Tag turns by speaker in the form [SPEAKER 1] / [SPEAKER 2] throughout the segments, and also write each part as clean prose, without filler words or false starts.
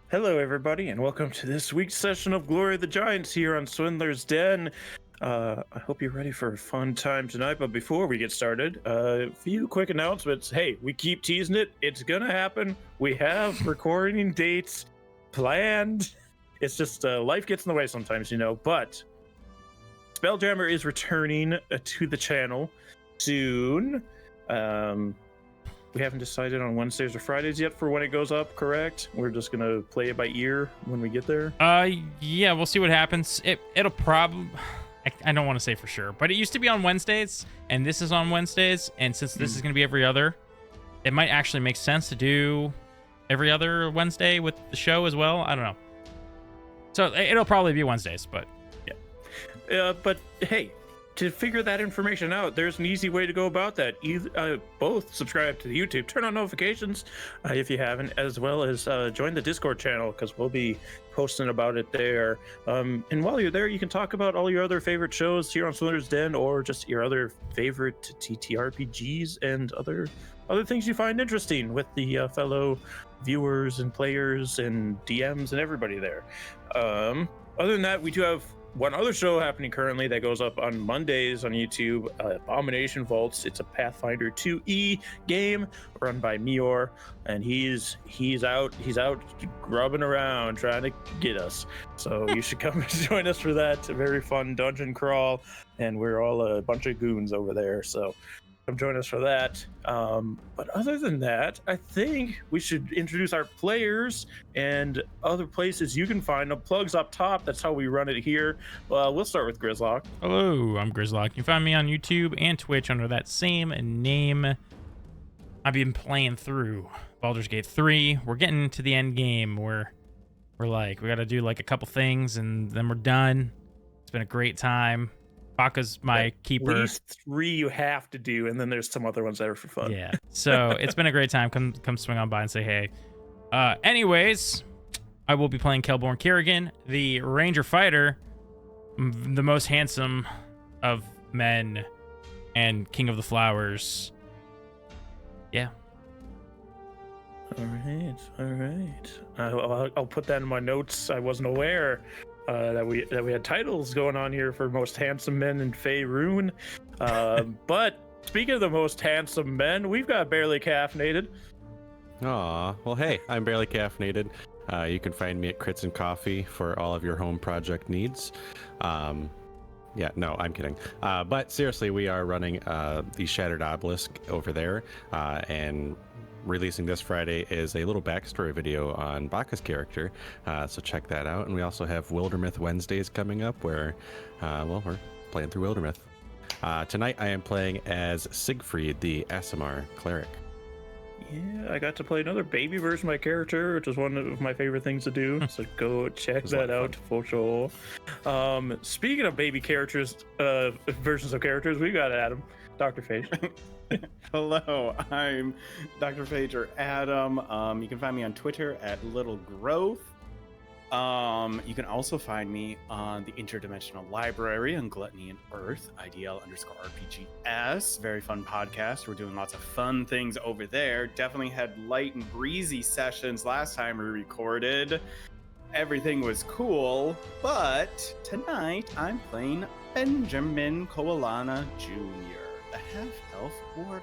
[SPEAKER 1] Hello, everybody, and welcome to this week's session of Glory of the Giants here on Swindler's Den. I hope you're ready for a fun time tonight, but before we get started, a few quick announcements. Hey, we keep teasing it. It's gonna happen. We have recording dates planned. It's just life gets in the way sometimes, but Spelljammer is returning to the channel soon. We haven't decided on Wednesdays or Fridays yet for when it goes up, correct? We're just gonna play it by ear when we get there.
[SPEAKER 2] Yeah, we'll see what happens. It'll probably, I don't want to say for sure, but it used to be on Wednesdays, and this is on Wednesdays, and since this is gonna be every other, it might actually make sense to do every other Wednesday with the show as well. I don't know. So it'll probably be Wednesdays, but
[SPEAKER 1] yeah. But hey, to figure that information out, there's an easy way to go about that. Both subscribe to the YouTube, turn on notifications if you haven't, as well as join the Discord channel, because we'll be posting about it there. And while you're there, you can talk about all your other favorite shows here on Swindler's Den, or just your other favorite TTRPGs and other things you find interesting with the fellow viewers and players and DMs and everybody there. Other than that, we do have one other show happening currently that goes up on Mondays on YouTube, Abomination Vaults. It's a Pathfinder 2E game run by Mior, and he's out grubbing around trying to get us. So you should come and join us for that. It's a very fun dungeon crawl, and we're all a bunch of goons over there. So come join us for that. But other than that, I think we should introduce our players and other places you can find them. Plugs up top. That's how we run it here. We'll start with Grizlocke.
[SPEAKER 2] hello, I'm Grizlocke. You can find me on YouTube and Twitch under that same name. I've been playing through Baldur's Gate 3. We're getting to the end game. We're like, we got to do like a couple things and then we're done. It's been a great time. Baka's my keeper.
[SPEAKER 1] At least 3 you have to do, and then there's some other ones that are for fun.
[SPEAKER 2] Yeah. So it's been a great time. Come swing on by and say hey. Anyways, I will be playing Kelborn Kerrigan, the Ranger Fighter, the most handsome of men, and King of the Flowers. Yeah.
[SPEAKER 1] All right. I'll put that in my notes. I wasn't aware that we had titles going on here for most handsome men in Faerun. But speaking of the most handsome men, we've got Barely Caffeinated.
[SPEAKER 3] Aw, well, hey, I'm Barely Caffeinated. You can find me at Crits and Coffee for all of your home project needs. Yeah, no, I'm kidding. But seriously, we are running the Shattered Obelisk over there, and releasing this Friday is a little backstory video on Baka's character, so check that out. And we also have Wildermyth Wednesdays coming up where, we're playing through Wildermyth. Tonight I am playing as Siegfried, the Aasimar cleric.
[SPEAKER 1] Yeah, I got to play another baby version of my character, which is one of my favorite things to do. So go check that out for sure. Speaking of baby characters, versions of characters, we got Adam, DrPhage.
[SPEAKER 4] Hello, I'm DrPhage or Adam. You can find me on Twitter at Little Growth. You can also find me on the Interdimensional Library on Gluttony and Earth, IDL_RPGS. Very fun podcast. We're doing lots of fun things over there. Definitely had light and breezy sessions last time we recorded. Everything was cool, but tonight I'm playing Benjamin Koalana Jr., the half-elf warlock.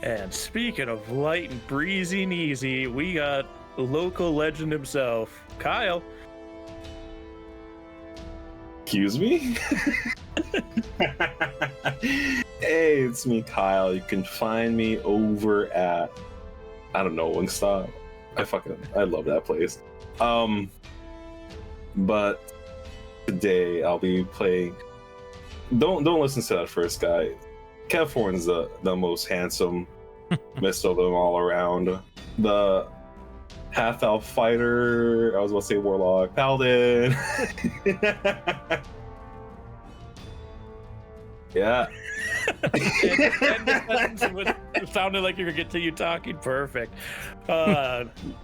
[SPEAKER 1] And speaking of light and breezy and easy, we got local legend himself, Kyle.
[SPEAKER 5] Excuse me? Hey, it's me, Kyle. You can find me over at, I don't know, Wingstop. I love that place. But today I'll be playing. Don't listen to that first guy. Kevhorn's the most handsome, best of them all around. The half-elf fighter, I was about to say warlock, paladin. Yeah.
[SPEAKER 1] It sounded like you were getting to you talking. Perfect.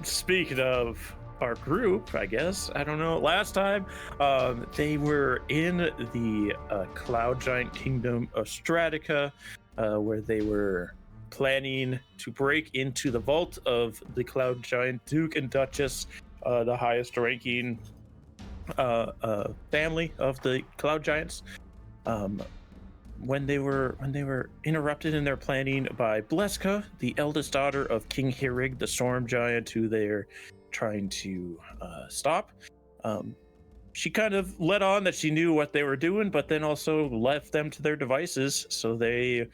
[SPEAKER 1] Speaking of our group, I guess, I don't know, last time they were in the Cloud Giant Kingdom of Stratica, where they were planning to break into the vault of the Cloud Giant Duke and Duchess, the highest ranking family of the Cloud Giants. When they were interrupted in their planning by Bleska, the eldest daughter of King Hirig, the Storm Giant, who they're trying to stop. She kind of let on that she knew what they were doing, but then also left them to their devices. So they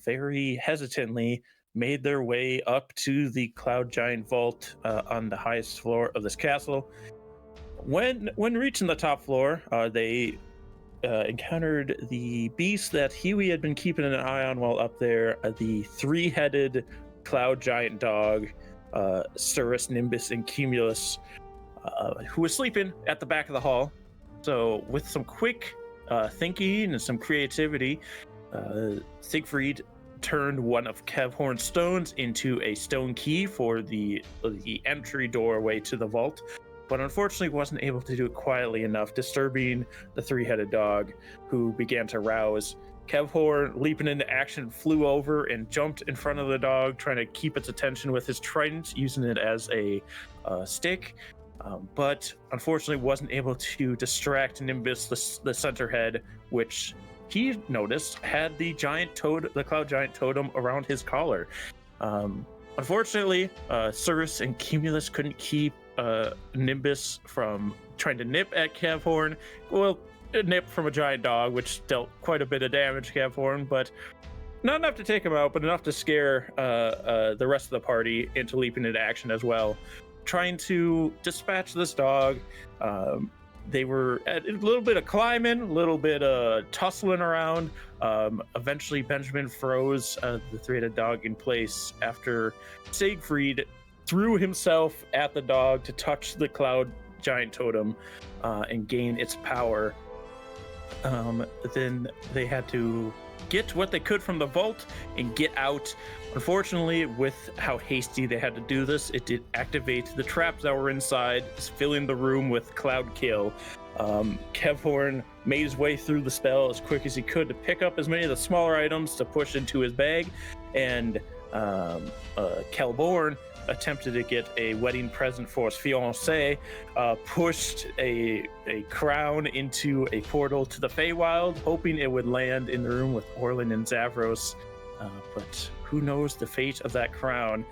[SPEAKER 1] very hesitantly made their way up to the Cloud Giant vault on the highest floor of this castle. When reaching the top floor, they encountered the beast that Huey had been keeping an eye on while up there, the three-headed Cloud Giant dog, Cirrus, Nimbus, and Cumulus, who was sleeping at the back of the hall. So with some quick thinking and some creativity, Siegfried turned one of Kevhorn's stones into a stone key for the entry doorway to the vault, but unfortunately wasn't able to do it quietly enough, disturbing the three-headed dog, who began to rouse. Kevhorn, leaping into action, flew over and jumped in front of the dog, trying to keep its attention with his trident, using it as a stick, but unfortunately wasn't able to distract Nimbus, the center head, which he noticed had the Cloud Giant totem around his collar. Unfortunately, Cirrus and Cumulus couldn't keep Nimbus from trying to nip at Kevhorn. Well, a nip from a giant dog, which dealt quite a bit of damage to Kevhorn, but not enough to take him out, but enough to scare the rest of the party into leaping into action as well. Trying to dispatch this dog, they were at a little bit of climbing, a little bit of tussling around. Eventually, Benjamin froze the three-headed dog in place after Siegfried threw himself at the dog to touch the Cloud Giant totem and gain its power. Then they had to get what they could from the vault and get out. Unfortunately, with how hasty they had to do this, it did activate the traps that were inside, filling the room with Cloud Kill. Kevhorn made his way through the spell as quick as he could to pick up as many of the smaller items to push into his bag, and Kelborn attempted to get a wedding present for his fiancée, pushed a crown into a portal to the Feywild, hoping it would land in the room with Orlin and Zavros. But who knows the fate of that crown?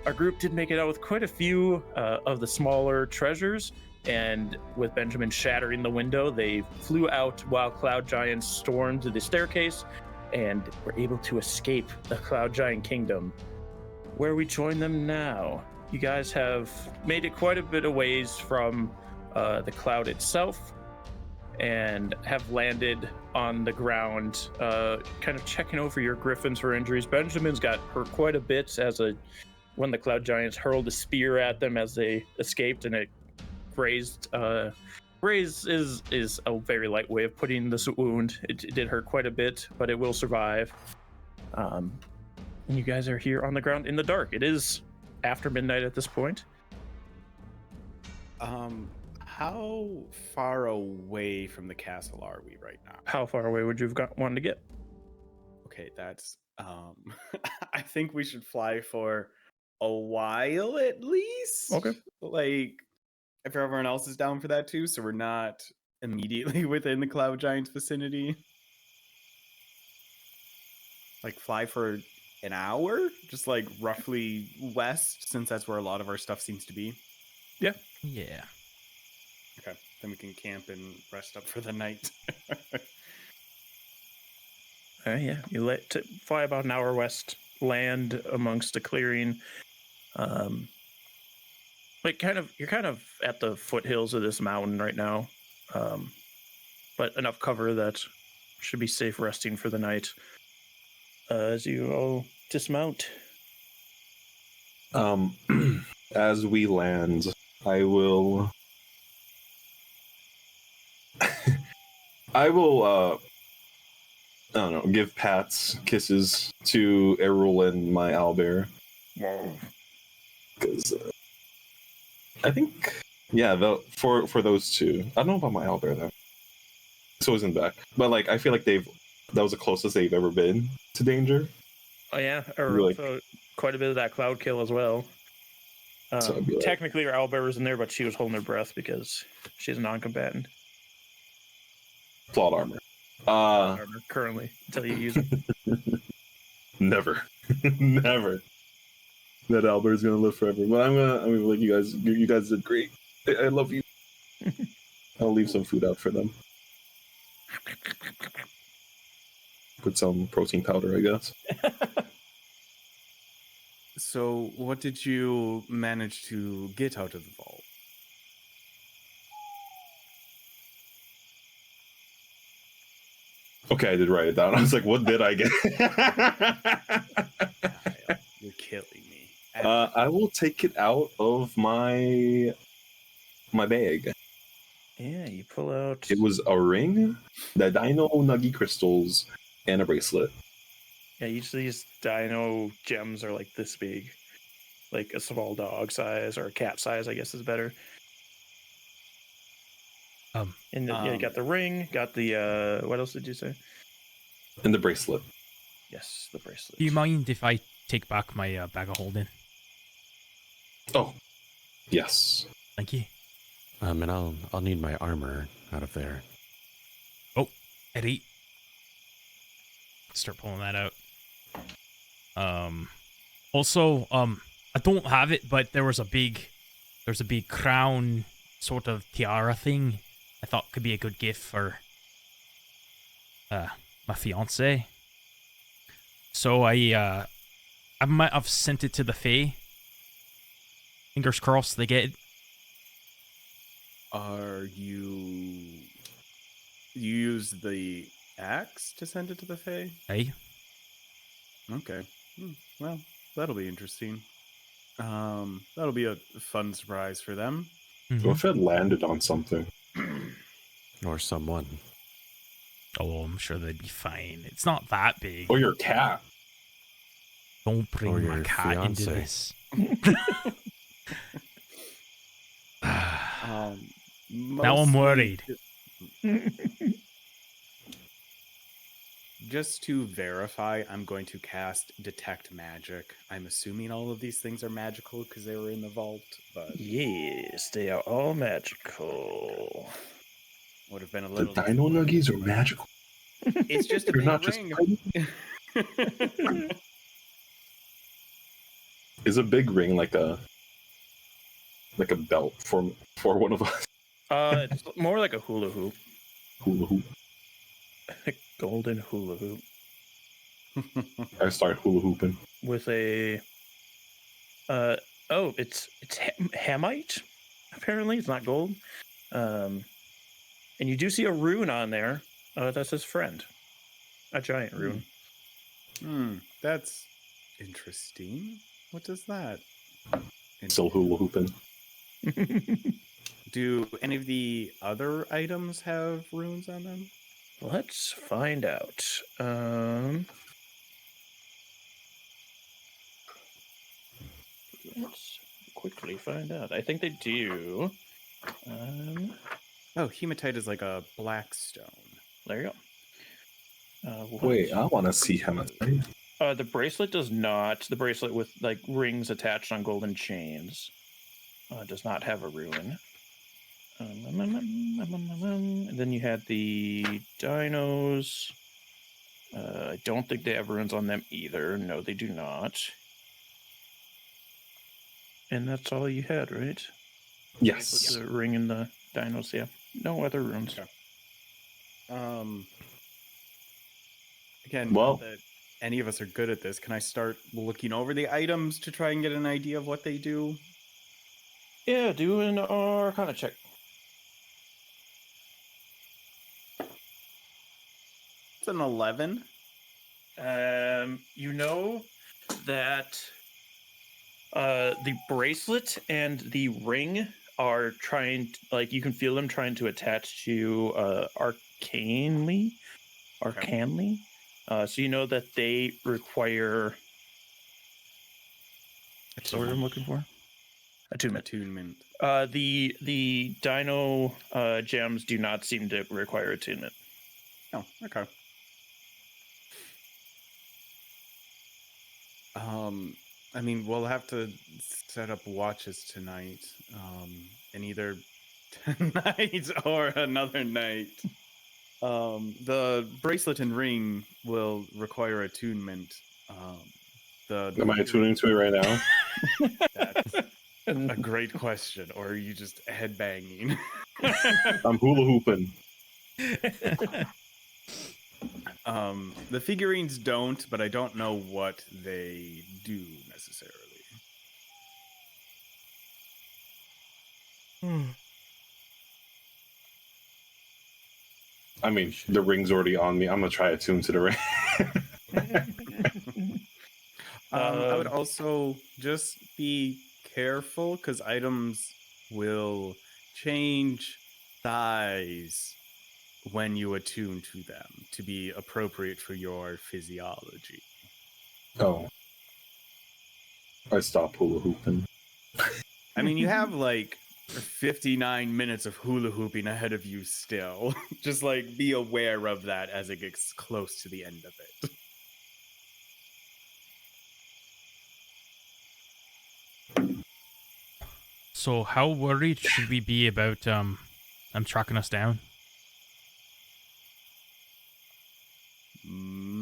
[SPEAKER 1] Our group did make it out with quite a few of the smaller treasures, and with Benjamin shattering the window, they flew out while Cloud Giants stormed the staircase and were able to escape the Cloud Giant Kingdom. Where we join them now, you guys have made it quite a bit of ways from the cloud itself and have landed on the ground, kind of checking over your griffins for injuries. Benjamin's got hurt quite a bit when the Cloud Giants hurled a spear at them as they escaped, and it grazed. Graze is a very light way of putting this wound. It did hurt quite a bit, but it will survive. And you guys are here on the ground in the dark. It is after midnight at this point.
[SPEAKER 4] How far away from the castle are we right now?
[SPEAKER 1] How far away would you have wanted to get?
[SPEAKER 4] Okay, that's I think we should fly for a while at least.
[SPEAKER 1] Okay.
[SPEAKER 4] Like, if everyone else is down for that too, so we're not immediately within the Cloud Giant's vicinity. Like, fly for an hour? Just like roughly west, since that's where a lot of our stuff seems to be.
[SPEAKER 1] Yeah.
[SPEAKER 2] Yeah.
[SPEAKER 4] Okay, then we can camp and rest up for the night.
[SPEAKER 1] Yeah, you fly about an hour west, land amongst a clearing. Like you're kind of at the foothills of this mountain right now, but enough cover that should be safe resting for the night. As you all dismount.
[SPEAKER 5] As we land, I will I don't know, give pats, kisses to Errol and my owlbear.
[SPEAKER 1] Whoa.
[SPEAKER 5] Because I think, yeah, for those two, I don't know about my owlbear though. So isn't back, but like I feel like that was the closest they've ever been to danger.
[SPEAKER 1] Oh yeah, or
[SPEAKER 5] Really?
[SPEAKER 1] also quite a bit of that cloud kill as well.
[SPEAKER 5] So I'd be like-
[SPEAKER 1] Technically, her owlbearer's in there, but she was holding her breath because she's a non-combatant.
[SPEAKER 5] Plot armor.
[SPEAKER 1] Armor currently until you use it.
[SPEAKER 5] Never, never. That Albert's gonna live forever. But I'm gonna be like, you guys did great. I love you. I'll leave some food out for them. Put some protein powder, I guess.
[SPEAKER 4] So, what did you manage to get out of the vault?
[SPEAKER 5] Okay, I did write it down. I was like, what did I get?
[SPEAKER 4] Kyle, you're killing me.
[SPEAKER 5] I will take it out of my bag.
[SPEAKER 1] Yeah, you pull out.
[SPEAKER 5] It was a ring, the Dino Nuggy crystals, and a bracelet.
[SPEAKER 1] Yeah, each of these dino gems are like this big, like a small dog size or a cat size, I guess is better. And then, yeah, you got the ring, got the what else did you say?
[SPEAKER 5] And the bracelet.
[SPEAKER 1] Yes, the bracelet.
[SPEAKER 2] Do you mind if I take back my bag of holding?
[SPEAKER 5] Oh, yes.
[SPEAKER 2] Thank you.
[SPEAKER 3] And I'll need my armor out of there.
[SPEAKER 2] Oh, Eddie. Start pulling that out. Also, I don't have it, but there's a big crown sort of tiara thing I thought could be a good gift for my fiance. So I might have sent it to the Fae. Fingers crossed they get it.
[SPEAKER 4] Are you use the axe to send it to the Fae?
[SPEAKER 2] Hey,
[SPEAKER 4] Okay. Well, that'll be interesting. That'll be a fun surprise for them.
[SPEAKER 5] What if it landed on something?
[SPEAKER 3] Or someone.
[SPEAKER 2] Oh, I'm sure they'd be fine. It's not that big.
[SPEAKER 5] Or your cat?
[SPEAKER 2] Don't
[SPEAKER 3] Or
[SPEAKER 2] bring my
[SPEAKER 3] your
[SPEAKER 2] cat into
[SPEAKER 3] fiancé.
[SPEAKER 2] this. Now I'm
[SPEAKER 4] Mostly
[SPEAKER 2] worried.
[SPEAKER 4] Just to verify, I'm going to cast Detect Magic. I'm assuming all of these things are magical because they were in the vault, but
[SPEAKER 1] Yes, they are all magical.
[SPEAKER 4] would have been a
[SPEAKER 5] The
[SPEAKER 4] little.
[SPEAKER 5] Dino Nuggies are magical.
[SPEAKER 4] It's just a
[SPEAKER 5] You're
[SPEAKER 4] big
[SPEAKER 5] not just
[SPEAKER 4] ring.
[SPEAKER 5] Is a big ring like a belt for one of us?
[SPEAKER 1] It's more like a hula hoop.
[SPEAKER 5] Hula hoop.
[SPEAKER 1] Golden hula hoop
[SPEAKER 5] I start hula hooping.
[SPEAKER 1] with a it's hamite. Apparently, it's not gold. And you do see a rune on there. That's his friend, a giant rune.
[SPEAKER 4] That's interesting. What does that?
[SPEAKER 5] Still hula hooping.
[SPEAKER 4] Do any of the other items have runes on them?
[SPEAKER 1] Let's find out. Let's quickly find out. I think they do.
[SPEAKER 4] Oh, hematite is like a black stone.
[SPEAKER 1] There you go.
[SPEAKER 5] Wait, I want to see hematite.
[SPEAKER 1] The bracelet does not. The bracelet with like rings attached on golden chains does not have a rune. And then you had the dinos. I don't think they have runes on them either. No, they do not. And that's all you had, right?
[SPEAKER 5] Yes.
[SPEAKER 1] With the ring and the dinos, yeah. No other runes.
[SPEAKER 4] Okay. Again,
[SPEAKER 5] Well-
[SPEAKER 4] not that any of us are good at this. Can I start looking over the items to try and get an idea of what they do?
[SPEAKER 1] Yeah, do an Arcana check.
[SPEAKER 4] It's an 11.
[SPEAKER 1] You know that the bracelet and the ring are trying, like you can feel them trying to attach to arcanely. So you know that they require. That's the word I'm looking for. Attunement. The dino gems do not seem to require attunement.
[SPEAKER 4] Oh, okay. I mean, we'll have to set up watches tonight, and either tonight or another night. The bracelet and ring will require attunement.
[SPEAKER 5] Am I attuning to it right now?
[SPEAKER 4] That's a great question. Or are you just headbanging?
[SPEAKER 5] I'm hula hooping.
[SPEAKER 4] The figurines don't, but I don't know what they do necessarily.
[SPEAKER 5] I mean, the ring's already on me. I'm gonna try to tune to the ring.
[SPEAKER 4] I would also just be careful because items will change size when you attune to them to be appropriate for your physiology.
[SPEAKER 5] Oh. I stopped hula hooping.
[SPEAKER 4] I mean, you have like 59 minutes of hula hooping ahead of you still. Just like be aware of that as it gets close to the end of it.
[SPEAKER 2] So how worried should we be about them tracking us down?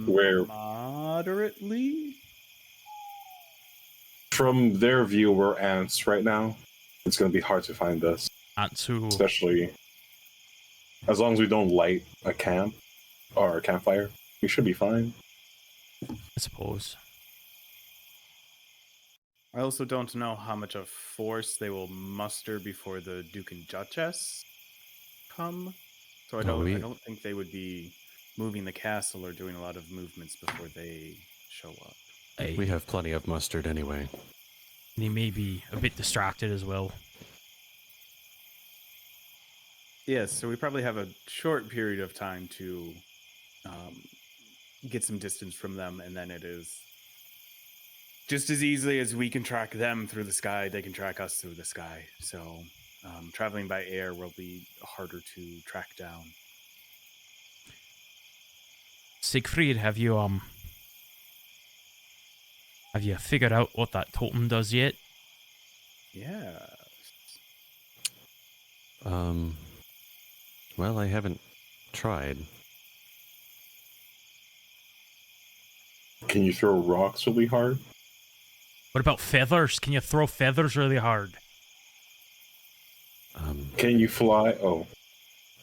[SPEAKER 5] Where?
[SPEAKER 4] Moderately?
[SPEAKER 5] From their view, we're ants right now. It's gonna be hard to find us.
[SPEAKER 2] Ants who?
[SPEAKER 5] Especially as long as we don't light a camp or a campfire, we should be fine.
[SPEAKER 2] I suppose.
[SPEAKER 4] I also don't know how much of force they will muster before the Duke and Duchess come. So I don't think they would be moving the castle or doing a lot of movements before they show up.
[SPEAKER 2] Hey,
[SPEAKER 3] We have plenty of mustard anyway.
[SPEAKER 2] they may be a bit distracted as well.
[SPEAKER 4] Yes, so we probably have a short period of time to get some distance from them, and then it is just as easily as we can track them through the sky, they can track us through the sky. So traveling by air will be harder to track down.
[SPEAKER 2] Siegfried, have you figured out what that totem does yet?
[SPEAKER 4] Yeah.
[SPEAKER 3] Well, I haven't tried.
[SPEAKER 5] Can you throw rocks really hard?
[SPEAKER 2] What about feathers? Can you throw feathers really hard?
[SPEAKER 5] Can you fly? Oh,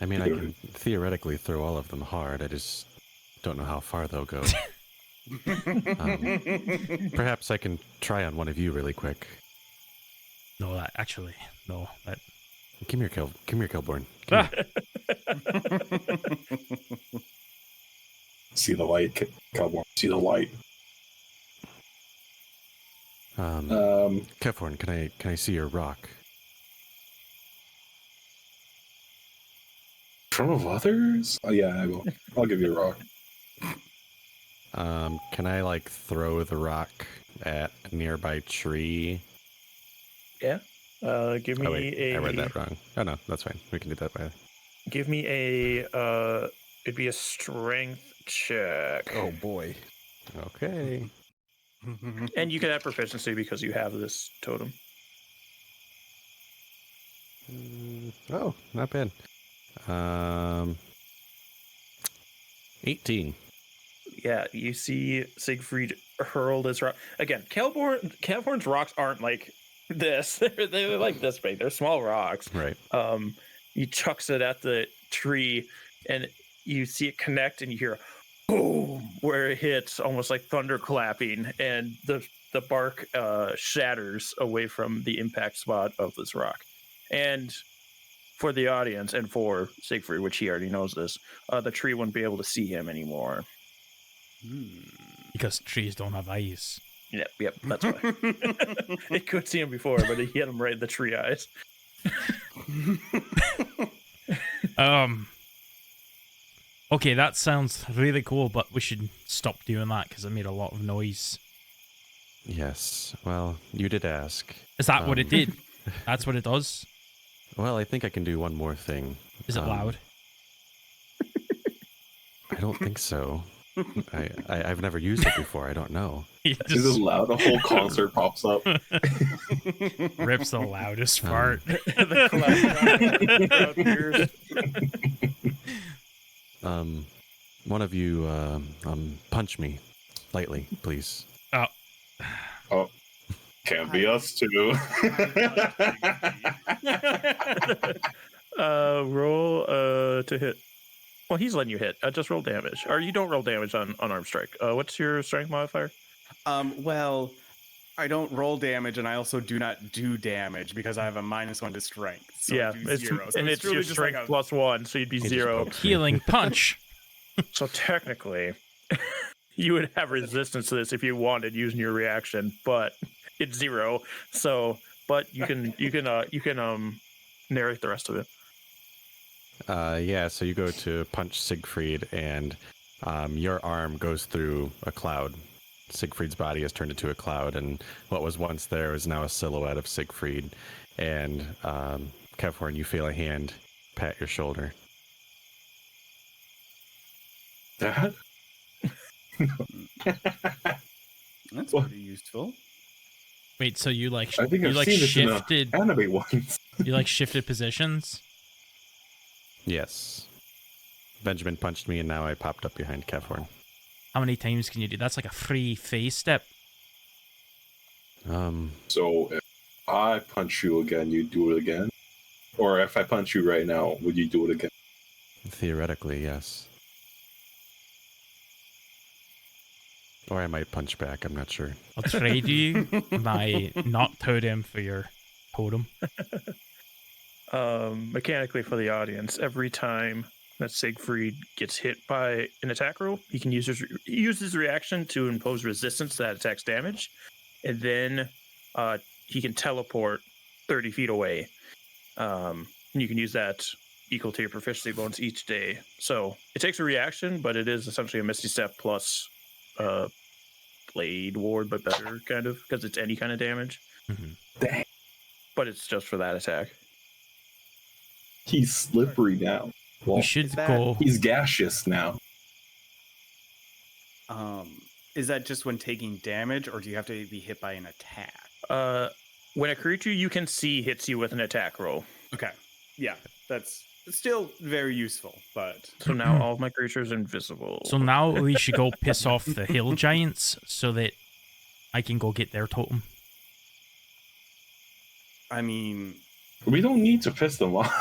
[SPEAKER 3] I mean, I can theoretically throw all of them hard. I just don't know how far they'll go. Perhaps I can try on one of you really quick.
[SPEAKER 2] No, no.
[SPEAKER 3] Come here, Kelborn.
[SPEAKER 2] Ah,
[SPEAKER 5] see the light, Cowboy. See the light.
[SPEAKER 3] Kelborn, can I see your rock?
[SPEAKER 5] In front of others? Oh yeah, I will. I'll give you a rock.
[SPEAKER 3] Can I like throw the rock at a nearby tree?
[SPEAKER 1] Yeah. Give me
[SPEAKER 3] I read that wrong. Oh no, that's fine. We can do that by.
[SPEAKER 1] Give me a it'd be a strength check.
[SPEAKER 3] Oh boy. Okay.
[SPEAKER 1] And you can have proficiency because you have this totem.
[SPEAKER 3] Oh, not bad. 18.
[SPEAKER 1] Yeah, you see Siegfried hurl this rock again. Kelborn's rocks aren't like this. They're like this big. They're small rocks.
[SPEAKER 3] Right.
[SPEAKER 1] He chucks it at the tree, and you see it connect, and you hear boom where it hits, almost like thunder clapping, and the bark shatters away from the impact spot of this rock. And for the audience and for Siegfried, which he already knows this, the tree wouldn't be able to see him anymore.
[SPEAKER 2] because trees don't have eyes.
[SPEAKER 1] Yep, that's why. It could see him before, but he hit him right in the tree eyes.
[SPEAKER 2] Okay, that sounds really cool, but we should stop doing that because it made a lot of noise.
[SPEAKER 3] Yes. Well, you did ask.
[SPEAKER 2] Is that what it did? That's what it does?
[SPEAKER 3] Well, I think I can do one more thing.
[SPEAKER 2] Is it loud?
[SPEAKER 3] I don't think so. I've never used it before. I don't know.
[SPEAKER 2] He
[SPEAKER 5] It's just loud. The whole concert pops up.
[SPEAKER 2] rips the loudest
[SPEAKER 3] Um,
[SPEAKER 2] fart.
[SPEAKER 1] The cloud throughout the ears.
[SPEAKER 3] One of you, punch me lightly, please.
[SPEAKER 2] Oh,
[SPEAKER 5] Oh, can't be us two.
[SPEAKER 1] Roll to hit. Well, he's letting you hit. Just roll damage, or you don't roll damage on unarmed strike. What's your strength modifier?
[SPEAKER 4] Well, I don't roll damage, and I also do not do damage because I have a -1 to strength. So
[SPEAKER 1] Yeah,
[SPEAKER 4] I do
[SPEAKER 1] it's,
[SPEAKER 4] 0. So
[SPEAKER 1] and it's
[SPEAKER 4] truly
[SPEAKER 1] your
[SPEAKER 4] just like
[SPEAKER 1] strength
[SPEAKER 4] a-
[SPEAKER 1] +1, so you'd be
[SPEAKER 3] He just
[SPEAKER 1] 0.
[SPEAKER 3] pokes me.
[SPEAKER 2] healing punch.
[SPEAKER 1] So technically, you would have resistance to this if you wanted using your reaction, but it's 0. So, but you can narrate the rest of it.
[SPEAKER 3] Yeah, so you go to punch Siegfried, and your arm goes through a cloud. Siegfried's body has turned into a cloud, and what was once there is now a silhouette of Siegfried. And Kevhorn, you feel a hand pat your shoulder.
[SPEAKER 5] Dad?
[SPEAKER 4] That's
[SPEAKER 5] Well-
[SPEAKER 4] pretty useful.
[SPEAKER 2] Wait, so you like
[SPEAKER 5] I think
[SPEAKER 2] you
[SPEAKER 5] I've
[SPEAKER 2] like
[SPEAKER 5] seen this
[SPEAKER 2] shifted
[SPEAKER 5] in anime once.
[SPEAKER 2] you like shifted positions?
[SPEAKER 3] Yes. Benjamin punched me, and now I popped up behind Kevhorn.
[SPEAKER 2] How many times can you do? That's like a free phase step.
[SPEAKER 5] So if I punch you again, you do it again? Or if I punch you right now, would you do it again?
[SPEAKER 3] Theoretically, yes. Or I might punch back, I'm not sure.
[SPEAKER 2] I'll trade you my not totem for your totem.
[SPEAKER 1] Mechanically for the audience, every time that Siegfried gets hit by an attack roll, he can use his reaction to impose resistance to that attack's damage, and then he can teleport 30 feet away. And you can use that equal to your proficiency bonus each day. So it takes a reaction, but it is essentially a Misty Step plus Blade Ward, but better, kind of, because it's any kind of damage.
[SPEAKER 5] Dang.
[SPEAKER 1] But it's just for that attack.
[SPEAKER 5] He's slippery now. Well,
[SPEAKER 2] We should
[SPEAKER 4] is that-
[SPEAKER 2] go.
[SPEAKER 5] he's gaseous now.
[SPEAKER 4] Is that just when taking damage, or do you have to be hit by an attack?
[SPEAKER 1] When a creature you can see hits you with an attack roll.
[SPEAKER 4] Okay. Yeah, that's still very useful, but
[SPEAKER 1] So now all of my creatures are invisible.
[SPEAKER 2] So now we should go piss off the hill giants so that I can go get their totem.
[SPEAKER 4] I mean,
[SPEAKER 5] We don't need to piss them off.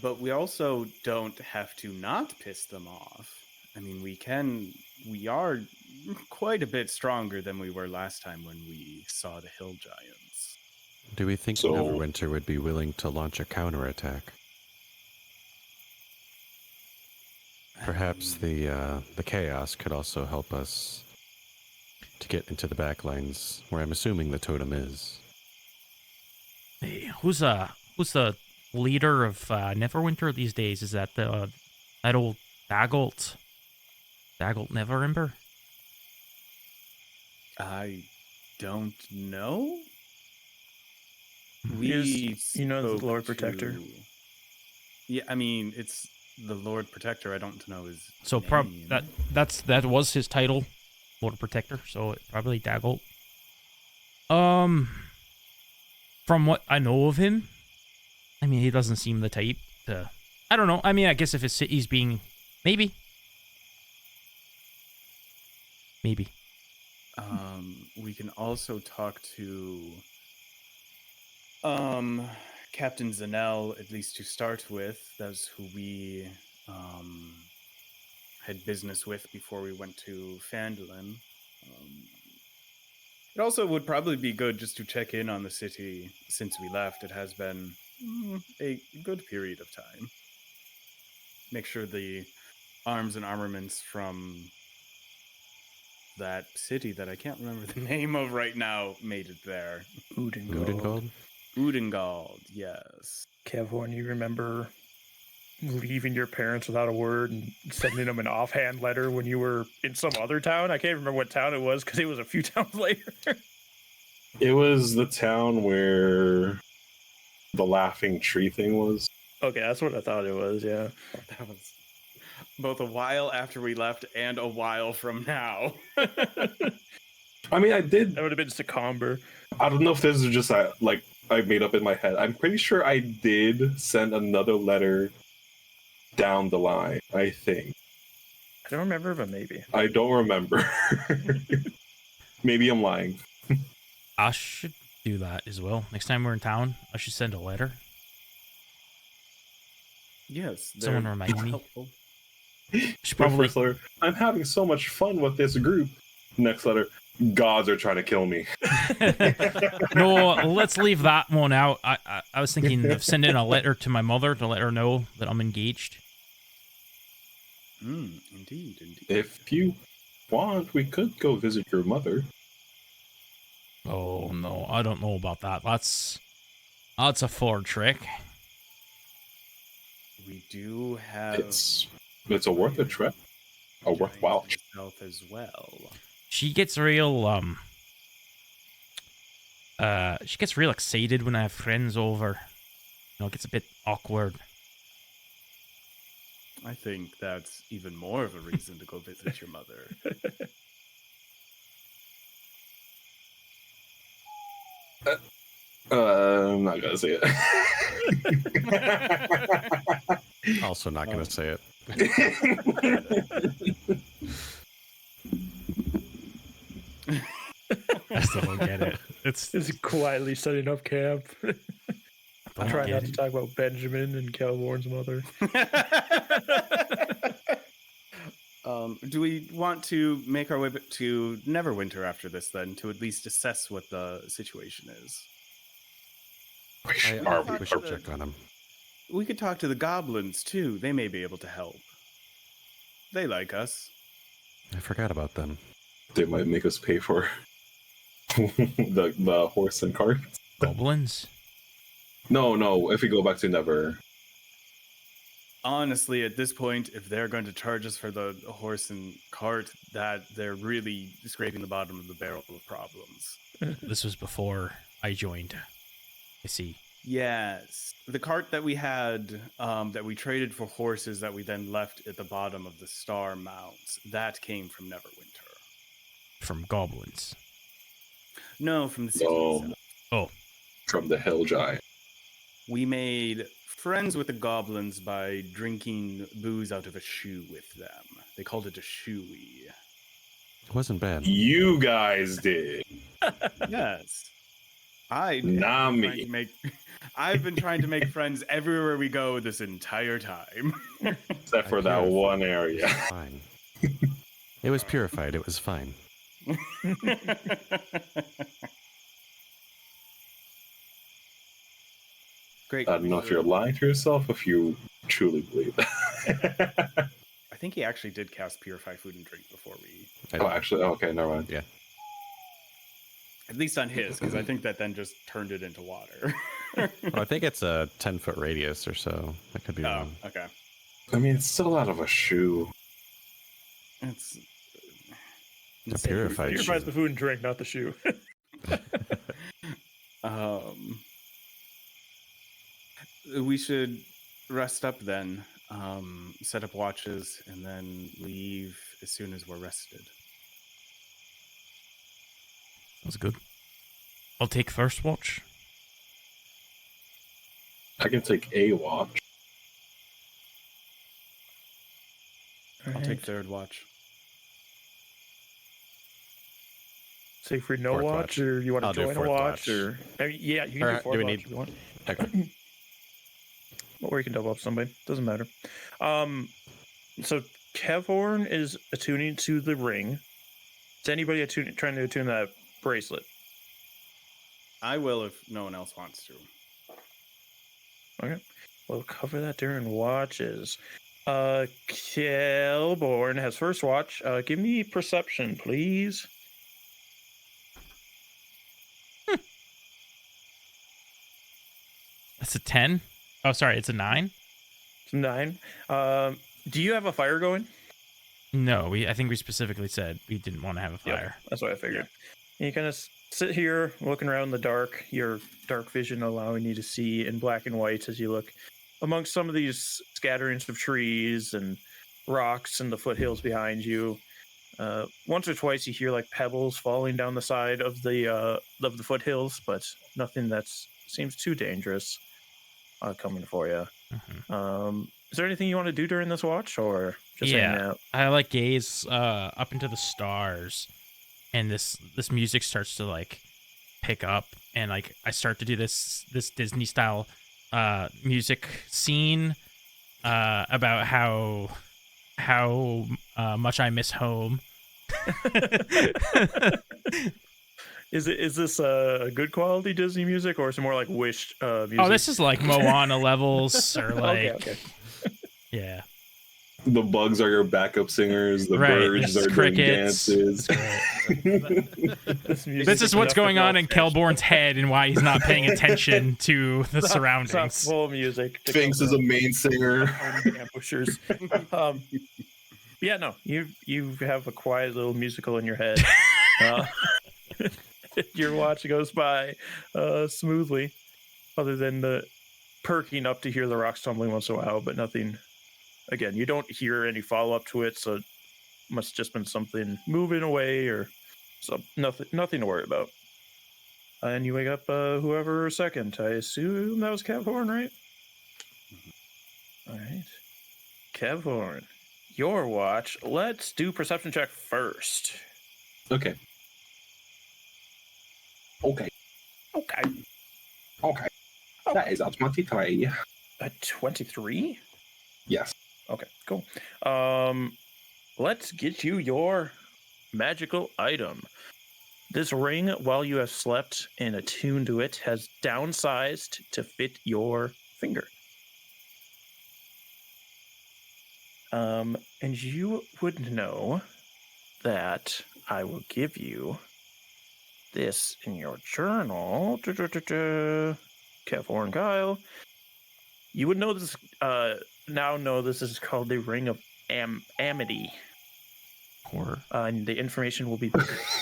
[SPEAKER 4] but we also don't have to not piss them off. I mean, we are quite a bit stronger than we were last time when we saw the hill giants.
[SPEAKER 3] Do we think
[SPEAKER 5] So-
[SPEAKER 3] Neverwinter would be willing to launch a counterattack? Perhaps the chaos could also help us to get into the back lines, where I'm assuming the totem is.
[SPEAKER 2] Hey, who's the leader of Neverwinter these days? Is that that old Dagult Neverember?
[SPEAKER 4] I don't know.
[SPEAKER 1] You know the
[SPEAKER 4] spoke
[SPEAKER 1] Lord Protector?
[SPEAKER 4] Yeah, I mean, it's the Lord Protector. I don't know his
[SPEAKER 2] So
[SPEAKER 4] name.
[SPEAKER 2] that was his title, Lord Protector. So it probably Dagult. From what I know of him, I mean, he doesn't seem the type to. I don't know. I mean, I guess if his city's being maybe.
[SPEAKER 4] We can also talk to Captain Zanel, at least to start with. That's who we had business with before we went to Phandelver. It also would probably be good just to check in on the city since we left. It has been a good period of time. Make sure the arms and armaments from that city that I can't remember the name of right now made it there.
[SPEAKER 3] Udengold?
[SPEAKER 4] Udengald, yes.
[SPEAKER 1] Kevhorn, you remember leaving your parents without a word and sending them an offhand letter when you were in some other town? I can't remember what town it was because it was a few towns later.
[SPEAKER 5] It was the town where the laughing tree thing was.
[SPEAKER 1] Okay, that's what I thought it was, yeah.
[SPEAKER 4] That was both a while after we left and a while from now.
[SPEAKER 5] I mean, I did.
[SPEAKER 1] That would have been Secomber.
[SPEAKER 5] I don't know if this is just like I made up in my head. I'm pretty sure I did send another letter down the line. I think.
[SPEAKER 1] I don't remember, but maybe.
[SPEAKER 5] I don't remember. Maybe I'm lying.
[SPEAKER 2] I should do that as well. Next time we're in town, I should send a letter.
[SPEAKER 4] Yes.
[SPEAKER 2] Someone
[SPEAKER 4] they're
[SPEAKER 2] remind me.
[SPEAKER 4] helpful.
[SPEAKER 2] Should
[SPEAKER 5] My
[SPEAKER 2] probably
[SPEAKER 5] first letter, I'm having so much fun with this group. Next letter, gods are trying to kill me.
[SPEAKER 2] no. Let's leave that one out. I was thinking of sending a letter to my mother to let her know that I'm engaged.
[SPEAKER 4] Indeed.
[SPEAKER 5] If you want, we could go visit your mother.
[SPEAKER 2] Oh no, I don't know about that. That's a Ford trick.
[SPEAKER 4] We do have
[SPEAKER 5] It's a worth a trip. A worthwhile trip.
[SPEAKER 4] Health as well.
[SPEAKER 2] She gets real excited when I have friends over. You know, it gets a bit awkward.
[SPEAKER 4] I think that's even more of a reason to go visit your mother.
[SPEAKER 5] I'm not gonna say it.
[SPEAKER 3] Also not going to say it.
[SPEAKER 2] I still don't get it.
[SPEAKER 1] It's quietly setting up camp.
[SPEAKER 2] Don't
[SPEAKER 1] Try
[SPEAKER 2] get
[SPEAKER 1] not
[SPEAKER 2] it.
[SPEAKER 1] to talk about Benjamin and Calvorn's mother.
[SPEAKER 4] Do we want to make our way to Neverwinter after this, then, to at least assess what the situation is?
[SPEAKER 5] We should
[SPEAKER 3] Check on him.
[SPEAKER 4] We could talk to the goblins, too. They may be able to help. They like us.
[SPEAKER 3] I forgot about them.
[SPEAKER 5] They might make us pay for the horse and cart.
[SPEAKER 2] Goblins?
[SPEAKER 5] No. If we go back to Never,
[SPEAKER 4] Honestly, at this point, if they're going to charge us for the horse and cart, that they're really scraping the bottom of the barrel of problems.
[SPEAKER 2] This was before I joined. I see.
[SPEAKER 4] Yes. The cart that we had, that we traded for horses that we then left at the bottom of the Star Mounts, that came from Neverwinter.
[SPEAKER 2] From goblins.
[SPEAKER 4] No, from the city
[SPEAKER 5] No.
[SPEAKER 4] itself.
[SPEAKER 2] Oh,
[SPEAKER 5] from the Hell Giant.
[SPEAKER 4] We made friends with the goblins by drinking booze out of a shoe with them. They called it a shoey.
[SPEAKER 3] It wasn't bad.
[SPEAKER 5] You guys did.
[SPEAKER 4] Yes.
[SPEAKER 5] Nami.
[SPEAKER 4] I've been trying to make friends everywhere we go this entire time.
[SPEAKER 5] Except for that one area.
[SPEAKER 3] Fine. It was purified. It was fine.
[SPEAKER 4] Great.
[SPEAKER 5] I don't know if you're lying to yourself, if you truly believe that.
[SPEAKER 4] I think he actually did cast Purify Food and Drink before we...
[SPEAKER 5] Actually, okay, never mind.
[SPEAKER 3] Yeah.
[SPEAKER 4] At least on his, because I think that then just turned it into water.
[SPEAKER 3] Well, I think it's a 10-foot radius or so. I could be
[SPEAKER 4] Oh,
[SPEAKER 3] wrong.
[SPEAKER 4] okay.
[SPEAKER 5] I mean, it's still out of a shoe.
[SPEAKER 4] It's
[SPEAKER 3] A purified
[SPEAKER 1] Purifies
[SPEAKER 3] shoe.
[SPEAKER 1] the food and drink, not the shoe.
[SPEAKER 4] We should rest up then, set up watches, and then leave as soon as we're rested.
[SPEAKER 2] that's good. I'll take first watch.
[SPEAKER 5] I can take a watch.
[SPEAKER 4] I'll take third watch.
[SPEAKER 1] Siegfried, no
[SPEAKER 3] Fourth
[SPEAKER 1] watch,
[SPEAKER 3] watch.
[SPEAKER 1] or you want
[SPEAKER 3] I'll
[SPEAKER 1] to
[SPEAKER 3] do
[SPEAKER 1] join a
[SPEAKER 3] fourth
[SPEAKER 1] watch,
[SPEAKER 3] watch.
[SPEAKER 1] or I mean, yeah, you can
[SPEAKER 3] Or
[SPEAKER 1] do
[SPEAKER 3] do
[SPEAKER 1] fourth
[SPEAKER 3] we
[SPEAKER 1] watch
[SPEAKER 3] need-
[SPEAKER 1] if you want,
[SPEAKER 3] Okay.
[SPEAKER 1] or you can double up somebody. Doesn't matter. So Kevhorn is attuning to the ring. Is anybody trying to attune that bracelet?
[SPEAKER 4] I will if no one else wants to.
[SPEAKER 1] Okay, we'll cover that during watches. Kelborn has first watch. Give me perception, please.
[SPEAKER 2] That's a 10. Oh, sorry, it's a 9.
[SPEAKER 1] It's 9. Do you have a fire going?
[SPEAKER 2] No, I think we specifically said we didn't want to have a
[SPEAKER 1] Yep,
[SPEAKER 2] fire.
[SPEAKER 1] that's what I figured. And you kind of sit here looking around in the dark, your dark vision allowing you to see in black and white as you look amongst some of these scatterings of trees and rocks and the foothills behind you. Once or twice you hear like pebbles falling down the side of the foothills, but nothing that seems too dangerous coming for you. Is there anything you want to do during this watch, or just hang out?
[SPEAKER 2] I like gaze up into the stars, and this music starts to like pick up, and like I start to do this Disney style music scene about how much I miss home.
[SPEAKER 1] Is this a good quality Disney music, or is it more like Wish music?
[SPEAKER 2] Oh, this is like Moana levels, or like
[SPEAKER 1] okay.
[SPEAKER 2] Yeah.
[SPEAKER 5] The bugs are your backup singers. The
[SPEAKER 2] Right,
[SPEAKER 5] birds
[SPEAKER 2] it's
[SPEAKER 5] are doing
[SPEAKER 2] crickets.
[SPEAKER 5] dances.
[SPEAKER 2] This is what's going on in Kelborn's head and why he's not paying attention to the
[SPEAKER 1] It's
[SPEAKER 2] surroundings.
[SPEAKER 1] not full music. to
[SPEAKER 5] Sphinx is
[SPEAKER 1] cover
[SPEAKER 5] a main singer.
[SPEAKER 1] up ambushers. Yeah, no, you have a quiet little musical in your head. Your watch goes by smoothly, other than the perking up to hear the rocks tumbling once in a while, but nothing. Again, you don't hear any follow up to it, so it must just been something moving away or nothing to worry about. And you wake up whoever second. I assume that was Cavhorn, right? All right, Cavhorn, your watch. Let's do perception check first.
[SPEAKER 5] Okay. Okay. That is a 23.
[SPEAKER 1] A 23?
[SPEAKER 5] Yes.
[SPEAKER 1] Okay, cool. Let's get you your magical item. This ring, while you have slept and attuned to it, has downsized to fit your finger. And you would know that I will give you this in your journal. Cavhorn Kyle. You would know this, now know this is called the Ring of Amity. And the information will be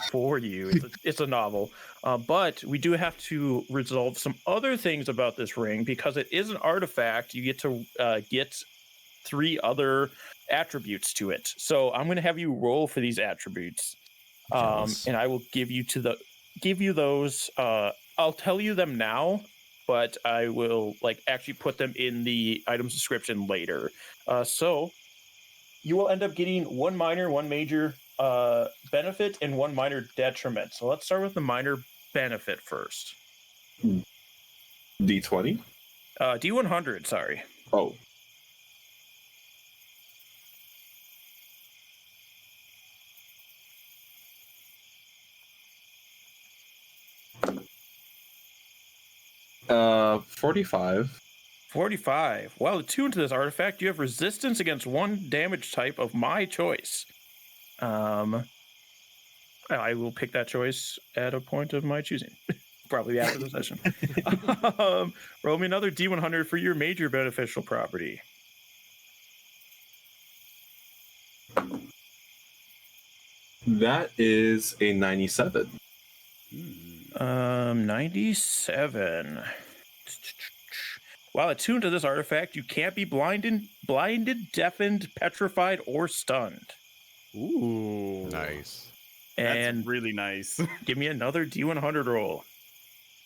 [SPEAKER 1] for you. It's a novel. But we do have to resolve some other things about this ring because it is an artifact. You get to get 3 other attributes to it. So I'm going to have you roll for these attributes. And I will give you those. I'll tell you them now, but I will actually put them in the item's description later. So you will end up getting 1 minor, 1 major benefit, and 1 minor detriment. So let's start with the minor benefit first.
[SPEAKER 5] D20?
[SPEAKER 1] D100, sorry.
[SPEAKER 5] Oh. Uh, 45.
[SPEAKER 1] 45. While attuned to this artifact, you have resistance against 1 damage type of my choice. I will pick that choice at a point of my choosing. Probably after the session. Roll me another D100 for your major beneficial property.
[SPEAKER 5] That is a 97.
[SPEAKER 1] 97. While attuned to this artifact, you can't be blinded, deafened, petrified, or stunned.
[SPEAKER 4] Ooh.
[SPEAKER 3] Nice.
[SPEAKER 1] And
[SPEAKER 4] that's really nice.
[SPEAKER 1] give me another D100 roll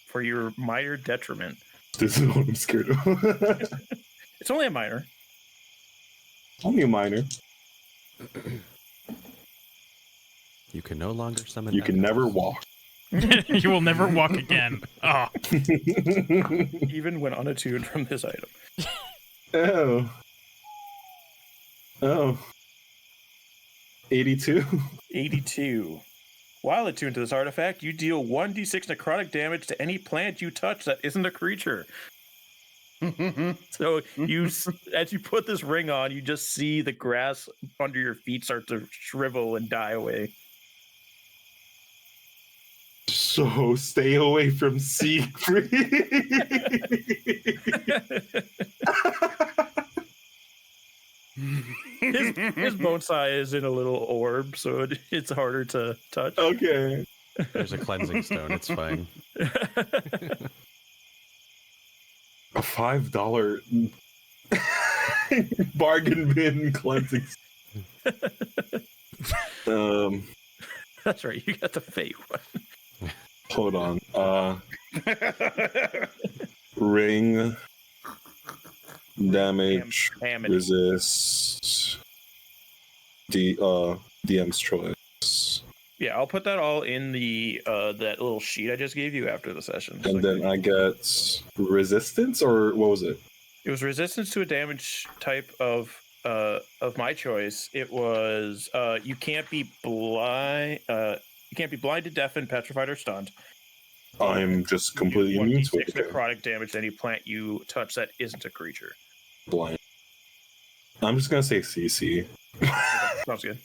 [SPEAKER 1] for your minor detriment.
[SPEAKER 5] This is what I'm scared of.
[SPEAKER 1] It's only a minor.
[SPEAKER 5] Only a minor.
[SPEAKER 3] You can no longer summon.
[SPEAKER 5] You can never walk.
[SPEAKER 2] You will never walk again. Oh.
[SPEAKER 1] Even when unattuned from this item.
[SPEAKER 5] Oh. 82.
[SPEAKER 1] 82. While attuned to this artifact, you deal 1d6 necrotic damage to any plant you touch that isn't a creature. So as you put this ring on, you just see the grass under your feet start to shrivel and die away.
[SPEAKER 5] So stay away from Siegfried.
[SPEAKER 1] His bonsai is in a little orb, so it's harder to touch.
[SPEAKER 5] Okay.
[SPEAKER 3] There's a cleansing stone. It's fine.
[SPEAKER 5] A $5 bargain bin cleansing.
[SPEAKER 1] That's right. You got the fake one.
[SPEAKER 5] Hold on. Ring damage
[SPEAKER 1] Amity.
[SPEAKER 5] resist DM's choice.
[SPEAKER 1] Yeah, I'll put that all in the that little sheet I just gave you after the session.
[SPEAKER 5] And then I get resistance, or what was it?
[SPEAKER 1] It was resistance to a damage type of my choice. It was you can't be blinded, deafened, petrified, or stunned.
[SPEAKER 5] I'm just completely immune to
[SPEAKER 1] 1d6
[SPEAKER 5] it.
[SPEAKER 1] necrotic damage to any plant you touch that isn't a creature.
[SPEAKER 5] Blind. I'm just gonna say CC.
[SPEAKER 1] Sounds good.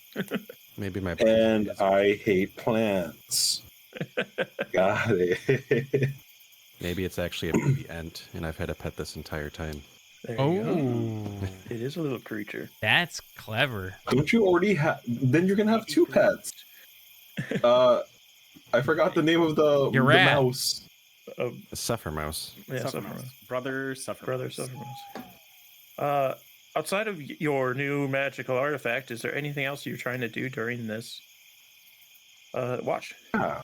[SPEAKER 3] Maybe my
[SPEAKER 5] And I hate plants. Got it.
[SPEAKER 3] maybe it's actually a baby ant, and I've had a pet this entire time.
[SPEAKER 1] There you
[SPEAKER 2] Oh,
[SPEAKER 1] go. It is a little creature.
[SPEAKER 2] that's clever.
[SPEAKER 5] Don't you already have? Then you're gonna have two pets. I forgot the name of the
[SPEAKER 2] rat.
[SPEAKER 5] mouse.
[SPEAKER 3] A suffer mouse.
[SPEAKER 1] Yeah,
[SPEAKER 4] Suffermouse. Brother Suffermouse.
[SPEAKER 1] Brother Suffermouse. Outside of your new magical artifact, is there anything else you're trying to do during this watch?
[SPEAKER 5] Yeah.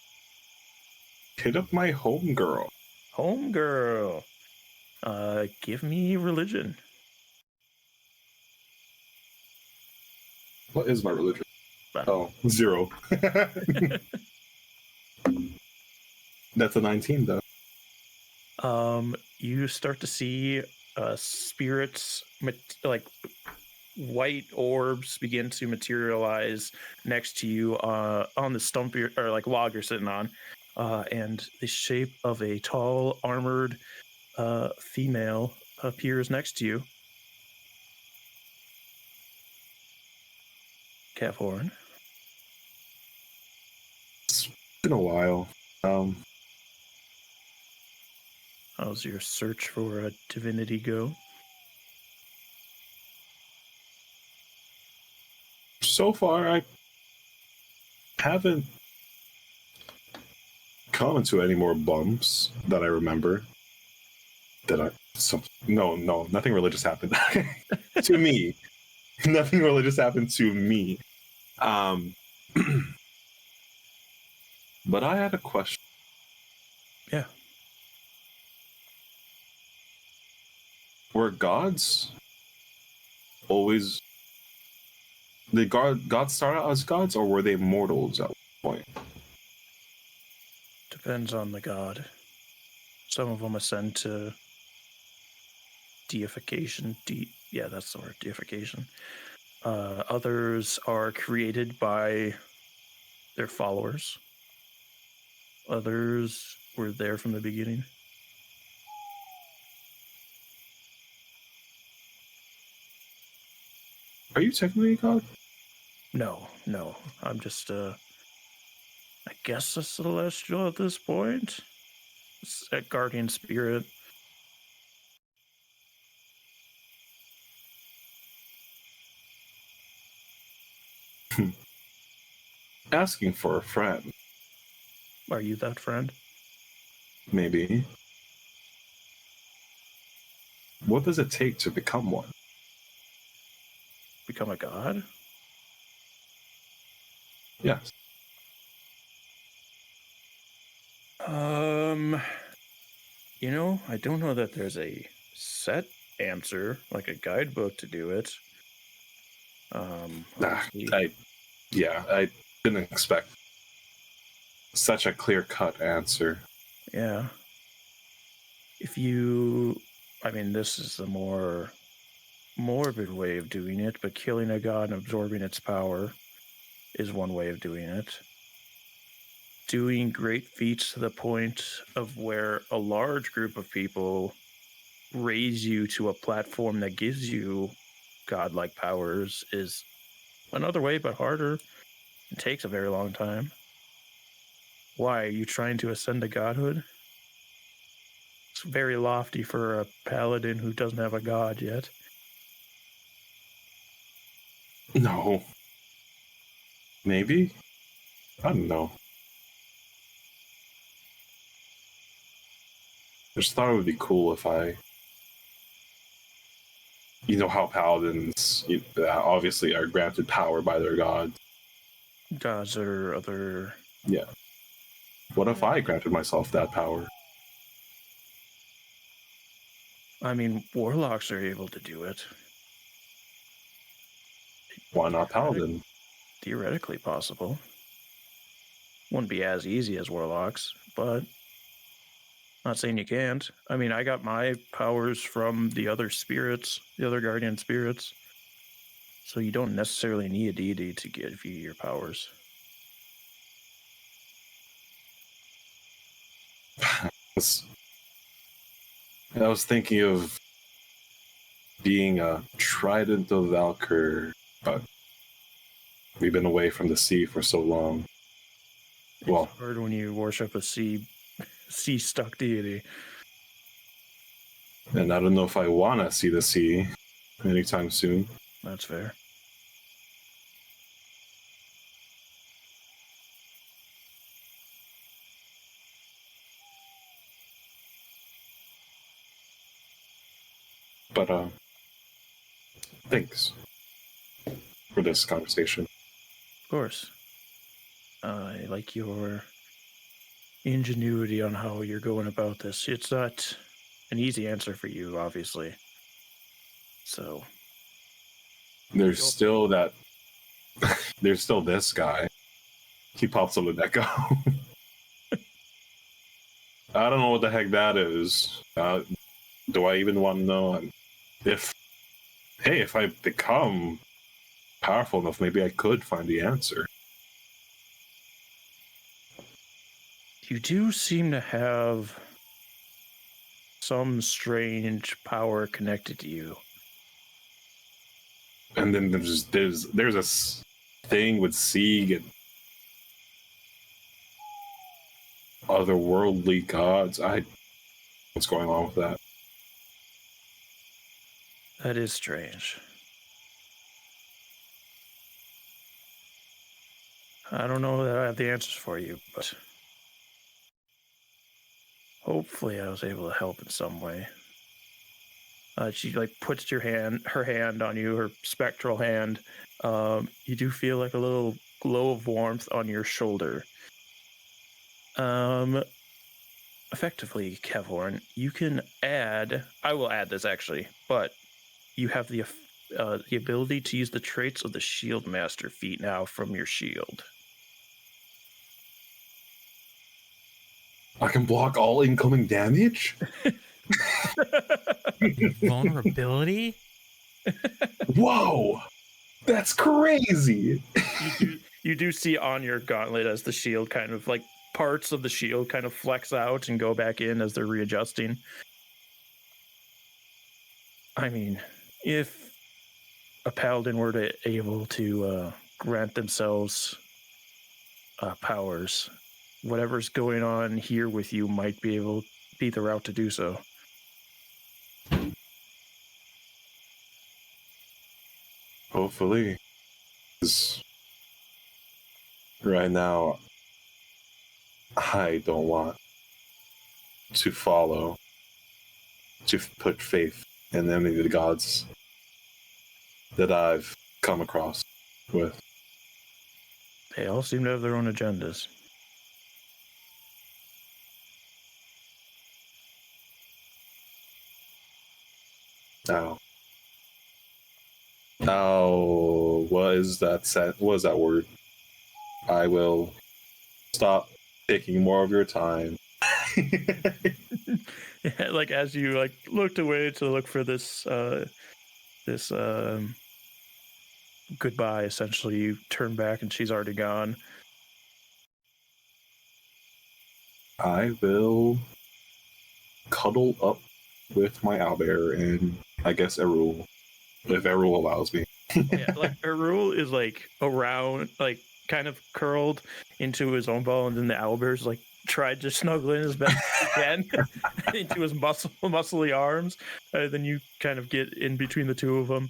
[SPEAKER 5] Hit up my homegirl.
[SPEAKER 1] Homegirl. Give me religion.
[SPEAKER 5] What is my religion?
[SPEAKER 1] Wow.
[SPEAKER 5] Oh, 0. That's a 19, though.
[SPEAKER 1] You start to see spirits, like white orbs, begin to materialize next to you on the stump or like log you're sitting on, and the shape of a tall, armored female appears next to you. Faerun.
[SPEAKER 5] It's been a while.
[SPEAKER 1] How's your search for a divinity go?
[SPEAKER 5] So far, I haven't come into any more bumps that I remember. No, nothing religious happened to me. Nothing religious happened to me. But I had a question.
[SPEAKER 1] Yeah.
[SPEAKER 5] Were gods always... Did gods start out as gods, or were they mortals at one point?
[SPEAKER 1] Depends on the god. Some of them ascend to deification. Yeah, that's the word, deification. Others are created by their followers. Others were there from the beginning.
[SPEAKER 5] Are you technically a god?
[SPEAKER 1] No. I'm just I guess a celestial at this point. It's a guardian spirit.
[SPEAKER 5] Asking for a friend,
[SPEAKER 1] Are you that friend?
[SPEAKER 5] maybe. What does it take to become one?
[SPEAKER 1] Become a god?
[SPEAKER 5] Yes.
[SPEAKER 1] I don't know that there's a set answer, like a guidebook to do it.
[SPEAKER 5] I didn't expect such a clear-cut answer.
[SPEAKER 1] Yeah. This is the more morbid way of doing it, but killing a god and absorbing its power is one way of doing it. Doing great feats to the point of where a large group of people raise you to a platform that gives you godlike powers is another way, but harder. It takes a very long time. Why? Are you trying to ascend to godhood? It's very lofty for a paladin who doesn't have a god yet.
[SPEAKER 5] No. Maybe? I don't know. I just thought it would be cool if I you know how paladins obviously are granted power by their gods.
[SPEAKER 1] Gods or other.
[SPEAKER 5] Yeah. What if I granted myself that power?
[SPEAKER 1] I mean, warlocks are able to do it.
[SPEAKER 5] Why not paladin?
[SPEAKER 1] Theoretically possible. Wouldn't be as easy as warlocks, but not saying you can't. I mean, I got my powers from the other spirits, the other guardian spirits. So you don't necessarily need a deity to give you your powers.
[SPEAKER 5] I was thinking of being a trident of Valkyr, but we've been away from the sea for so long. Well,
[SPEAKER 1] It's hard when you worship a sea stuck deity.
[SPEAKER 5] and I don't know if I want to see the sea anytime soon.
[SPEAKER 1] That's fair.
[SPEAKER 5] But thanks for this conversation.
[SPEAKER 1] Of course. I like your ingenuity on how you're going about this. It's not an easy answer for you, obviously. So
[SPEAKER 5] There's still that. There's still this guy. He pops up with Echo. I don't know what the heck that is. Do I even want to know? If I become powerful enough, maybe I could find the answer.
[SPEAKER 1] you do seem to have some strange power connected to you.
[SPEAKER 5] And then there's a thing with Sieg and otherworldly gods. What's going on with that?
[SPEAKER 1] That is strange. I don't know that I have the answers for you, but hopefully I was able to help in some way. She puts her hand on you, her spectral hand. You do feel like a little glow of warmth on your shoulder. Effectively, Kevhorn, you can add. I will add this actually, but you have the ability to use the traits of the Shield Master feat now from your shield.
[SPEAKER 5] I can block all incoming damage?
[SPEAKER 2] Vulnerability?
[SPEAKER 5] Whoa! That's crazy!
[SPEAKER 1] You do see on your gauntlet as the shield kind of parts of the shield kind of flex out and go back in as they're readjusting. I mean, if a paladin were to able to grant themselves powers, whatever's going on here with you might be the route to do so.
[SPEAKER 5] Hopefully. 'Cause right now, I don't want to put faith in any of the gods that I've come across with.
[SPEAKER 1] They all seem to have their own agendas.
[SPEAKER 5] What is that word? I will stop taking more of your time.
[SPEAKER 1] Yeah, as you looked away to look for this goodbye, essentially, you turn back and she's already gone.
[SPEAKER 5] I will cuddle up with my owlbear and I guess Erul, if Erul allows me.
[SPEAKER 1] Yeah, Erul is around, kind of curled into his own ball, and then the owlbear's tried to snuggle in as best as he can into his muscly arms. Then you kind of get in between the two of them.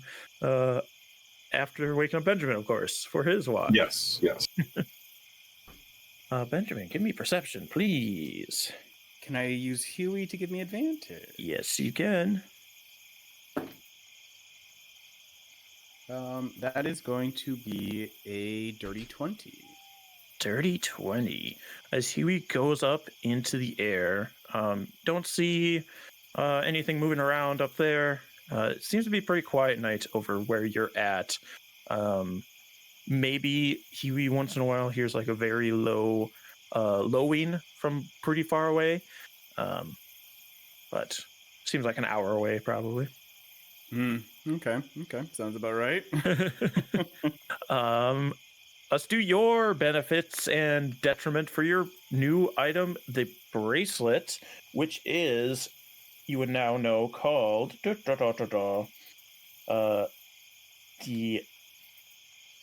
[SPEAKER 1] After waking up Benjamin, of course, for his watch.
[SPEAKER 5] Yes.
[SPEAKER 1] Benjamin, give me perception, please.
[SPEAKER 4] Can I use Huey to give me advantage?
[SPEAKER 1] Yes, you can.
[SPEAKER 4] That is going to be a dirty 20.
[SPEAKER 1] Dirty 20. As Huey goes up into the air, don't see anything moving around up there. It seems to be pretty quiet night over where you're at. Maybe Huey once in a while hears like a very low lowing from pretty far away. But seems like an hour away probably.
[SPEAKER 4] Okay. Sounds about right.
[SPEAKER 1] Let's do your benefits and detriment for your new item, the bracelet, which is, you would now know, called the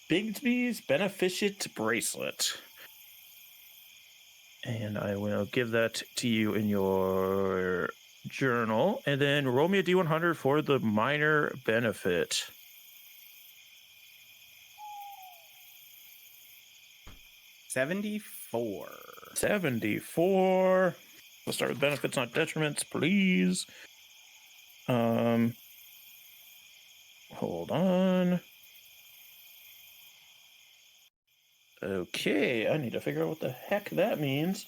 [SPEAKER 1] Bigsby's Beneficient Bracelet. And I will give that to you in your journal. And then roll me a D100 for the minor benefit.
[SPEAKER 4] 74.
[SPEAKER 1] 74. Let's start with benefits, not detriments, please. Hold on. Okay, I need to figure out what the heck that means.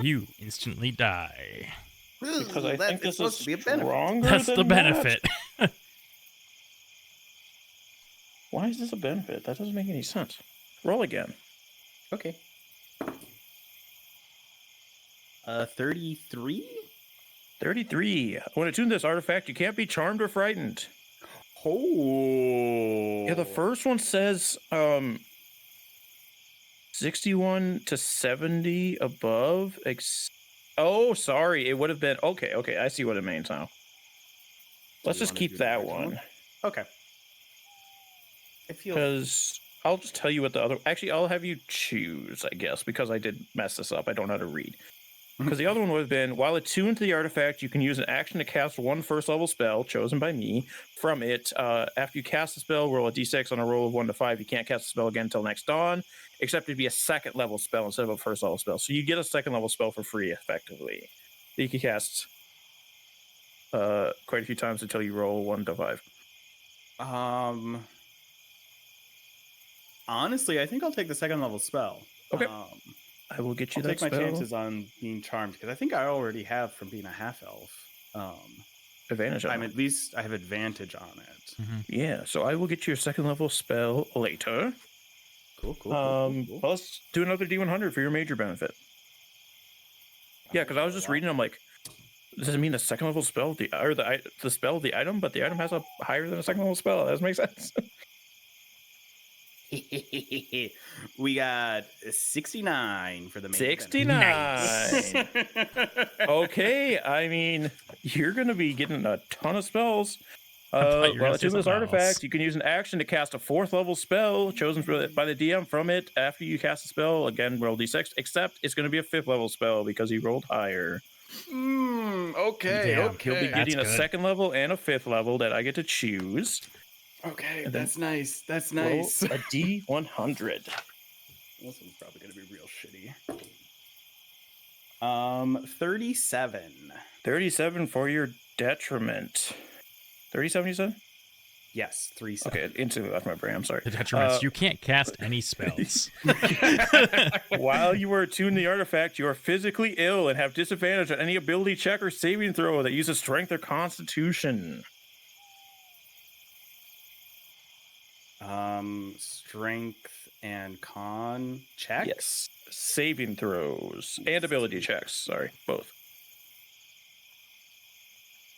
[SPEAKER 2] You instantly die.
[SPEAKER 1] Because I think this is
[SPEAKER 4] supposed to be a benefit.
[SPEAKER 1] stronger
[SPEAKER 2] That's
[SPEAKER 1] than
[SPEAKER 2] the benefit.
[SPEAKER 1] that. Why is this a benefit? That doesn't make any sense. Roll again.
[SPEAKER 4] Okay. 33?
[SPEAKER 1] 33. When attuned to this artifact, you can't be charmed or frightened.
[SPEAKER 4] Oh.
[SPEAKER 1] Yeah, the first one says 61 to 70 above. Oh, sorry. It would have been... Okay. I see what it means now. Let's
[SPEAKER 4] you
[SPEAKER 1] just
[SPEAKER 4] wanna
[SPEAKER 1] keep
[SPEAKER 4] do the
[SPEAKER 1] that
[SPEAKER 4] next
[SPEAKER 1] one.
[SPEAKER 4] Okay. I feel...
[SPEAKER 1] Because I'll just tell you what the other... Actually, I'll have you choose, I guess, because I did mess this up. I don't know how to read. Because the other one would have been, while attuned to the artifact, you can use an action to cast one first-level spell, chosen by me, from it. After you cast the spell, roll a d6 on a roll of 1 to 5. You can't cast the spell again until next dawn, except it'd be a second-level spell instead of a first-level spell. So you get a second-level spell for free, effectively. That you can cast quite a few times until you roll 1 to 5.
[SPEAKER 4] Honestly, I think I'll take the second-level spell.
[SPEAKER 1] Okay. I will get you
[SPEAKER 4] I'll
[SPEAKER 1] that
[SPEAKER 4] take my
[SPEAKER 1] spell.
[SPEAKER 4] chances on being charmed, because I think I already have from being a half-elf.
[SPEAKER 1] Advantage on it.
[SPEAKER 4] At least I have advantage on it.
[SPEAKER 1] Yeah, so I will get you your second-level spell later.
[SPEAKER 4] Cool.
[SPEAKER 1] Let's do another D100 for your major benefit. Yeah, because I was just reading, I'm like, does it mean the second level spell, the spell of the item, but the item has a higher than a second level spell? That doesn't make sense.
[SPEAKER 4] We got 69 for the main
[SPEAKER 1] 69. Okay, I mean, you're going to be getting a ton of spells. While it's in this artifact, you can use an action to cast a 4th level spell chosen by the DM from it. After you cast the spell, again, roll d6, except it's going to be a 5th level spell because you rolled higher.
[SPEAKER 4] Okay.
[SPEAKER 2] Damn.
[SPEAKER 1] He'll be getting a 2nd level and a 5th level that I get to choose.
[SPEAKER 4] Okay,
[SPEAKER 1] And
[SPEAKER 4] that's nice. That's
[SPEAKER 1] Roll
[SPEAKER 4] nice.
[SPEAKER 1] a D100.
[SPEAKER 4] This one's probably going to be real shitty. 37.
[SPEAKER 1] 37 for your detriment. 37, you said?
[SPEAKER 4] Yes, 37.
[SPEAKER 1] Okay, it instantly left my brain. I'm sorry.
[SPEAKER 2] The detriments. You can't cast any spells.
[SPEAKER 1] While you are attuned to the artifact, you are physically ill and have disadvantage on any ability check or saving throw that uses strength or constitution.
[SPEAKER 4] Strength and con check?
[SPEAKER 1] Yes. Saving throws and ability checks. Sorry, both.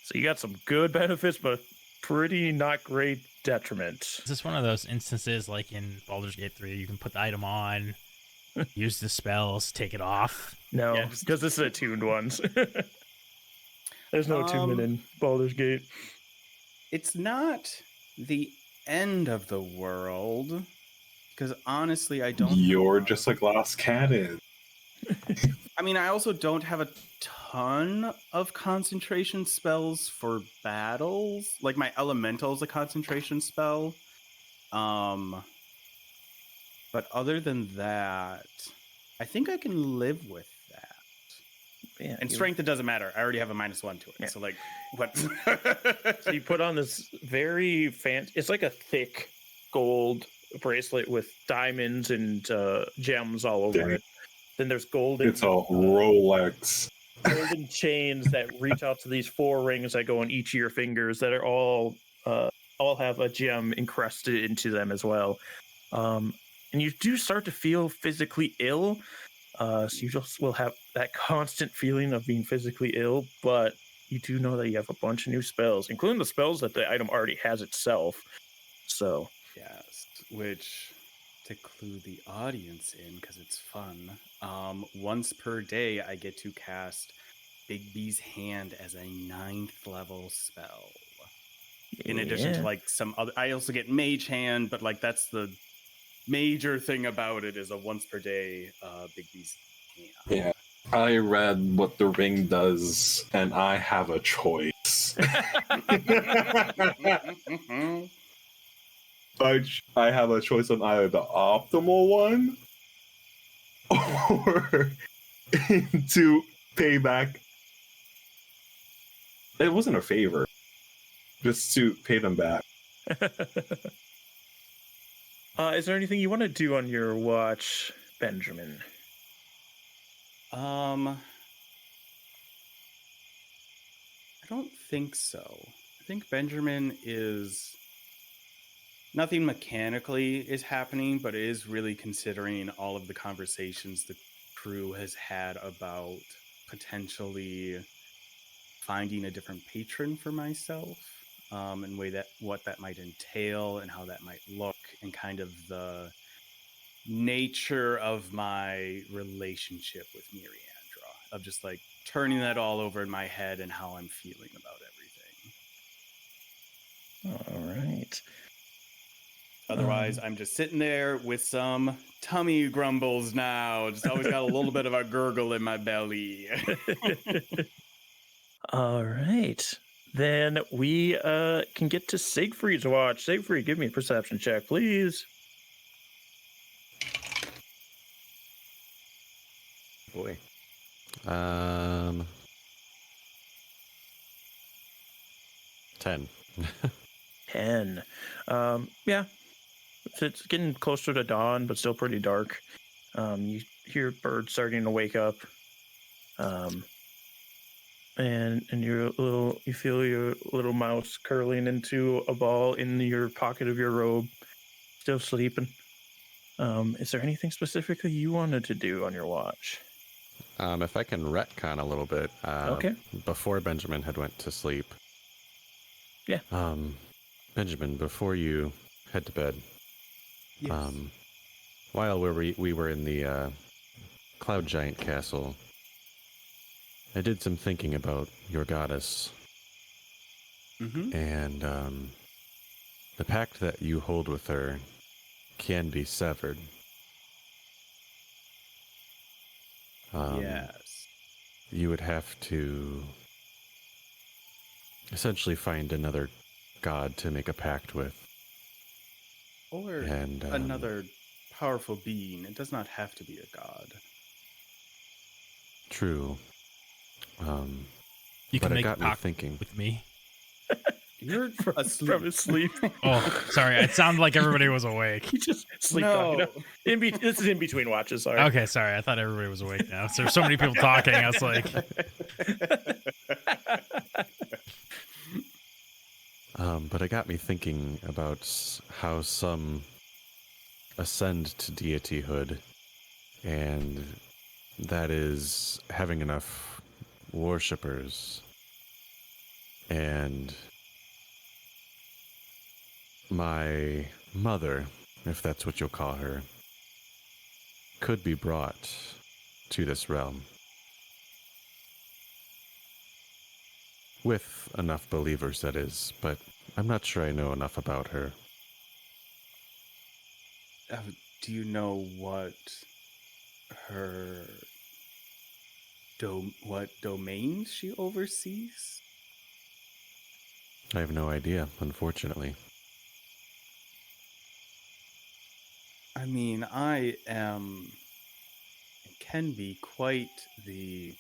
[SPEAKER 1] So you got some good benefits, but pretty not great detriment.
[SPEAKER 2] Is this one of those instances like in Baldur's Gate 3, you can put the item on, use the spells, take it off?
[SPEAKER 1] No,
[SPEAKER 4] Yeah,
[SPEAKER 1] because this is attuned ones. There's no attunement in Baldur's Gate.
[SPEAKER 4] It's not the end of the world, because honestly, I don't.
[SPEAKER 5] You're just a glass cannon.
[SPEAKER 4] I mean, I also don't have a ton of concentration spells for battles. Like my elemental is a concentration spell. But other than that, I think I can live with that.
[SPEAKER 1] Yeah,
[SPEAKER 4] And strength, it doesn't matter. I already have a -1 to it.
[SPEAKER 1] Yeah.
[SPEAKER 4] So like, what?
[SPEAKER 1] So you put on this very fancy. It's like a thick gold bracelet with diamonds and gems all over
[SPEAKER 5] Dang.
[SPEAKER 1] it. Then there's golden.
[SPEAKER 5] It's a Rolex.
[SPEAKER 1] Golden chains that reach out to these 4 rings that go on each of your fingers that are all have a gem encrusted into them as well. And you do start to feel physically ill. So you just will have that constant feeling of being physically ill, but you do know that you have a bunch of new spells, including the spells that the item already has itself. So
[SPEAKER 4] Yes, which, to clue the audience in, because it's fun, once per day I get to cast Bigby's Hand as a 9th level spell. In addition to like some other, I also get Mage Hand, but like that's the major thing about it, is a once per day Bigby's Hand.
[SPEAKER 5] Yeah. I read what the ring does, and I have a choice. I have a choice on either the optimal one or to pay back. It wasn't a favor, just to pay them back.
[SPEAKER 1] Is there anything you want to do on your watch, Benjamin?
[SPEAKER 4] I don't think so. I think Benjamin is nothing mechanically is happening, but it is really considering all of the conversations the crew has had about potentially finding a different patron for myself, and what that might entail and how that might look, and kind of the nature of my relationship with Miriandra, of just like turning that all over in my head and how I'm feeling about everything.
[SPEAKER 1] All right.
[SPEAKER 4] Otherwise, I'm just sitting there with some tummy grumbles now. Just always got a little bit of a gurgle in my belly.
[SPEAKER 1] All right. Then we can get to Siegfried's watch. Siegfried, give me a perception check, please.
[SPEAKER 3] Boy. 10.
[SPEAKER 1] 10. Yeah. So it's getting closer to dawn, but still pretty dark. You hear birds starting to wake up. And you feel your little mouse curling into a ball in your pocket of your robe, still sleeping. Is there anything specifically you wanted to do on your watch?
[SPEAKER 3] If I can retcon a little bit,
[SPEAKER 1] Okay.
[SPEAKER 3] before Benjamin had went to sleep.
[SPEAKER 1] Yeah.
[SPEAKER 3] Benjamin, before you head to bed,
[SPEAKER 4] Yes.
[SPEAKER 3] while we were in the Cloud Giant Castle, I did some thinking about your goddess, and the pact that you hold with her can be severed.
[SPEAKER 4] Yes.
[SPEAKER 3] You would have to essentially find another god to make a pact with.
[SPEAKER 4] Or
[SPEAKER 3] And
[SPEAKER 4] another powerful being. It does not have to be a god.
[SPEAKER 3] True.
[SPEAKER 2] You
[SPEAKER 3] but
[SPEAKER 2] can
[SPEAKER 3] it
[SPEAKER 2] make
[SPEAKER 3] got me
[SPEAKER 2] pact
[SPEAKER 3] thinking.
[SPEAKER 2] with me.
[SPEAKER 4] You're asleep.
[SPEAKER 1] From his sleep.
[SPEAKER 2] Oh, sorry. It sounded like everybody was awake.
[SPEAKER 1] He just sleep
[SPEAKER 4] No.
[SPEAKER 1] talking. This is in between watches, sorry.
[SPEAKER 2] Okay, sorry. I thought everybody was awake now. So there's so many people talking. I was like,
[SPEAKER 3] But it got me thinking about how some ascend to deityhood, and that is having enough worshippers. And my mother, if that's what you'll call her, could be brought to this realm. With enough believers, that is, but I'm not sure I know enough about her.
[SPEAKER 4] Do you know what her what domains she oversees?
[SPEAKER 3] I have no idea, unfortunately.
[SPEAKER 4] I mean, I am and can be quite the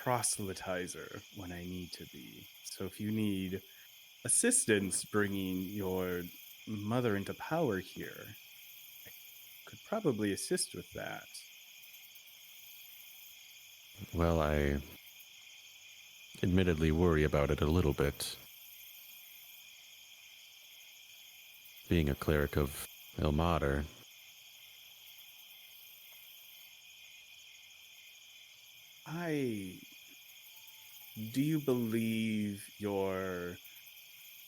[SPEAKER 4] proselytizer when I need to be. So if you need assistance bringing your mother into power here, I could probably assist with that.
[SPEAKER 3] Well, I admittedly worry about it a little bit. Being a cleric of Ilmater,
[SPEAKER 4] Do you believe your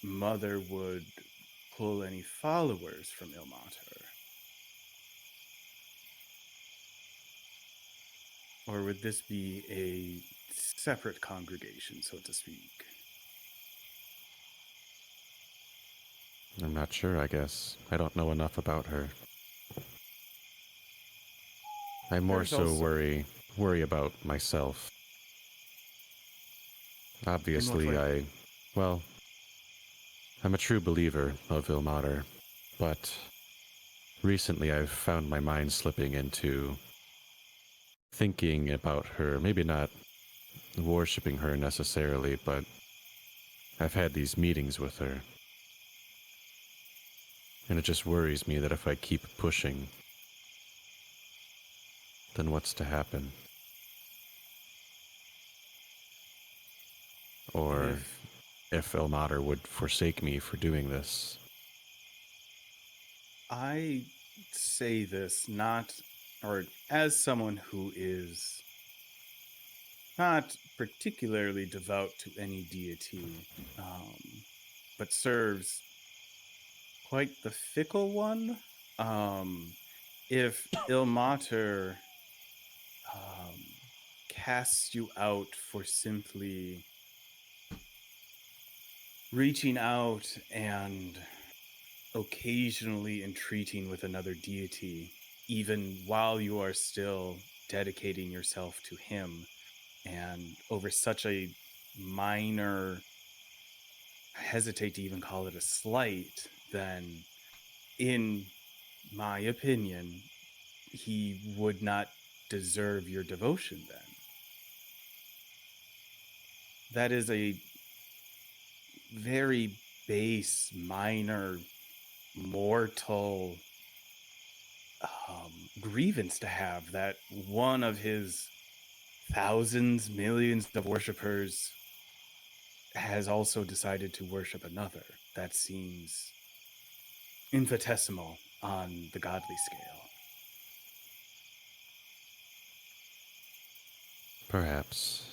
[SPEAKER 4] mother would pull any followers from Ilmater? Or would this be a separate congregation, so to speak?
[SPEAKER 3] I'm not sure, I guess. I don't know enough about her. I more
[SPEAKER 4] There's
[SPEAKER 3] so
[SPEAKER 4] also-
[SPEAKER 3] worry about myself. Obviously,
[SPEAKER 4] In what way?
[SPEAKER 3] well, I'm a true believer of Ilmater, but recently I've found my mind slipping into thinking about her, maybe not worshipping her necessarily, but I've had these meetings with her. And it just worries me that if I keep pushing, then what's to happen? Or if Ilmater would forsake me for doing this.
[SPEAKER 4] I say this as someone who is not particularly devout to any deity, but serves quite the fickle one. If Ilmater casts you out for simply reaching out and occasionally entreating with another deity, even while you are still dedicating yourself to him, and over such a minor, I hesitate to even call it a slight, then in my opinion, he would not deserve your devotion then. That is a very base, minor, mortal grievance to have, that one of his thousands, millions of worshippers has also decided to worship another. That seems infinitesimal on the godly scale.
[SPEAKER 3] Perhaps.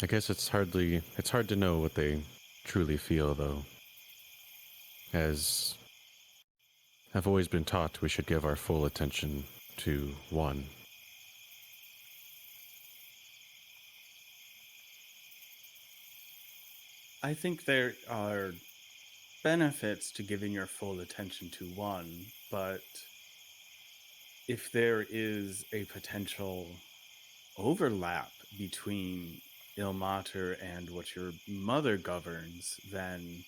[SPEAKER 3] I guess it's hard to know what they truly feel, though. As I've always been taught, we should give our full attention to one.
[SPEAKER 4] I think there are benefits to giving your full attention to one, but if there is a potential overlap between Ilmater and what your mother governs, then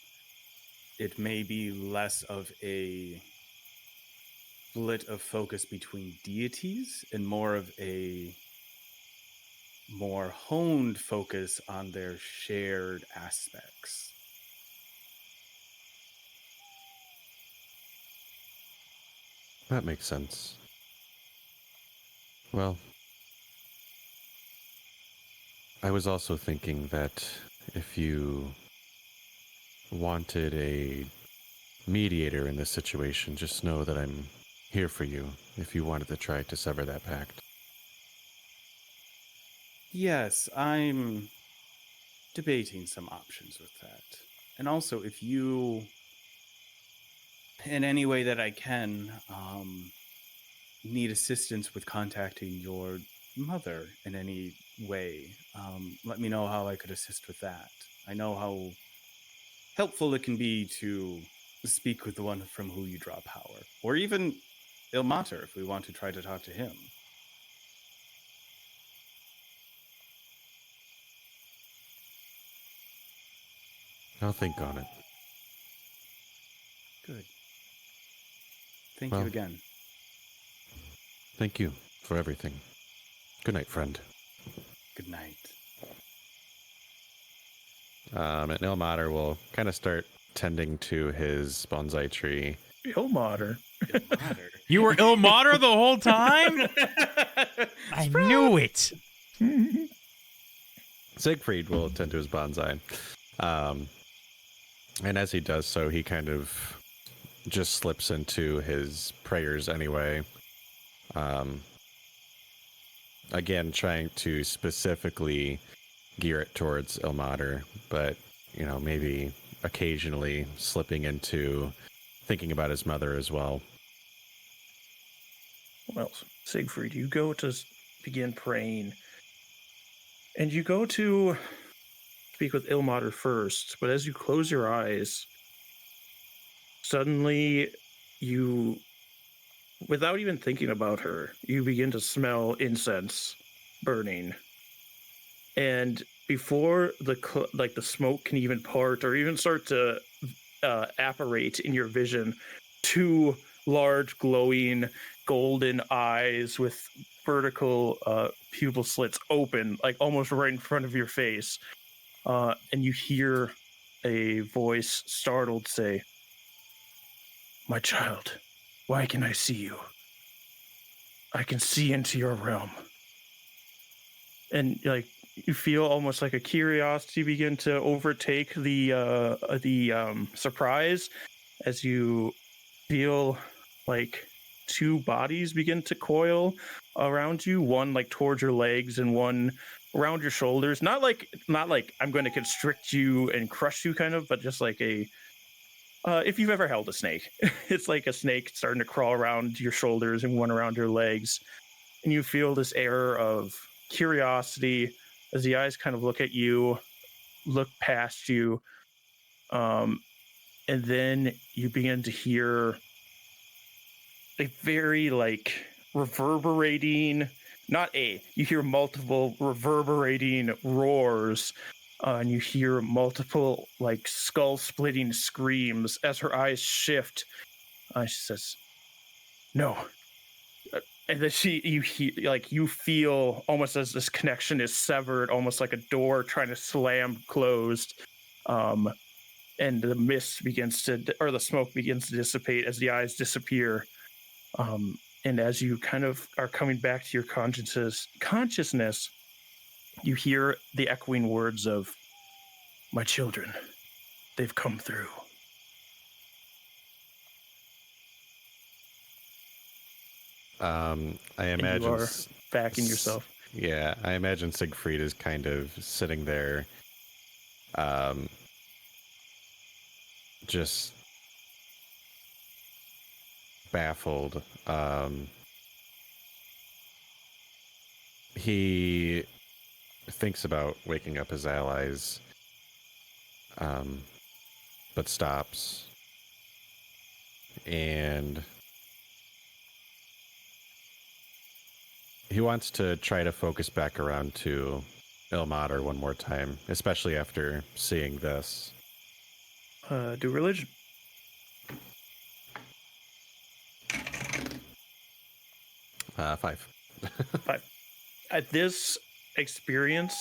[SPEAKER 4] it may be less of a split of focus between deities and more of a more honed focus on their shared aspects.
[SPEAKER 3] That makes sense. Well, I was also thinking that if you wanted a mediator in this situation, just know that I'm here for you if you wanted to try to sever that pact.
[SPEAKER 4] Yes, I'm debating some options with that. And also, if you, in any way that I can, need assistance with contacting your mother in any way, let me know how I could assist with that. I know how helpful it can be to speak with the one from who you draw power, or even Ilmater if we want to try to talk to him.
[SPEAKER 3] I'll think on it.
[SPEAKER 4] Good. Thank you again.
[SPEAKER 3] Thank you for everything. Good night, friend.
[SPEAKER 4] Good night.
[SPEAKER 3] And Ilmater will kind of start tending to his bonsai tree.
[SPEAKER 1] Ilmater.
[SPEAKER 2] You were Ilmater the whole time? I knew it.
[SPEAKER 3] Siegfried will tend to his bonsai. And as he does so, he kind of just slips into his prayers anyway. Again, trying to specifically gear it towards Ilmater, but, you know, maybe occasionally slipping into thinking about his mother as well.
[SPEAKER 1] Well, Siegfried, you go to begin praying, and you go to speak with Ilmater first, but as you close your eyes, suddenly you, without even thinking about her, you begin to smell incense burning. And before the smoke can even part or even start to apparate in your vision, two large glowing golden eyes with vertical pupil slits open, like almost right in front of your face. And you hear a voice, startled, say, "My child, why can I see you? I can see into your realm." And like you feel almost like a curiosity begin to overtake the surprise as you feel like two bodies begin to coil around you, one like towards your legs and one around your shoulders. Not like I'm going to constrict you and crush you kind of, but just like a if you've ever held a snake, it's like a snake starting to crawl around your shoulders and one around your legs. And you feel this air of curiosity as the eyes kind of look at you, look past you. And then you begin to hear a very like reverberating, you hear multiple reverberating roars. And you hear multiple like skull-splitting screams as her eyes shift. She says, "No." And then you feel almost as this connection is severed, almost like a door trying to slam closed. And the mist the smoke begins to dissipate as the eyes disappear. And as you kind of are coming back to your consciousness, you hear the echoing words of, "My children, they've come through."
[SPEAKER 3] I imagine
[SPEAKER 1] you are back in yourself.
[SPEAKER 3] Yeah, I imagine Siegfried is kind of sitting there, just baffled. He thinks about waking up his allies, but stops. And he wants to try to focus back around to Ilmater one more time, especially after seeing this.
[SPEAKER 1] Do religion.
[SPEAKER 3] 5.
[SPEAKER 1] 5. This experience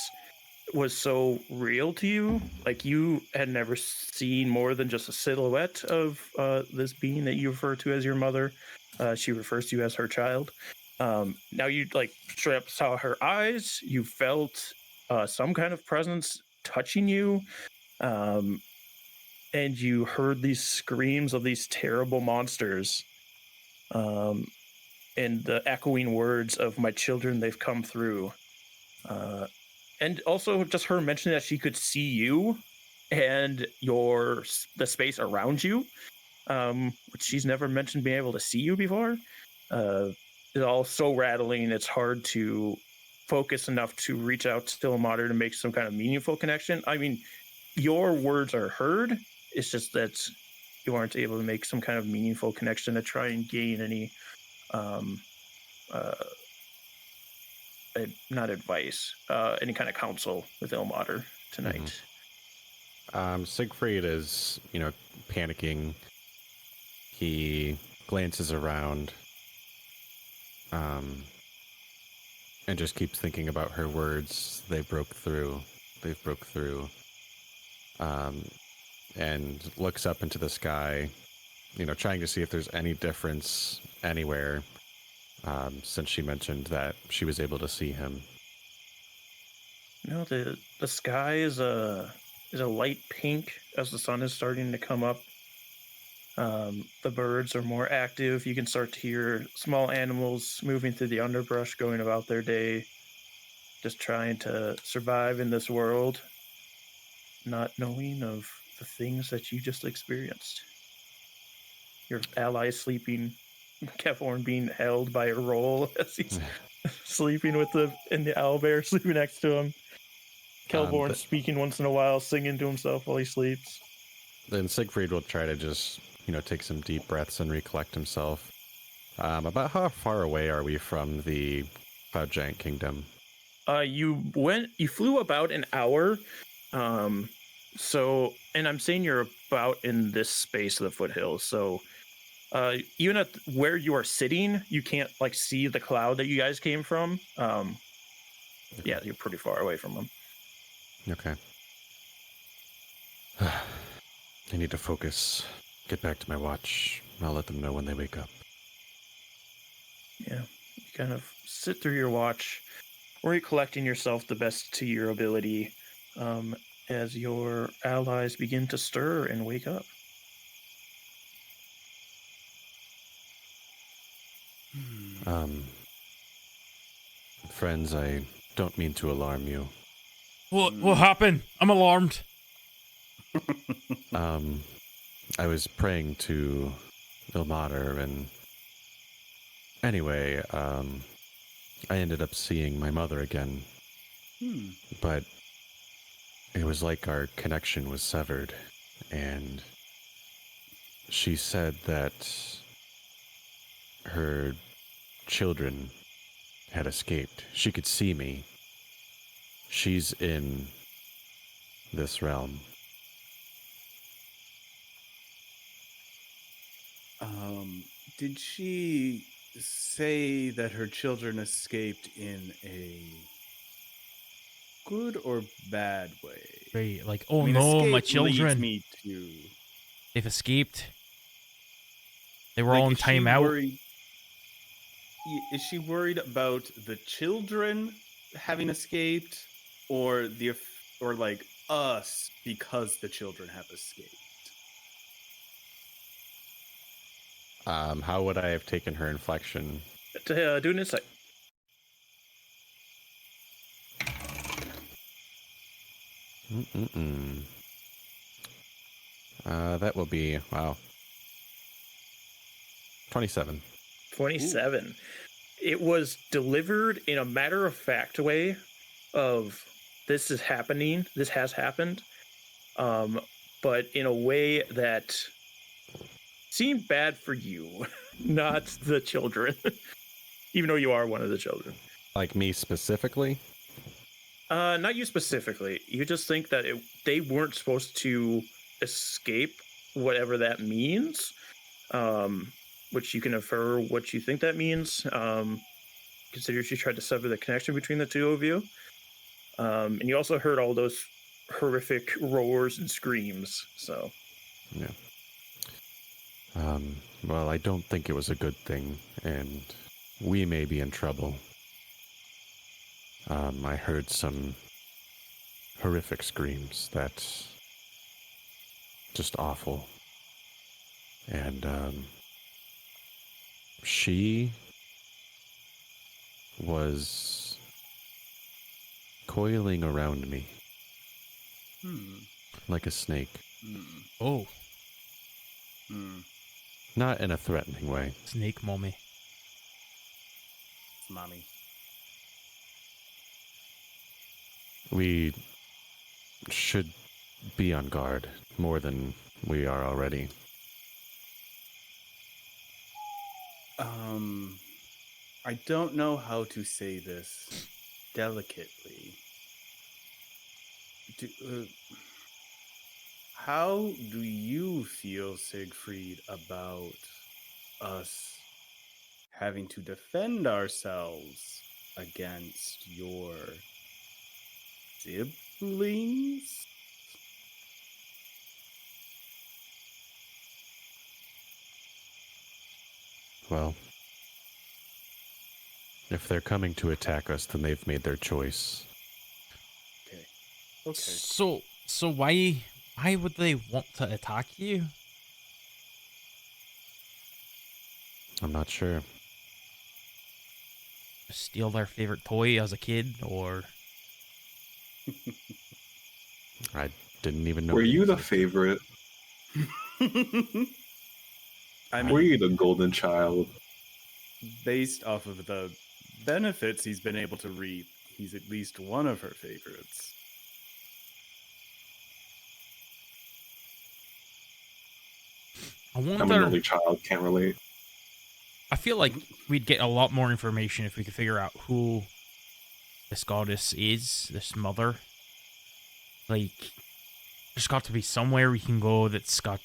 [SPEAKER 1] was so real to you, like you had never seen more than just a silhouette of this being that you refer to as your mother. She refers to you as her child. Now you like straight up saw her eyes. You felt some kind of presence touching you, and you heard these screams of these terrible monsters, and the echoing words of, "My children, they've come through." And also just her mentioning that she could see you and the space around you, which she's never mentioned being able to see you before. It's all so rattling, it's hard to focus enough to reach out to Ilmater to make some kind of meaningful connection. I mean, your words are heard, it's just that you aren't able to make some kind of meaningful connection to try and gain any not advice, any kind of counsel with Ilmater tonight.
[SPEAKER 3] Siegfried is, panicking. He glances around, and just keeps thinking about her words. They broke through. They've broke through. And looks up into the sky, trying to see if there's any difference anywhere, since she mentioned that she was able to see him.
[SPEAKER 1] No, the sky is a light pink as the sun is starting to come up. The birds are more active. You can start to hear small animals moving through the underbrush, going about their day, just trying to survive in this world, not knowing of the things that you just experienced. Your ally sleeping, Keflorn being held by a roll as he's sleeping and the owlbear sleeping next to him. Kelborn speaking once in a while, singing to himself while he sleeps.
[SPEAKER 3] Then Siegfried will try to just, take some deep breaths and recollect himself. About how far away are we from the Cloud Giant Kingdom?
[SPEAKER 1] You flew about an hour. So, and I'm saying you're about in this space of the foothills. So, even at where you are sitting, you can't see the cloud that you guys came from. Yeah, you're pretty far away from them.
[SPEAKER 3] Okay. I need to focus. Get back to my watch. I'll let them know when they wake up.
[SPEAKER 1] Yeah, you kind of sit through your watch, recollecting yourself the best to your ability, as your allies begin to stir and wake up.
[SPEAKER 3] Friends, I don't mean to alarm you.
[SPEAKER 2] What happened? I'm alarmed.
[SPEAKER 3] I was praying to Ilmater, and anyway, I ended up seeing my mother again. But it was like our connection was severed, and she said that her children had escaped. She could see me. She's in this realm.
[SPEAKER 4] Did she say that her children escaped in a good or bad way?
[SPEAKER 2] Right, oh no, my children.
[SPEAKER 4] Me to...
[SPEAKER 2] They've escaped. They were all in timeout.
[SPEAKER 4] Is she worried about the children having escaped, or us because the children have escaped?
[SPEAKER 3] How would I have taken her inflection?
[SPEAKER 1] Do an insight.
[SPEAKER 3] That will be, 27.
[SPEAKER 1] 27. Ooh. It was delivered in a matter-of-fact way of this is happening, this has happened, but in a way that seemed bad for you, not the children, even though you are one of the children.
[SPEAKER 3] Like me specifically?
[SPEAKER 1] Not you specifically. You just think that they weren't supposed to escape, whatever that means, which you can infer what you think that means. Consider she tried to sever the connection between the two of you. And you also heard all those horrific roars and screams, so...
[SPEAKER 3] Yeah. Well, I don't think it was a good thing, and we may be in trouble. I heard some horrific screams that's just awful. And, she was coiling around me like a snake.
[SPEAKER 2] Oh.
[SPEAKER 3] Not in a threatening way.
[SPEAKER 2] Snake mommy.
[SPEAKER 4] It's mommy.
[SPEAKER 3] We should be on guard more than we are already.
[SPEAKER 4] I don't know how to say this delicately. How do you feel, Siegfried, about us having to defend ourselves against your siblings?
[SPEAKER 3] Well, if they're coming to attack us, then they've made their choice.
[SPEAKER 4] Okay.
[SPEAKER 2] So why would they want to attack you?
[SPEAKER 3] I'm not sure.
[SPEAKER 2] Steal their favorite toy as a kid, or
[SPEAKER 3] I didn't even know.
[SPEAKER 5] Were you the
[SPEAKER 3] existed.
[SPEAKER 5] favorite?
[SPEAKER 4] I
[SPEAKER 5] Were
[SPEAKER 4] mean,
[SPEAKER 5] you the golden child?
[SPEAKER 4] based off of the benefits he's been able to reap, he's at least one of her favorites.
[SPEAKER 2] I
[SPEAKER 5] I'm an
[SPEAKER 2] wonder.
[SPEAKER 5] only child, can't relate.
[SPEAKER 2] I feel like we'd get a lot more information if we could figure out who this goddess is, this mother. Like, there's got to be somewhere we can go that's got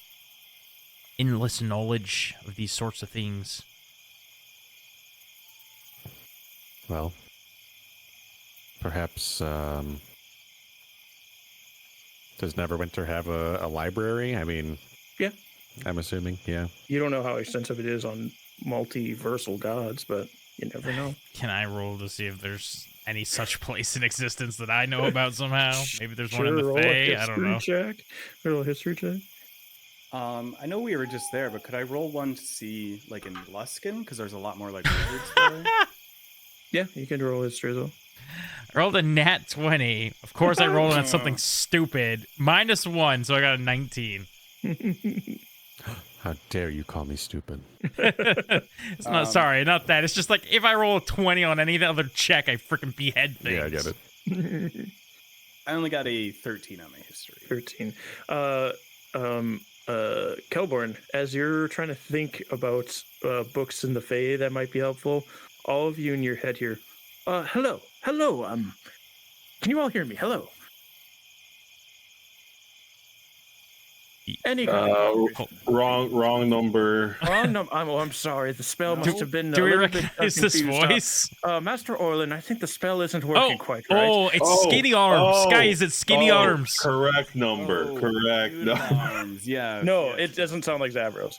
[SPEAKER 2] endless knowledge of these sorts of things.
[SPEAKER 3] Well, perhaps, does Neverwinter have a library? I mean,
[SPEAKER 1] Yeah.
[SPEAKER 3] I'm assuming, yeah.
[SPEAKER 1] You don't know how extensive it is on multiversal gods, but you never know.
[SPEAKER 2] Can I roll to see if there's any such place in existence that I know about somehow? Maybe there's one in the
[SPEAKER 1] roll a
[SPEAKER 2] Fae. I don't know.
[SPEAKER 1] history check. Roll a history check.
[SPEAKER 4] I know we were just there, but could I roll one to see, like, in Luskin? Because there's a lot more, like, wizards there.
[SPEAKER 1] Yeah, you can roll history as well.
[SPEAKER 2] I rolled a nat 20. Of course, I rolled on something stupid. -1, so I got a 19.
[SPEAKER 3] How dare you call me stupid?
[SPEAKER 2] It's not sorry, not that. It's just like if I roll a 20 on any other check, I freaking behead things.
[SPEAKER 3] Yeah, I get it.
[SPEAKER 4] I only got a 13 on my history.
[SPEAKER 1] 13. Kelborn, as you're trying to think about books in the Fae that might be helpful, all of you in your head here. Hello. Can you all hear me? Hello. Any
[SPEAKER 5] Wrong number.
[SPEAKER 1] wrong number. I'm sorry. The spell must have been.
[SPEAKER 2] Do
[SPEAKER 1] a
[SPEAKER 2] we
[SPEAKER 1] little bit
[SPEAKER 2] recognize this
[SPEAKER 1] confused.
[SPEAKER 2] voice?
[SPEAKER 1] Master Orlin, I think the spell isn't working quite right.
[SPEAKER 2] Oh, it's skinny arms. Guys, it's skinny arms.
[SPEAKER 5] Correct number. Correct.
[SPEAKER 4] Good
[SPEAKER 5] No.
[SPEAKER 4] arms, yeah.
[SPEAKER 1] No,
[SPEAKER 4] yeah.
[SPEAKER 1] it doesn't sound like Zavros.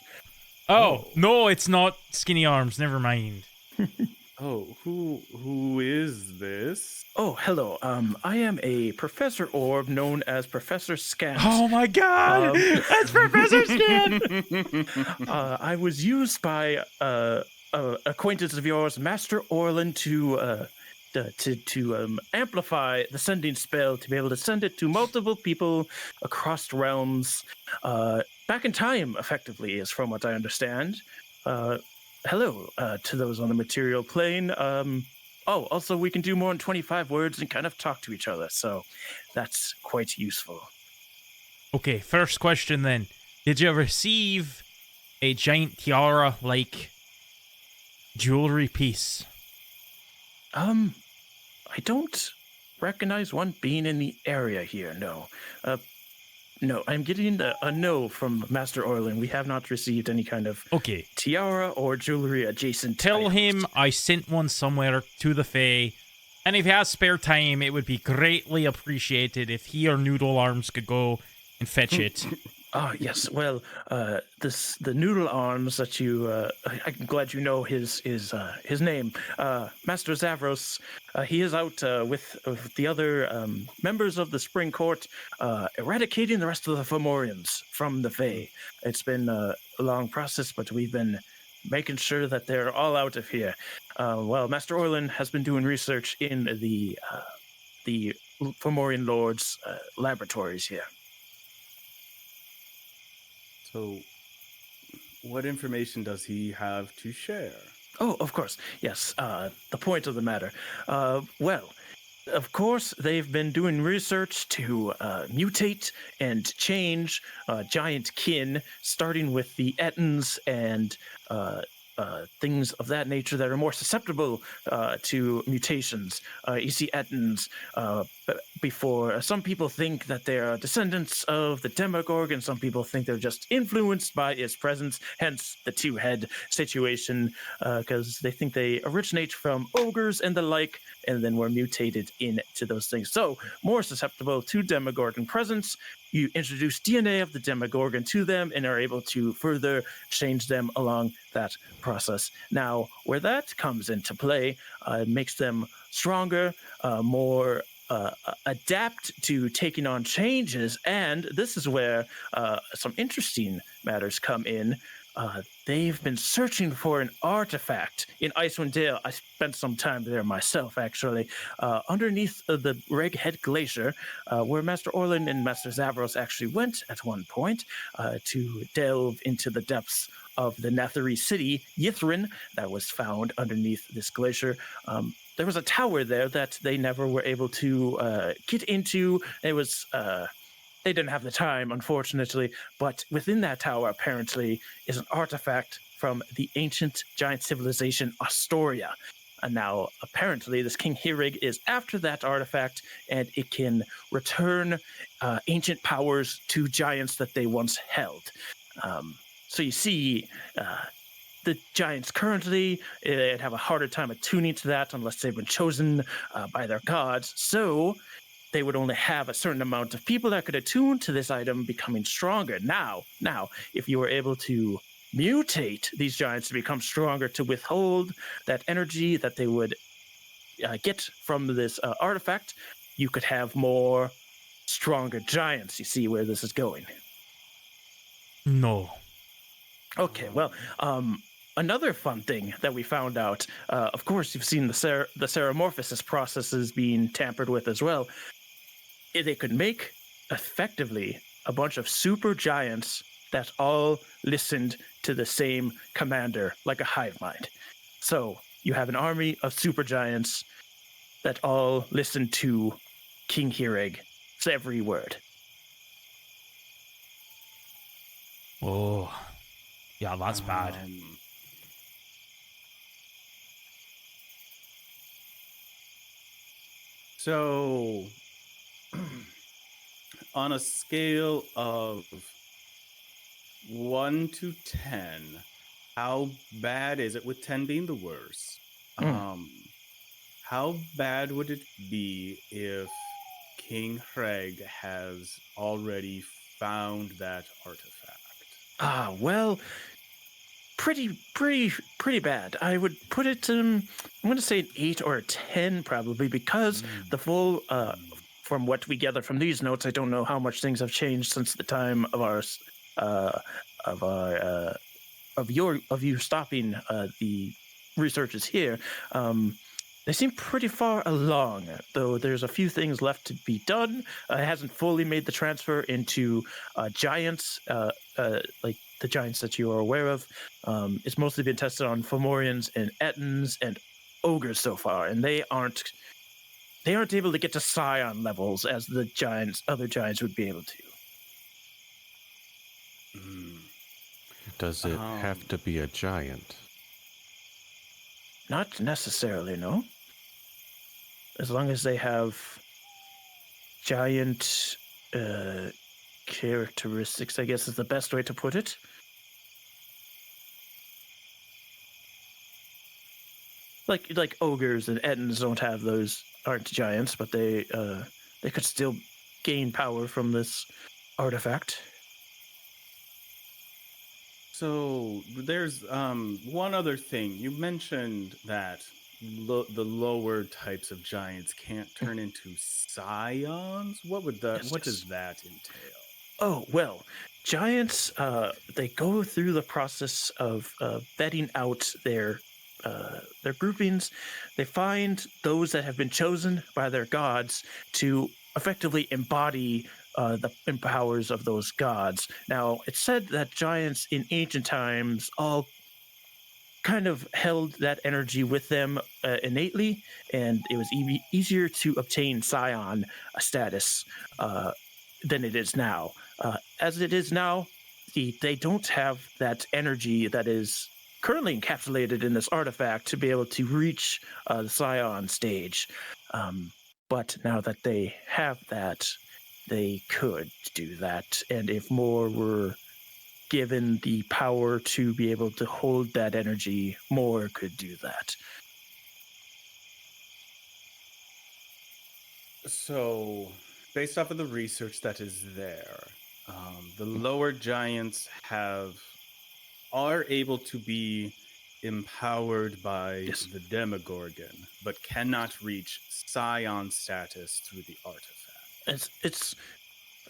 [SPEAKER 2] Oh, no, it's not skinny arms. Never mind.
[SPEAKER 4] Oh, who is this?
[SPEAKER 1] Oh, hello. I am a Professor Orb known as Professor Scant.
[SPEAKER 2] Oh my god! That's Professor Skin!
[SPEAKER 1] I was used by acquaintance of yours, Master Orlin, to amplify the sending spell to be able to send it to multiple people across realms, back in time, effectively, is from what I understand. Hello to those on the material plane. Also, we can do more than 25 words and kind of talk to each other, so that's quite useful.
[SPEAKER 2] Okay, first question then. Did you receive a giant tiara-like jewelry piece?
[SPEAKER 1] I don't recognize one being in the area here, no. No, I'm getting a no from Master Orlin. We have not received any kind of
[SPEAKER 2] Okay.
[SPEAKER 1] tiara or jewelry adjacent.
[SPEAKER 2] Tell
[SPEAKER 1] items.
[SPEAKER 2] him I sent one somewhere to the Fae, and if he has spare time, it would be greatly appreciated if he or Noodle Arms could go and fetch it.
[SPEAKER 1] Yes. Well, the noodle arms that you, I'm glad you know his name, Master Zavros. He is out with the other members of the Spring Court, eradicating the rest of the Fomorians from the Fae. It's been a long process, but we've been making sure that they're all out of here. Well, Master Orlin has been doing research in the Fomorian Lord's laboratories here.
[SPEAKER 4] So, what information does he have to share?
[SPEAKER 1] Oh, of course. Yes. The point of the matter. Well, of course, they've been doing research to mutate and change giant kin, starting with the Ettins and things of that nature that are more susceptible to mutations. You see Ettins before. Some people think that they are descendants of the Demogorgon. Some people think they're just influenced by its presence, hence the two-head situation, because they think they originate from ogres and the like, and then were mutated into those things. So, more susceptible to Demogorgon presence. You introduce DNA of the Demogorgon to them and are able to further change them along that process. Now, where that comes into play, it makes them stronger, more adapt to taking on changes, and this is where some interesting matters come in. They've been searching for an artifact in Icewind Dale. I spent some time there myself, actually, underneath the Reghead Glacier, where Master Orlin and Master Zavros actually went at one point to delve into the depths of the Netherese city, Yithrin, that was found underneath this glacier. There was a tower there that they never were able to get into. It was... They didn't have the time, unfortunately, but within that tower, apparently, is an artifact from the ancient giant civilization Astoria. And now, apparently, this King Hirig is after that artifact, and it can return ancient powers to giants that they once held. So you see... the giants currently have a harder time attuning to that unless they've been chosen by their gods. So... they would only have a certain amount of people that could attune to this item becoming stronger. Now, if you were able to mutate these giants to become stronger to withhold that energy that they would get from this artifact, you could have more stronger giants. You see where this is going?
[SPEAKER 2] No.
[SPEAKER 1] Okay, well, another fun thing that we found out, of course, you've seen the Ceramorphosis processes being tampered with as well. They could make, effectively, a bunch of super giants that all listened to the same commander, like a hive mind. So you have an army of super giants that all listen to King Hirig's every word.
[SPEAKER 2] Oh, yeah, that's bad.
[SPEAKER 4] So, on a scale of 1 to 10, how bad is it, with 10 being the worst? How bad would it be if King Hreg has already found that artifact?
[SPEAKER 1] Well, pretty bad. I would put it, I'm going to say an 8 or a 10 probably, because the full, from what we gather from these notes, I don't know how much things have changed since the time of you stopping the researches here. They seem pretty far along, though there's a few things left to be done. It hasn't fully made the transfer into giants, like the giants that you are aware of. It's mostly been tested on Fomorians and Ettins and ogres so far, and they aren't able to get to Scion levels as the other giants would be able to.
[SPEAKER 3] Does it have to be a giant?
[SPEAKER 1] Not necessarily, no. As long as they have giant characteristics, I guess is the best way to put it. Like ogres and Ettins don't have those, aren't giants, but they could still gain power from this artifact.
[SPEAKER 4] So there's one other thing. You mentioned that the lower types of giants can't turn into scions. What does that entail?
[SPEAKER 1] Oh, well, giants, they go through the process of vetting out their groupings. They find those that have been chosen by their gods to effectively embody the powers of those gods. Now, it's said that giants in ancient times all kind of held that energy with them innately, and it was easier to obtain scion status than it is now. As it is now, they don't have that energy that is currently encapsulated in this artifact to be able to reach the Scion stage. But now that they have that, they could do that. And if more were given the power to be able to hold that energy, more could do that.
[SPEAKER 4] So, based off of the research that is there, the lower giants are able to be empowered by
[SPEAKER 1] Yes.
[SPEAKER 4] the Demogorgon, but cannot reach Scion status through the artifact.
[SPEAKER 1] It's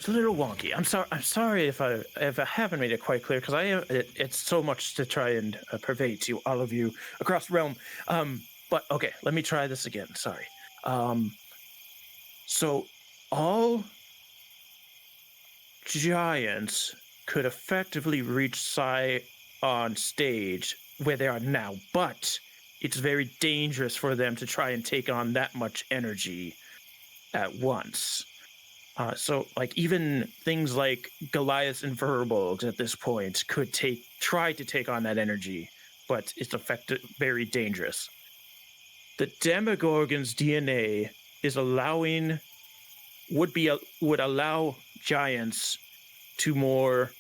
[SPEAKER 1] a little wonky. I'm sorry if I haven't made it quite clear, because it's so much to try and purvey to all of you across realm. But okay, let me try this again. Sorry. So all giants could effectively reach Scion stage where they are now, but it's very dangerous for them to try and take on that much energy at once. So, like, even things like Goliaths and Verbolgs at this point could try to take on that energy, but it's very dangerous. The Demogorgon's DNA is would allow giants to more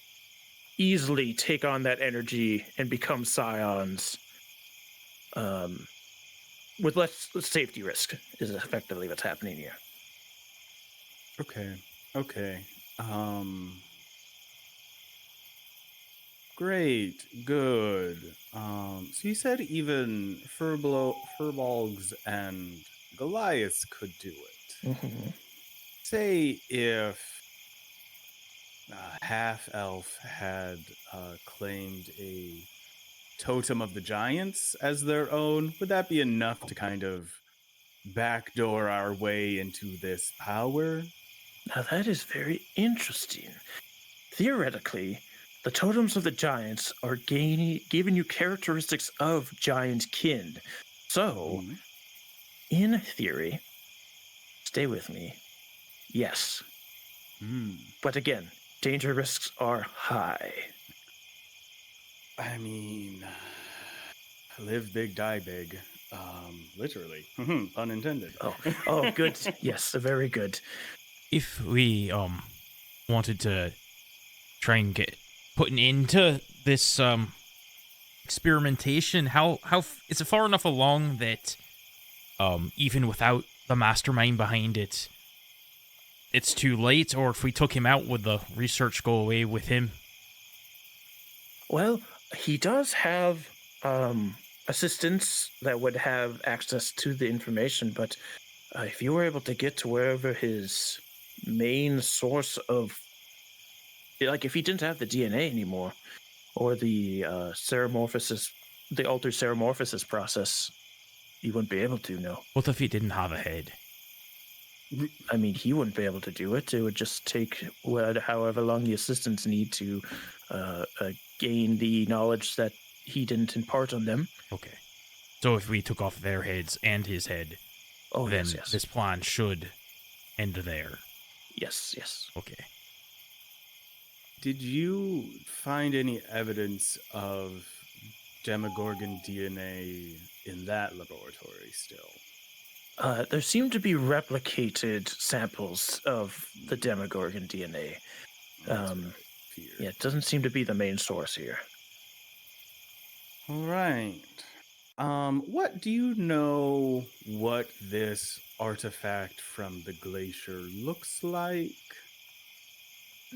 [SPEAKER 1] easily take on that energy and become Scions, with less safety risk. Is effectively what's happening here.
[SPEAKER 4] Okay. Great. Good. So you said even Furbolgs and Goliaths could do it.
[SPEAKER 1] Mm-hmm.
[SPEAKER 4] Say if half-elf had claimed a totem of the giants as their own, would that be enough to kind of backdoor our way into this power?
[SPEAKER 1] Now that is very interesting. Theoretically, the totems of the giants are giving you characteristics of giant kin. So, in theory, stay with me. Yes. But again, danger risks are high.
[SPEAKER 4] I mean, live big, die big. Literally. Pun intended.
[SPEAKER 1] Oh, good. Yes, very good.
[SPEAKER 2] If we wanted to try and get put an end to this experimentation, how is it far enough along that even without the mastermind behind it, it's too late? Or if we took him out, would the research go away with him?
[SPEAKER 1] Well, he does have assistants that would have access to the information, but if you were able to get to wherever his main source of, like, if he didn't have the DNA anymore, or the seromorphosis, the altered seromorphosis process, you wouldn't be able to, no.
[SPEAKER 2] What if he didn't have a head?
[SPEAKER 1] I mean, he wouldn't be able to do it. It would just take however long the assistants need to gain the knowledge that he didn't impart on them.
[SPEAKER 2] Okay. So if we took off their heads and his head, then
[SPEAKER 1] yes.
[SPEAKER 2] this plan should end there.
[SPEAKER 1] Yes.
[SPEAKER 2] Okay.
[SPEAKER 4] Did you find any evidence of Demogorgon DNA in that laboratory still?
[SPEAKER 1] There seem to be replicated samples of the Demogorgon DNA.
[SPEAKER 4] That's what I feared.
[SPEAKER 1] Yeah, it doesn't seem to be the main source here.
[SPEAKER 4] All right. What do you know what this artifact from the glacier looks like?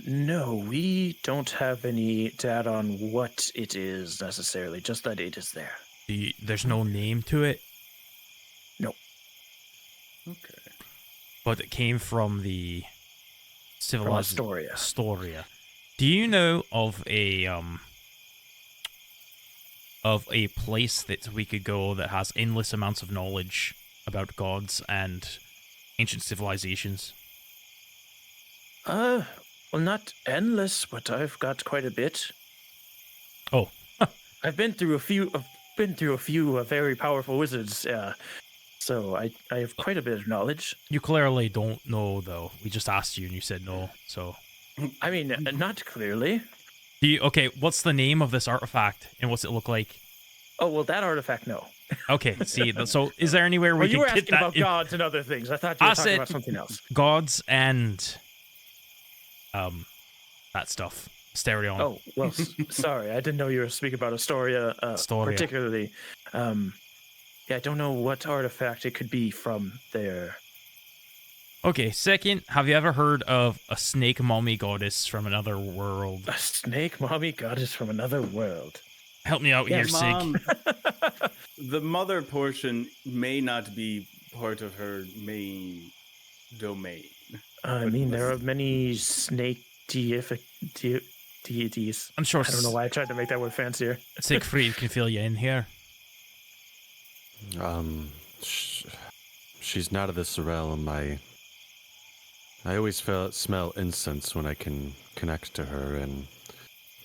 [SPEAKER 1] No, we don't have any data on what it is necessarily, just that it is there.
[SPEAKER 2] There's no name to it?
[SPEAKER 1] No.
[SPEAKER 4] Okay.
[SPEAKER 2] But it came from the civilized
[SPEAKER 1] Astoria.
[SPEAKER 2] Do you know of a place that we could go that has endless amounts of knowledge about gods and ancient civilizations?
[SPEAKER 1] Well, not endless, but I've got quite a bit.
[SPEAKER 2] Oh.
[SPEAKER 1] I've been through a few very powerful wizards, so I have quite a bit of knowledge.
[SPEAKER 2] You clearly don't know, though. We just asked you and you said no, so...
[SPEAKER 1] I mean, not clearly.
[SPEAKER 2] Okay, what's the name of this artifact and what's it look like?
[SPEAKER 1] Oh, well, that artifact, no.
[SPEAKER 2] Okay, see, so is there anywhere we
[SPEAKER 1] Well, you
[SPEAKER 2] can
[SPEAKER 1] were
[SPEAKER 2] get
[SPEAKER 1] asking
[SPEAKER 2] that
[SPEAKER 1] about gods and other things. I thought you
[SPEAKER 2] I
[SPEAKER 1] were talking
[SPEAKER 2] said-
[SPEAKER 1] about something else.
[SPEAKER 2] gods and that stuff? Asterion.
[SPEAKER 1] Oh, well, sorry. I didn't know you were speaking about Astoria,
[SPEAKER 2] Astoria.
[SPEAKER 1] particularly. Yeah, I don't know what artifact it could be from there.
[SPEAKER 2] Okay, second, have you ever heard of a snake mommy goddess from another world?
[SPEAKER 1] A snake mommy goddess from another world.
[SPEAKER 2] Help me out here, Sig.
[SPEAKER 4] Mom, the mother portion may not be part of her main domain.
[SPEAKER 1] I mean, there are many snake deities.
[SPEAKER 2] I'm sure
[SPEAKER 1] I don't know why I tried to make that word fancier.
[SPEAKER 2] Siegfried can fill you in here.
[SPEAKER 3] She's not of this realm. I always smell incense when I can connect to her, and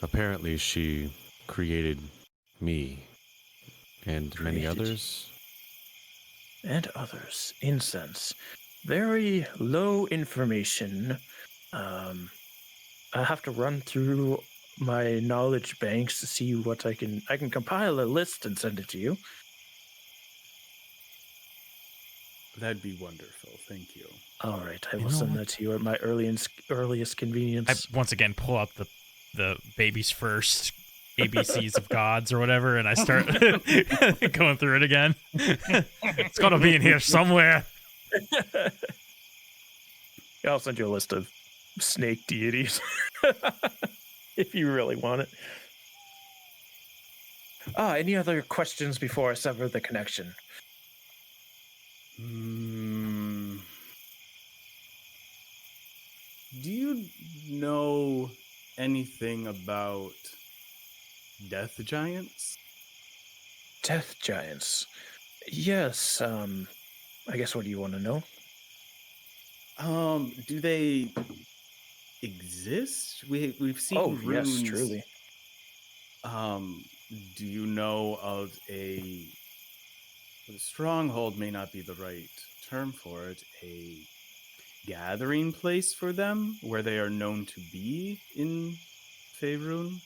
[SPEAKER 3] apparently she created me and many
[SPEAKER 1] Created.
[SPEAKER 3] others.
[SPEAKER 1] And others. Incense. Very low information. I have to run through my knowledge banks to see what I can compile a list and send it to you.
[SPEAKER 4] That'd be wonderful. Thank you.
[SPEAKER 1] All right, I
[SPEAKER 2] You
[SPEAKER 1] will
[SPEAKER 2] know
[SPEAKER 1] send
[SPEAKER 2] what?
[SPEAKER 1] that to you at my earliest convenience.
[SPEAKER 2] I once again pull up the baby's first ABCs of gods or whatever, and I start going through it again. It's got to be in here somewhere.
[SPEAKER 1] I'll send you a list of snake deities if you really want it. Any other questions before I sever the connection?
[SPEAKER 4] Do you know anything about death giants?
[SPEAKER 1] Death giants. Yes. I guess, what do you want to know?
[SPEAKER 4] Do they exist? We've seen
[SPEAKER 1] Oh,
[SPEAKER 4] runes.
[SPEAKER 1] yes, truly.
[SPEAKER 4] Do you know of a stronghold? May not be the right term for it. A gathering place for them, where they are known to be in Faerun?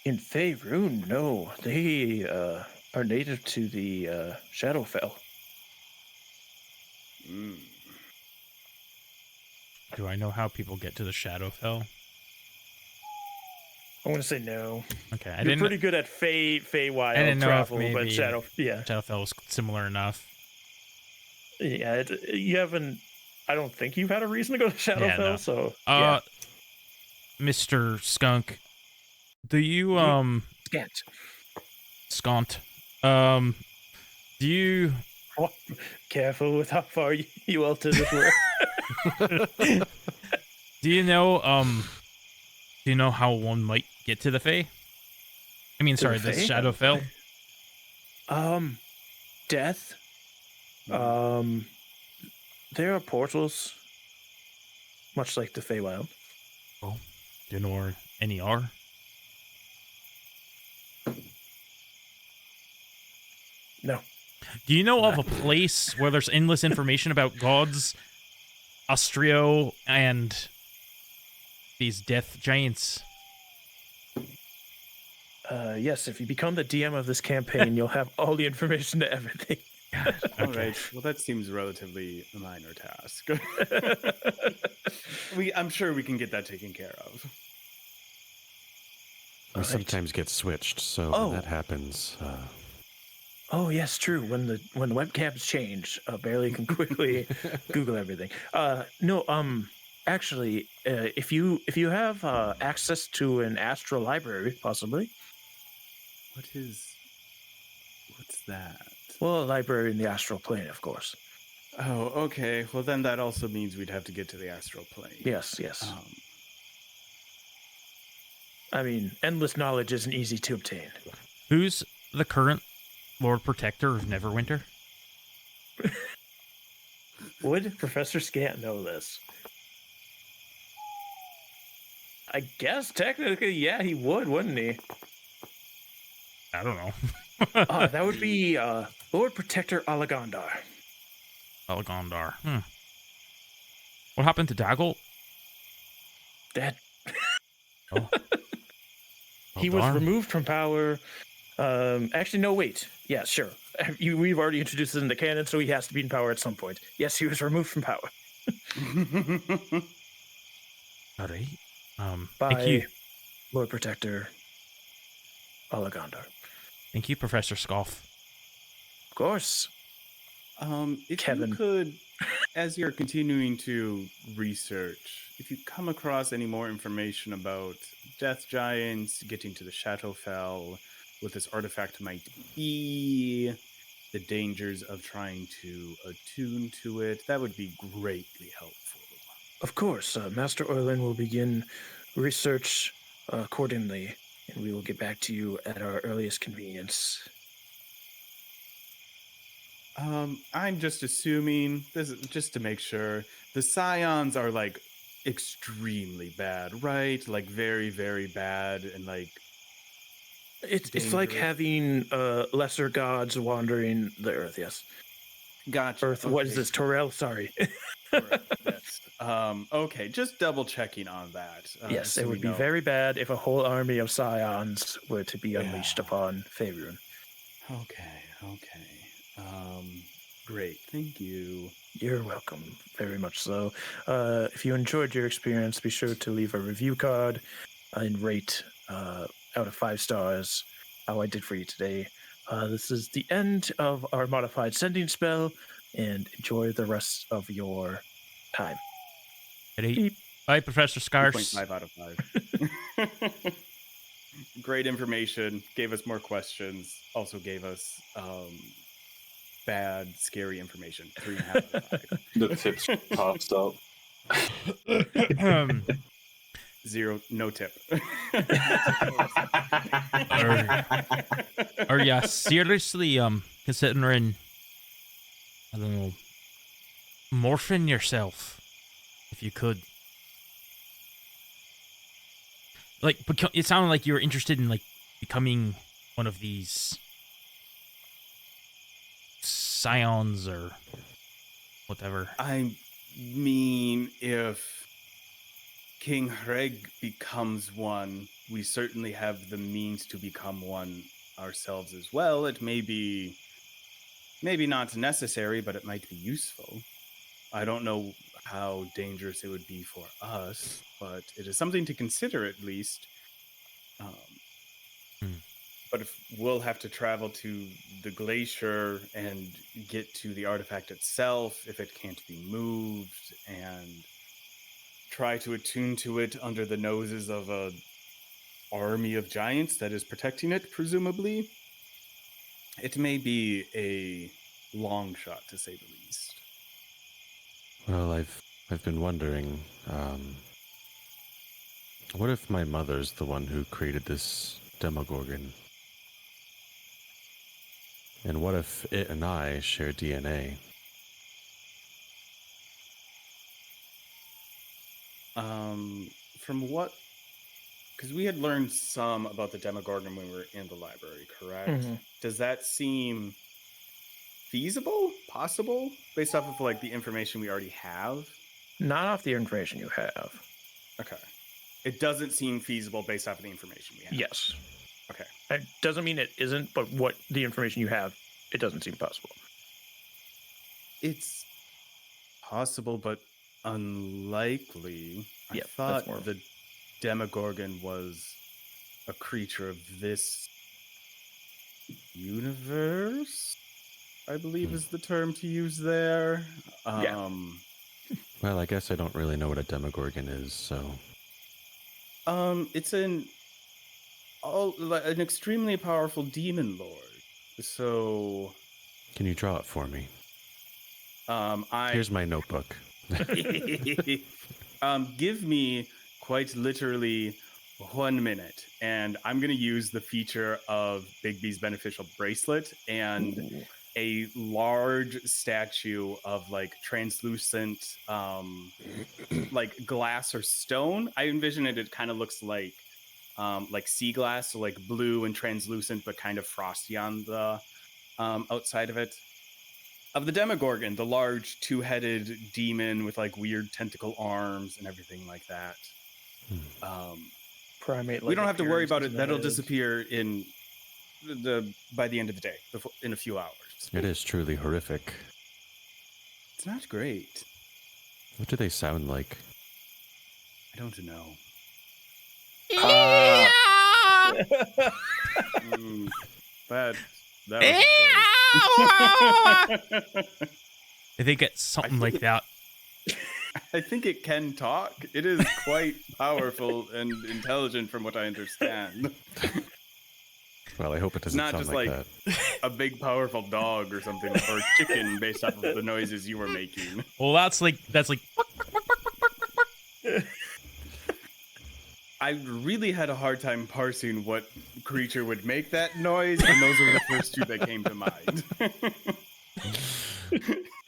[SPEAKER 1] In Faerun, no. They are native to the Shadowfell.
[SPEAKER 2] Do I know how people get to the Shadowfell?
[SPEAKER 1] I'm gonna say no.
[SPEAKER 2] Okay, I
[SPEAKER 1] You're
[SPEAKER 2] didn't.
[SPEAKER 1] pretty good at Feywild
[SPEAKER 2] I didn't know if
[SPEAKER 1] travel, but
[SPEAKER 2] maybe- Shadowfell was similar enough.
[SPEAKER 1] Yeah. You haven't. I don't think you've had a reason to go to Shadowfell.
[SPEAKER 2] no.
[SPEAKER 1] So yeah.
[SPEAKER 2] Mr. Skunk, do you
[SPEAKER 1] Scant.
[SPEAKER 2] Skont, do you
[SPEAKER 1] Oh, careful with how far you alter this word.
[SPEAKER 2] do you know how one might get to the Fae? I mean, sorry, the
[SPEAKER 1] Fae?
[SPEAKER 2] Shadowfell.
[SPEAKER 1] Death. There are portals, much like the Feywild.
[SPEAKER 2] Oh, do you know where any are?
[SPEAKER 1] No.
[SPEAKER 2] Do you know of a place where there's endless information about gods, Astrio, and these death giants?
[SPEAKER 1] Yes, if you become the DM of this campaign, you'll have all the information to everything.
[SPEAKER 4] All right. Well, that seems relatively a minor task. I'm sure we can get that taken care of.
[SPEAKER 3] We
[SPEAKER 1] Alright.
[SPEAKER 3] sometimes get switched, so
[SPEAKER 1] Oh.
[SPEAKER 3] when that happens.
[SPEAKER 1] Oh yes, true. When the webcams change, Barely can quickly Google everything. Actually, if you have access to an astral library, possibly.
[SPEAKER 4] What's that?
[SPEAKER 1] Well, a library in the astral plane, of course.
[SPEAKER 4] Oh, okay. Well, then that also means we'd have to get to the astral plane.
[SPEAKER 1] Yes. I mean, endless knowledge isn't easy to obtain.
[SPEAKER 2] Who's the current Lord Protector of Neverwinter?
[SPEAKER 1] Would Professor Scant know this? I guess technically, yeah, he would, wouldn't he?
[SPEAKER 2] I don't know.
[SPEAKER 1] That would be Lord Protector Alagondar.
[SPEAKER 2] Alagondar. What happened to Daggle?
[SPEAKER 1] That
[SPEAKER 2] Oh.
[SPEAKER 1] he
[SPEAKER 2] Well,
[SPEAKER 1] was
[SPEAKER 2] darn.
[SPEAKER 1] removed from power Actually, no, wait. Yeah, sure. We've already introduced this into canon, so he has to be in power at some point. Yes, he was removed from power.
[SPEAKER 2] All right. Thank
[SPEAKER 1] By
[SPEAKER 2] you.
[SPEAKER 1] Lord Protector Alagandar.
[SPEAKER 2] Thank you, Professor Scoff.
[SPEAKER 1] Of course.
[SPEAKER 4] If
[SPEAKER 1] Kevin.
[SPEAKER 4] you could, as you're continuing to research, if you come across any more information about death giants, getting to the Shadowfell, what this artifact might be, the dangers of trying to attune to it, that would be greatly helpful.
[SPEAKER 1] Of course. Master Orlin will begin research accordingly, and we will get back to you at our earliest convenience.
[SPEAKER 4] I'm just assuming, this is just to make sure, the Scions are like extremely bad, right? Like very, very bad, and like
[SPEAKER 1] It's like
[SPEAKER 4] dangerous.
[SPEAKER 1] having lesser gods wandering the earth. Yes.
[SPEAKER 4] Gotcha.
[SPEAKER 1] Earth. What is
[SPEAKER 4] Okay.
[SPEAKER 1] this? Torel? Sorry.
[SPEAKER 4] Correct, yes. Okay, just double checking on that.
[SPEAKER 1] Yes,
[SPEAKER 4] so
[SPEAKER 1] it
[SPEAKER 4] we
[SPEAKER 1] would be
[SPEAKER 4] know.
[SPEAKER 1] very bad if a whole army of scions were to be unleashed
[SPEAKER 4] Yeah.
[SPEAKER 1] upon Faerun.
[SPEAKER 4] Okay. Great. Thank you.
[SPEAKER 1] You're welcome, very much so. If you enjoyed your experience, be sure to leave a review card and rate out of 5 stars how I did for you today. This is the end of our modified sending spell, and enjoy the rest of your time.
[SPEAKER 2] Ready?
[SPEAKER 1] Beep.
[SPEAKER 2] Bye, Professor Scars.
[SPEAKER 4] 2.5 out of 5. Great information. Gave us more questions. Also gave us bad, scary information. 3.5 out of 5.
[SPEAKER 5] The tips pops up.
[SPEAKER 4] 0, no tip.
[SPEAKER 2] Are ya seriously considering, I don't know, morphing yourself if you could? Like, it sounded like you were interested in like becoming one of these scions or whatever.
[SPEAKER 4] I mean, if King Hreg becomes one, we certainly have the means to become one ourselves as well. It may be maybe not necessary, but it might be useful. I don't know how dangerous it would be for us, but it is something to consider at least. But if we'll have to travel to the glacier and get to the artifact itself, if it can't be moved, and try to attune to it under the noses of a army of giants that is protecting it, presumably, it may be a long shot, to say the least.
[SPEAKER 3] Well, I've been wondering, what if my mother's the one who created this Demogorgon? And what if it and I share DNA?
[SPEAKER 4] From what... Because we had learned some about the Demogorgon when we were in the library, correct?
[SPEAKER 1] Mhm.
[SPEAKER 4] Does that seem feasible? Possible? Based off of, like, the information we already have?
[SPEAKER 1] Not off the information you have.
[SPEAKER 4] Okay. It doesn't seem feasible based off of the information we have.
[SPEAKER 1] Yes.
[SPEAKER 4] Okay.
[SPEAKER 1] It doesn't mean it isn't, but what the information you have, it doesn't seem possible.
[SPEAKER 4] It's possible, but unlikely. I
[SPEAKER 1] Yep,
[SPEAKER 4] thought
[SPEAKER 1] that's more-
[SPEAKER 4] the Demogorgon was a creature of this universe, I believe is the term to use there.
[SPEAKER 1] Yeah.
[SPEAKER 3] Well, I guess I don't really know what a Demogorgon is, so...
[SPEAKER 4] It's an extremely powerful demon lord. So,
[SPEAKER 3] Can you draw it for me?
[SPEAKER 4] I
[SPEAKER 3] Here's my notebook.
[SPEAKER 4] give me quite literally 1 minute, and I'm going to use the feature of Bigby's beneficial bracelet and a large statue of like translucent like glass or stone. I envision it kind of looks like sea glass, so like blue and translucent but kind of frosty on the outside of it. Of the Demogorgon, the large two-headed demon with like weird tentacle arms and everything like that.
[SPEAKER 1] Primate.
[SPEAKER 4] We don't have to worry about it. That'll disappear in by the end of the day, in a few hours.
[SPEAKER 3] It is truly horrific.
[SPEAKER 4] It's not great.
[SPEAKER 3] What do they sound like?
[SPEAKER 4] I don't know. That was
[SPEAKER 2] I think it's something like that.
[SPEAKER 4] I think it can talk. It is quite powerful and intelligent from what I understand.
[SPEAKER 3] Well, I hope it doesn't
[SPEAKER 4] Not
[SPEAKER 3] sound
[SPEAKER 4] just
[SPEAKER 3] like
[SPEAKER 4] like
[SPEAKER 3] that.
[SPEAKER 4] a big powerful dog or something, or chicken based off of the noises you were making.
[SPEAKER 2] Well, that's like
[SPEAKER 4] I really had a hard time parsing what creature would make that noise, and those were the first two that came to mind.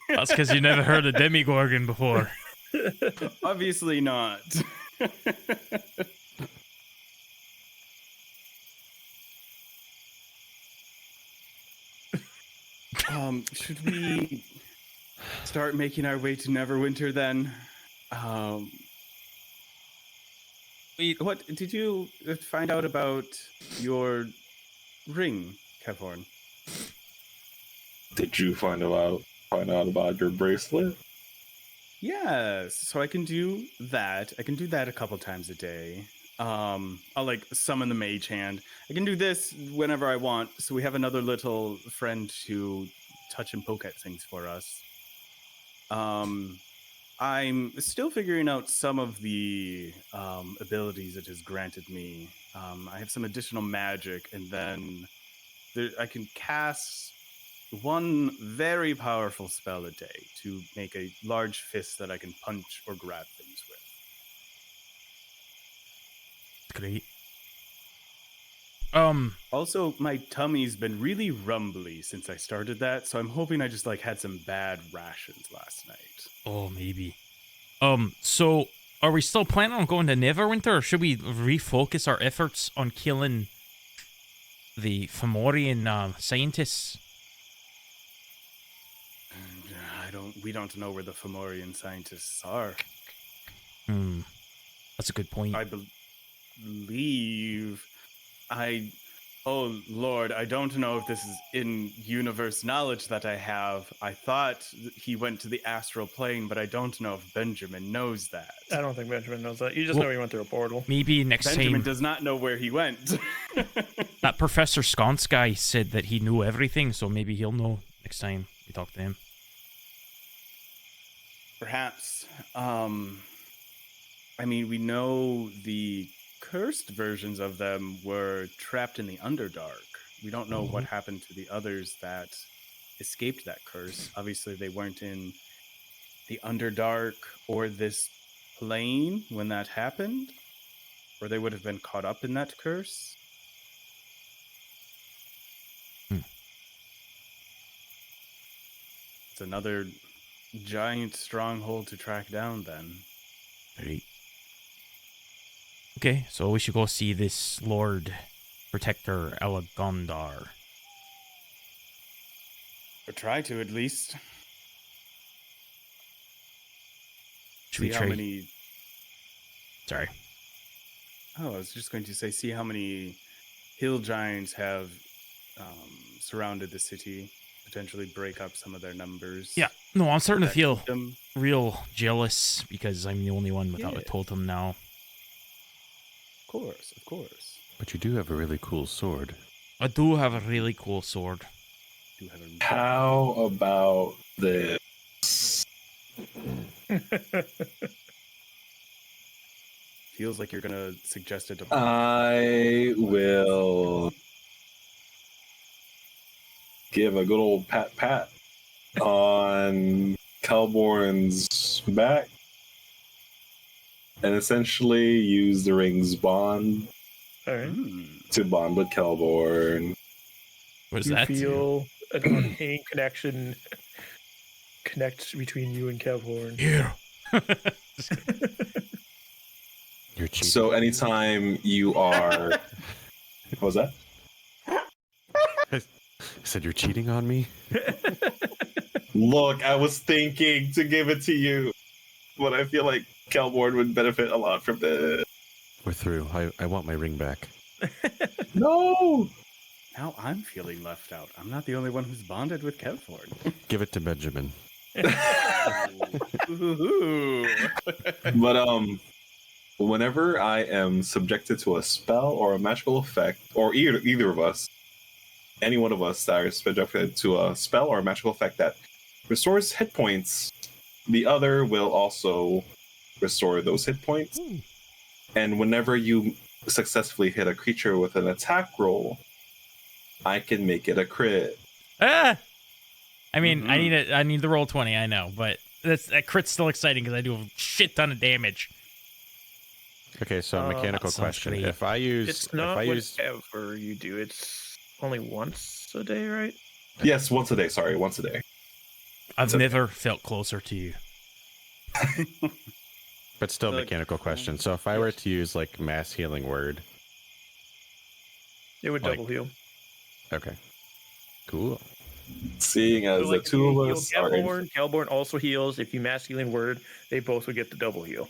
[SPEAKER 2] that's because you never heard a Demigorgon before.
[SPEAKER 4] Obviously not. Should we start making our way to Neverwinter then? What did you find out about your ring, Kevhorn?
[SPEAKER 5] Did you find out about your bracelet?
[SPEAKER 4] Yes, so I can do that. I can do that a couple times a day. I'll like summon the mage hand. I can do this whenever I want. So we have another little friend to touch and poke at things for us. I'm still figuring out some of the abilities it has granted me. I have some additional magic, and then I can cast one very powerful spell a day to make a large fist that I can punch or grab things with.
[SPEAKER 2] Great.
[SPEAKER 4] Also, my tummy's been really rumbly since I started that, so I'm hoping I just like had some bad rations last night.
[SPEAKER 2] Oh, maybe. So are we still planning on going to Neverwinter, or should we refocus our efforts on killing the Fomorian scientists?
[SPEAKER 4] We don't know where the Fomorian scientists are.
[SPEAKER 2] That's a good point.
[SPEAKER 4] I believe oh Lord, I don't know if this is in universe knowledge that I have. I thought he went to the astral plane, but I don't know if Benjamin knows that.
[SPEAKER 1] I don't think Benjamin knows that. You just know he went through a portal.
[SPEAKER 2] Maybe next
[SPEAKER 4] Benjamin
[SPEAKER 2] time.
[SPEAKER 4] does not know where he went.
[SPEAKER 2] That Professor Sconce guy said that he knew everything, so maybe he'll know next time we talk to him.
[SPEAKER 4] Perhaps. I mean, we know the cursed versions of them were trapped in the Underdark. We don't know what happened to the others that escaped that curse. Obviously, they weren't in the Underdark or this plane when that happened, or they would have been caught up in that curse. It's another giant stronghold to track down then.
[SPEAKER 2] Right. Okay, so we should go see this Lord Protector Elagondar.
[SPEAKER 4] Or try to, at least.
[SPEAKER 2] Should we
[SPEAKER 4] see how
[SPEAKER 2] trade?
[SPEAKER 4] many...
[SPEAKER 2] Sorry.
[SPEAKER 4] Oh, I was just going to say, see how many hill giants have surrounded the city. Potentially break up some of their numbers.
[SPEAKER 2] Yeah, no, I'm starting to feel
[SPEAKER 4] them.
[SPEAKER 2] real jealous because I'm the only one without a
[SPEAKER 4] Yeah.
[SPEAKER 2] totem now.
[SPEAKER 4] Of course.
[SPEAKER 3] But you do have a really cool sword.
[SPEAKER 2] I do have a really cool sword.
[SPEAKER 4] Do have a...
[SPEAKER 5] How about this?
[SPEAKER 4] Feels like you're gonna suggest it to...
[SPEAKER 5] I will give a good old pat on Calborn's back and essentially use the ring's bond
[SPEAKER 1] All right.
[SPEAKER 5] to bond with Calborn.
[SPEAKER 2] What does
[SPEAKER 1] You
[SPEAKER 2] that do?
[SPEAKER 1] feel an arcane connection connect between you and Kevhorn.
[SPEAKER 2] Yeah.
[SPEAKER 3] You're cheating.
[SPEAKER 5] So anytime you are... What was that?
[SPEAKER 3] I said you're cheating on me?
[SPEAKER 5] Look, I was thinking to give it to you, but I feel like Calborn would benefit a lot from this.
[SPEAKER 3] We're through. I want my ring back.
[SPEAKER 5] No!
[SPEAKER 4] Now I'm feeling left out. I'm not the only one who's bonded with Kevforn.
[SPEAKER 3] Give it to Benjamin.
[SPEAKER 4] Ooh.
[SPEAKER 5] But whenever I am subjected to a spell or a magical effect, or either of us, any one of us that are subjected to a spell or a magical effect that restores hit points, the other will also restore those hit points. And whenever you successfully hit a creature with an attack roll, I can make it a crit.
[SPEAKER 2] I mean, I need the roll 20, I know, but that crit's still exciting because I do a shit ton of damage.
[SPEAKER 3] Okay, so mechanical question.
[SPEAKER 2] great.
[SPEAKER 3] If I use...
[SPEAKER 1] It's not
[SPEAKER 3] if I use...
[SPEAKER 1] whatever you do. It's only once a day, right?
[SPEAKER 5] Yes, once a day. Sorry, once a day.
[SPEAKER 2] I've never felt closer to you.
[SPEAKER 3] But still
[SPEAKER 4] Like,
[SPEAKER 3] mechanical question. So if I were to use like mass healing word...
[SPEAKER 1] It would
[SPEAKER 3] Like-
[SPEAKER 1] double heal.
[SPEAKER 3] Okay. Cool.
[SPEAKER 5] Seeing as
[SPEAKER 1] So, like,
[SPEAKER 5] the
[SPEAKER 1] if
[SPEAKER 5] two
[SPEAKER 1] you
[SPEAKER 5] of
[SPEAKER 1] heal
[SPEAKER 5] us are...
[SPEAKER 1] Kelborn also heals. If you mass healing word, they both would get the double heal.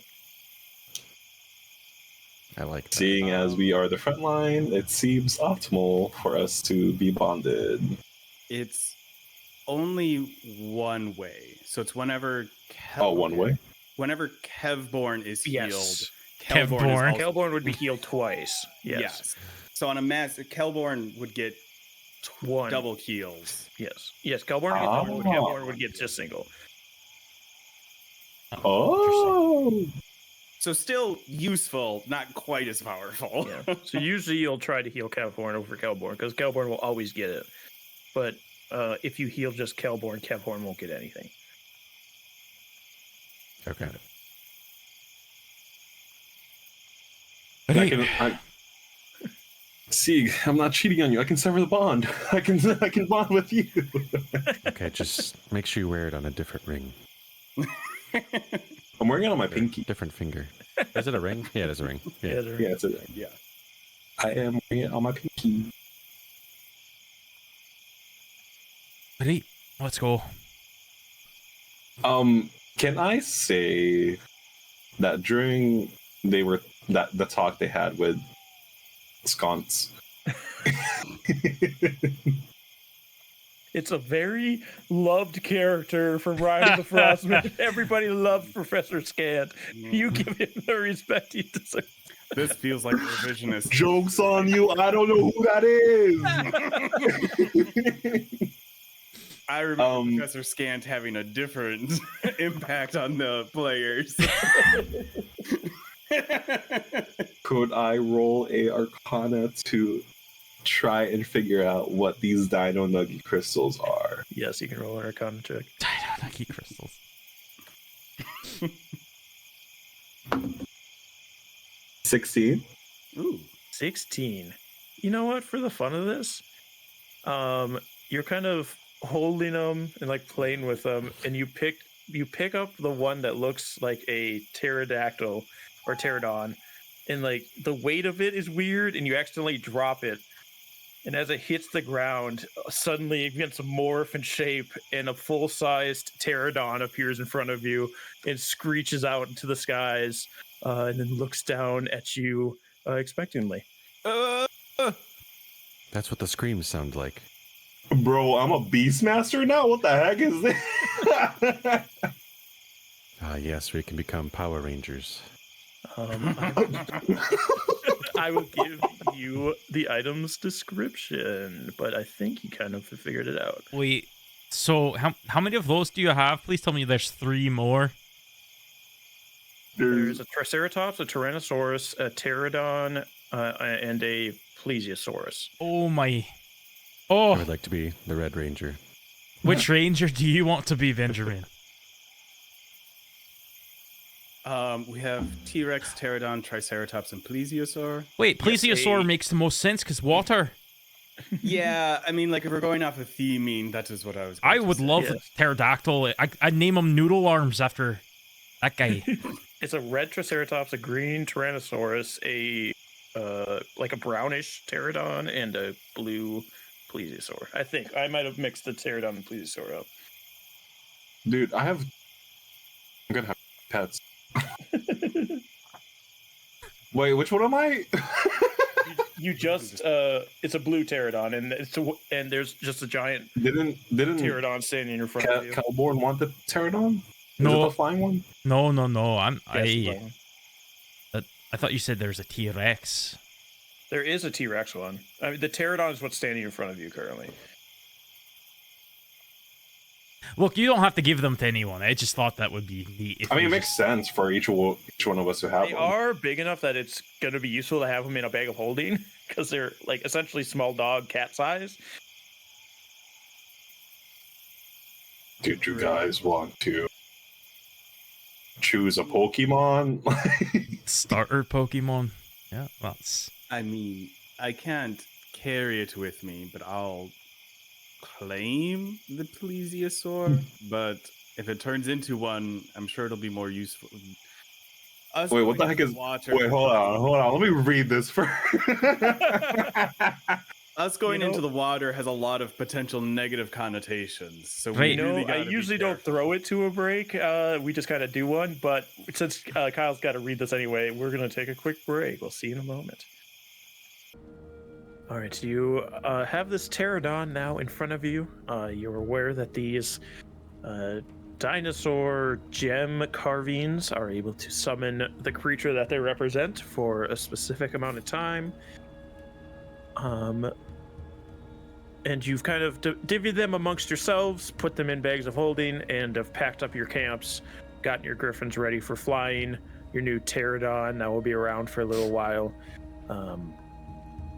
[SPEAKER 3] I like that.
[SPEAKER 5] Seeing as we are the front line, it seems optimal for us to be bonded.
[SPEAKER 4] It's only one way. So it's whenever
[SPEAKER 5] One way?
[SPEAKER 4] Whenever Kevborn is healed,
[SPEAKER 1] Yes.
[SPEAKER 4] Kelborn
[SPEAKER 2] Kevborn.
[SPEAKER 4] is also,
[SPEAKER 1] Kelborn would be healed twice. Yes.
[SPEAKER 4] yes. So on a mass, Kelborn would get
[SPEAKER 1] One.
[SPEAKER 4] double heals.
[SPEAKER 1] Yes. Yes. Kelborn would get double.
[SPEAKER 5] Oh.
[SPEAKER 1] Kelborn would get just single.
[SPEAKER 5] Oh!
[SPEAKER 4] So still useful, not quite as powerful.
[SPEAKER 1] Yeah. So usually you'll try to heal Kelborn over Kelborn because Kelborn will always get it. But if you heal just Kelborn, Kelborn won't get anything.
[SPEAKER 3] Okay.
[SPEAKER 5] See, I'm not cheating on you. I can sever the bond. I can bond with you.
[SPEAKER 3] Okay, just make sure you wear it on a different ring.
[SPEAKER 5] I'm wearing it on my
[SPEAKER 3] Or
[SPEAKER 5] pinky.
[SPEAKER 3] different finger. Is it a ring? Yeah, it is a ring. Yeah.
[SPEAKER 5] Yeah, it's a ring. Yeah. I am wearing it on my pinky.
[SPEAKER 2] Ready? Let's go.
[SPEAKER 5] Can I say that during the talk they had with Sconce?
[SPEAKER 1] It's a very loved character from Rime of the Frostmaiden. Everybody loves Professor Scant. You give him the respect he deserves.
[SPEAKER 4] This feels like revisionist.
[SPEAKER 5] Jokes on you! I don't know who that is.
[SPEAKER 4] I remember Professor Scant having a different impact on the players.
[SPEAKER 5] Could I roll a Arcana to try and figure out what these Dino Nugget crystals are?
[SPEAKER 1] Yes, you can roll an Arcana check.
[SPEAKER 2] Lucky crystals.
[SPEAKER 5] 16.
[SPEAKER 4] Ooh.
[SPEAKER 1] 16. You know what? For the fun of this, you're kind of holding them and like playing with them, and you pick up the one that looks like a pterodactyl or pterodon, and like the weight of it is weird, and you accidentally drop it, and as it hits the ground, suddenly it gets a morph in shape, and a full-sized pterodon appears in front of you and screeches out into the skies, and then looks down at you expectantly.
[SPEAKER 3] That's what the screams sound like.
[SPEAKER 5] Bro, I'm a Beastmaster now? What the heck is this?
[SPEAKER 3] Ah, yes, we can become Power Rangers.
[SPEAKER 1] I will give you the item's description, but I think you kind of figured it out.
[SPEAKER 2] Wait, so how many of those do you have? Please tell me there's 3 more.
[SPEAKER 1] There's a Triceratops, a Tyrannosaurus, a Pterodon, and a Plesiosaurus.
[SPEAKER 2] Oh my.
[SPEAKER 3] I
[SPEAKER 2] Oh,
[SPEAKER 3] would like to be the Red Ranger.
[SPEAKER 2] which ranger do you want to be, Benjamin?
[SPEAKER 4] We have T-Rex, Pterodon, Triceratops, and Plesiosaur.
[SPEAKER 2] Wait, Plesiosaur
[SPEAKER 1] a-
[SPEAKER 2] makes the most sense because water.
[SPEAKER 4] Yeah, I mean, like, if we're going off of theming, that is what I was
[SPEAKER 2] I
[SPEAKER 4] going to
[SPEAKER 2] would
[SPEAKER 4] say.
[SPEAKER 2] love
[SPEAKER 1] yes.
[SPEAKER 2] a pterodactyl. I'd name him Noodle Arms after that guy.
[SPEAKER 1] It's a red Triceratops, a green Tyrannosaurus, a like a brownish Pterodon, and a blue Plesiosaur. I think I might have mixed the Pterodon and Plesiosaur up.
[SPEAKER 5] Dude, I'm gonna have pets. Wait, which one am I?
[SPEAKER 1] you just it's a blue pterodon, and there's just a giant
[SPEAKER 5] Didn't
[SPEAKER 1] pterodon standing in front of you.
[SPEAKER 5] Calborn want the pterodon? Is
[SPEAKER 2] No.
[SPEAKER 5] it the flying one?
[SPEAKER 2] No.
[SPEAKER 1] Yes,
[SPEAKER 2] I thought you said there's a T-Rex.
[SPEAKER 1] there is a T-Rex one. I mean, the pterodon is what's standing in front of you currently.
[SPEAKER 2] Look, you don't have to give them to anyone. I just thought that would be neat.
[SPEAKER 5] I mean, it makes sense for each one of us to have
[SPEAKER 1] They
[SPEAKER 5] one.
[SPEAKER 1] are big enough that it's going to be useful to have them in a bag of holding because they're like essentially small dog cat size.
[SPEAKER 5] Did you guys want to choose a Pokemon?
[SPEAKER 2] Starter Pokemon. Yeah, that's...
[SPEAKER 4] I mean, I can't carry it with me, but I'll claim the plesiosaur. But if it turns into one, I'm sure it'll be more useful.
[SPEAKER 5] Wait, what the heck is... Wait, hold on. Let me read this first.
[SPEAKER 4] Us going into the water has a lot of potential negative connotations. So we really
[SPEAKER 1] I usually don't throw it to a break. We just kind of do one. But since Kyle's got to read this anyway, we're going to take a quick break. We'll see you in a moment. All right, you have this pterodon now in front of you. You're aware that these dinosaur gem carvings are able to summon the creature that they represent for a specific amount of time. And you've kind of divvied them amongst yourselves, put them in bags of holding, and have packed up your camps, gotten your griffins ready for flying. Your new pterodon that will be around for a little while.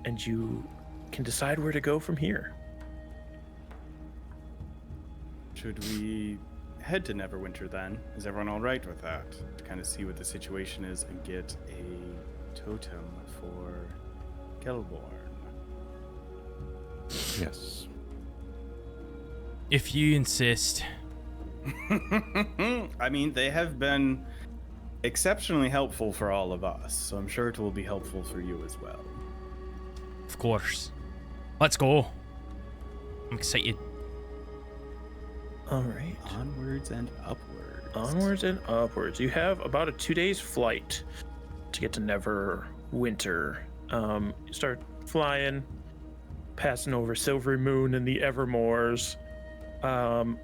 [SPEAKER 1] And you can decide where to go from here.
[SPEAKER 4] Should we head to Neverwinter then? Is everyone all right with that? To kind of see what the situation is and get a totem for Gelborn.
[SPEAKER 3] Yes.
[SPEAKER 2] If you insist.
[SPEAKER 4] I mean, they have been exceptionally helpful for all of us, so I'm sure it will be helpful for you as well.
[SPEAKER 2] Of course. Let's go. I'm excited.
[SPEAKER 1] All right.
[SPEAKER 4] Onwards and upwards.
[SPEAKER 1] Onwards and upwards. You have about a 2 days flight to get to Neverwinter. You start flying, passing over Silvery Moon and the Evermoors. And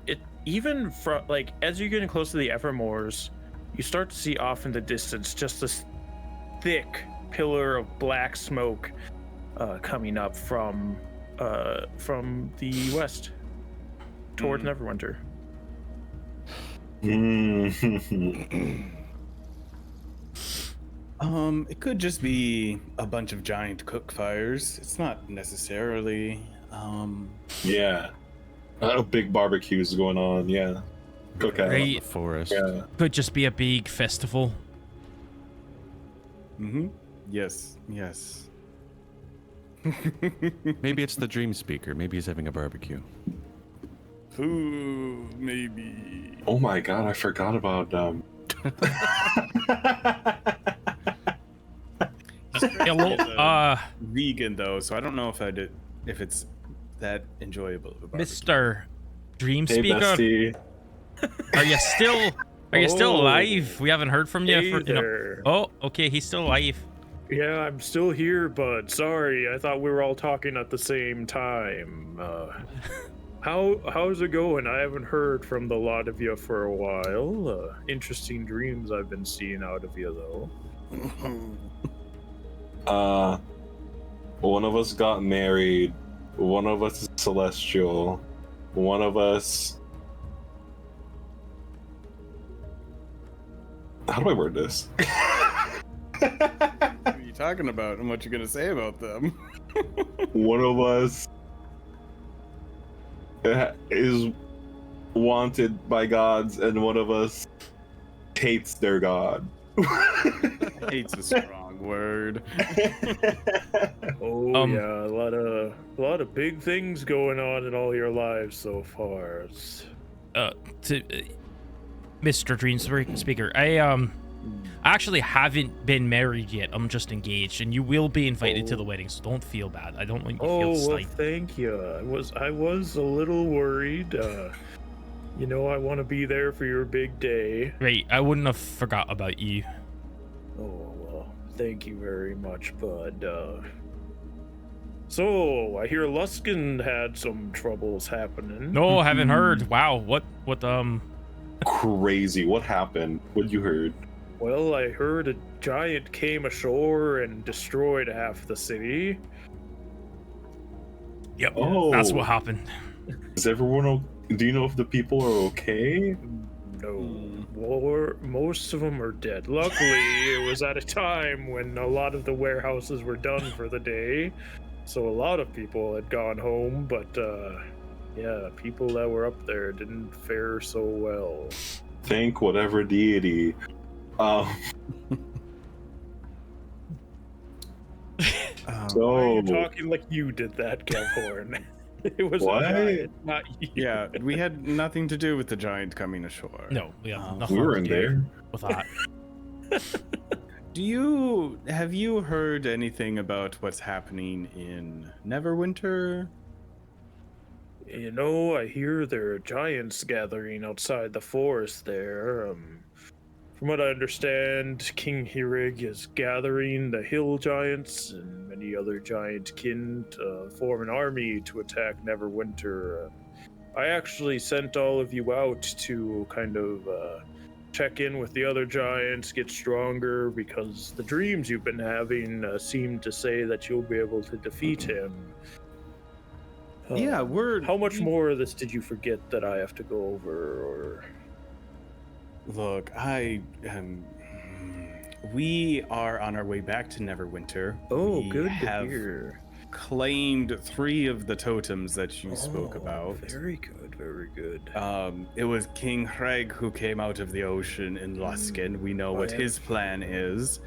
[SPEAKER 1] it even from like as you're getting close to the Evermoors, you start to see off in the distance just this thick pillar of black smoke coming up from the west towards Neverwinter.
[SPEAKER 4] It could just be a bunch of giant cook fires. It's not necessarily
[SPEAKER 5] Yeah. A lot of big barbecues going on, yeah. Cookout.
[SPEAKER 2] Right.
[SPEAKER 3] The forest.
[SPEAKER 5] Yeah.
[SPEAKER 2] Could just be a big festival.
[SPEAKER 4] Yes.
[SPEAKER 3] Maybe it's the dream speaker. Maybe he's having a barbecue.
[SPEAKER 4] Ooh, maybe.
[SPEAKER 5] Oh my god, I forgot about
[SPEAKER 2] Hello,
[SPEAKER 4] vegan though, so I don't know if it's that enjoyable of a barbecue.
[SPEAKER 2] Mr. Dream
[SPEAKER 5] Hey,
[SPEAKER 2] Speaker.
[SPEAKER 5] bestie.
[SPEAKER 2] Are you still alive? We haven't heard from you
[SPEAKER 1] Hey there.
[SPEAKER 2] Oh, okay, he's still alive.
[SPEAKER 1] Yeah, I'm still here, bud. Sorry, I thought we were all talking at the same time. How's it going? I haven't heard from the lot of you for a while. Interesting dreams I've been seeing out of you, though.
[SPEAKER 5] One of us got married. One of us is celestial. One of us... How do I word this?
[SPEAKER 4] What are you talking about and what you're gonna say about them?
[SPEAKER 5] One of us is wanted by gods, and one of us hates their god.
[SPEAKER 4] Hate's a strong word.
[SPEAKER 1] Oh yeah, a lot of big things going on in all your lives so far.
[SPEAKER 2] Mr. Dream Speaker, I actually haven't been married yet. I'm just engaged, and you will be invited to the wedding, so don't feel bad. I don't want you to feel
[SPEAKER 1] well,
[SPEAKER 2] slight.
[SPEAKER 1] thank you. I was a little worried. You know, I want to be there for your big day.
[SPEAKER 2] Right, I wouldn't have forgot about you.
[SPEAKER 1] Oh well, Thank you very much, bud. So I hear Luskin had some troubles happening.
[SPEAKER 2] No, haven't heard. Wow, what
[SPEAKER 5] Crazy. What happened? What you heard?
[SPEAKER 1] Well, I heard a giant came ashore and destroyed half the city.
[SPEAKER 2] Yep.
[SPEAKER 5] Oh.
[SPEAKER 2] That's what happened.
[SPEAKER 5] Is everyone do you know if the people are okay?
[SPEAKER 1] No, most of them are dead. Luckily, it was at a time when a lot of the warehouses were done for the day, so a lot of people had gone home, but yeah, people that were up there didn't fare so well.
[SPEAKER 5] Thank whatever deity.
[SPEAKER 1] Why are you talking like you did that, Kevhorn? It was
[SPEAKER 5] What?
[SPEAKER 1] a giant, not you.
[SPEAKER 4] Yeah, we had nothing to do with the giant coming ashore.
[SPEAKER 2] No, we have nothing
[SPEAKER 5] We were
[SPEAKER 2] to
[SPEAKER 5] in
[SPEAKER 2] do
[SPEAKER 5] there.
[SPEAKER 2] with that.
[SPEAKER 4] Have you heard anything about what's happening in Neverwinter?
[SPEAKER 1] You know, I hear there are giants gathering outside the forest there. From what I understand, King Hirig is gathering the hill giants and many other giant kin to form an army to attack Neverwinter. I actually sent all of you out to kind of check in with the other giants, get stronger, because the dreams you've been having seem to say that you'll be able to defeat him.
[SPEAKER 4] Yeah,
[SPEAKER 1] How much more of this did you forget that I have to go over, or...
[SPEAKER 4] Look, we are on our way back to Neverwinter.
[SPEAKER 1] Oh,
[SPEAKER 4] we
[SPEAKER 1] good to
[SPEAKER 4] have
[SPEAKER 1] hear.
[SPEAKER 4] claimed 3 of the totems that you spoke
[SPEAKER 1] Oh,
[SPEAKER 4] about.
[SPEAKER 1] Very good, very good.
[SPEAKER 4] It was King Hreg who came out of the ocean in Luskin. We know what his plan is.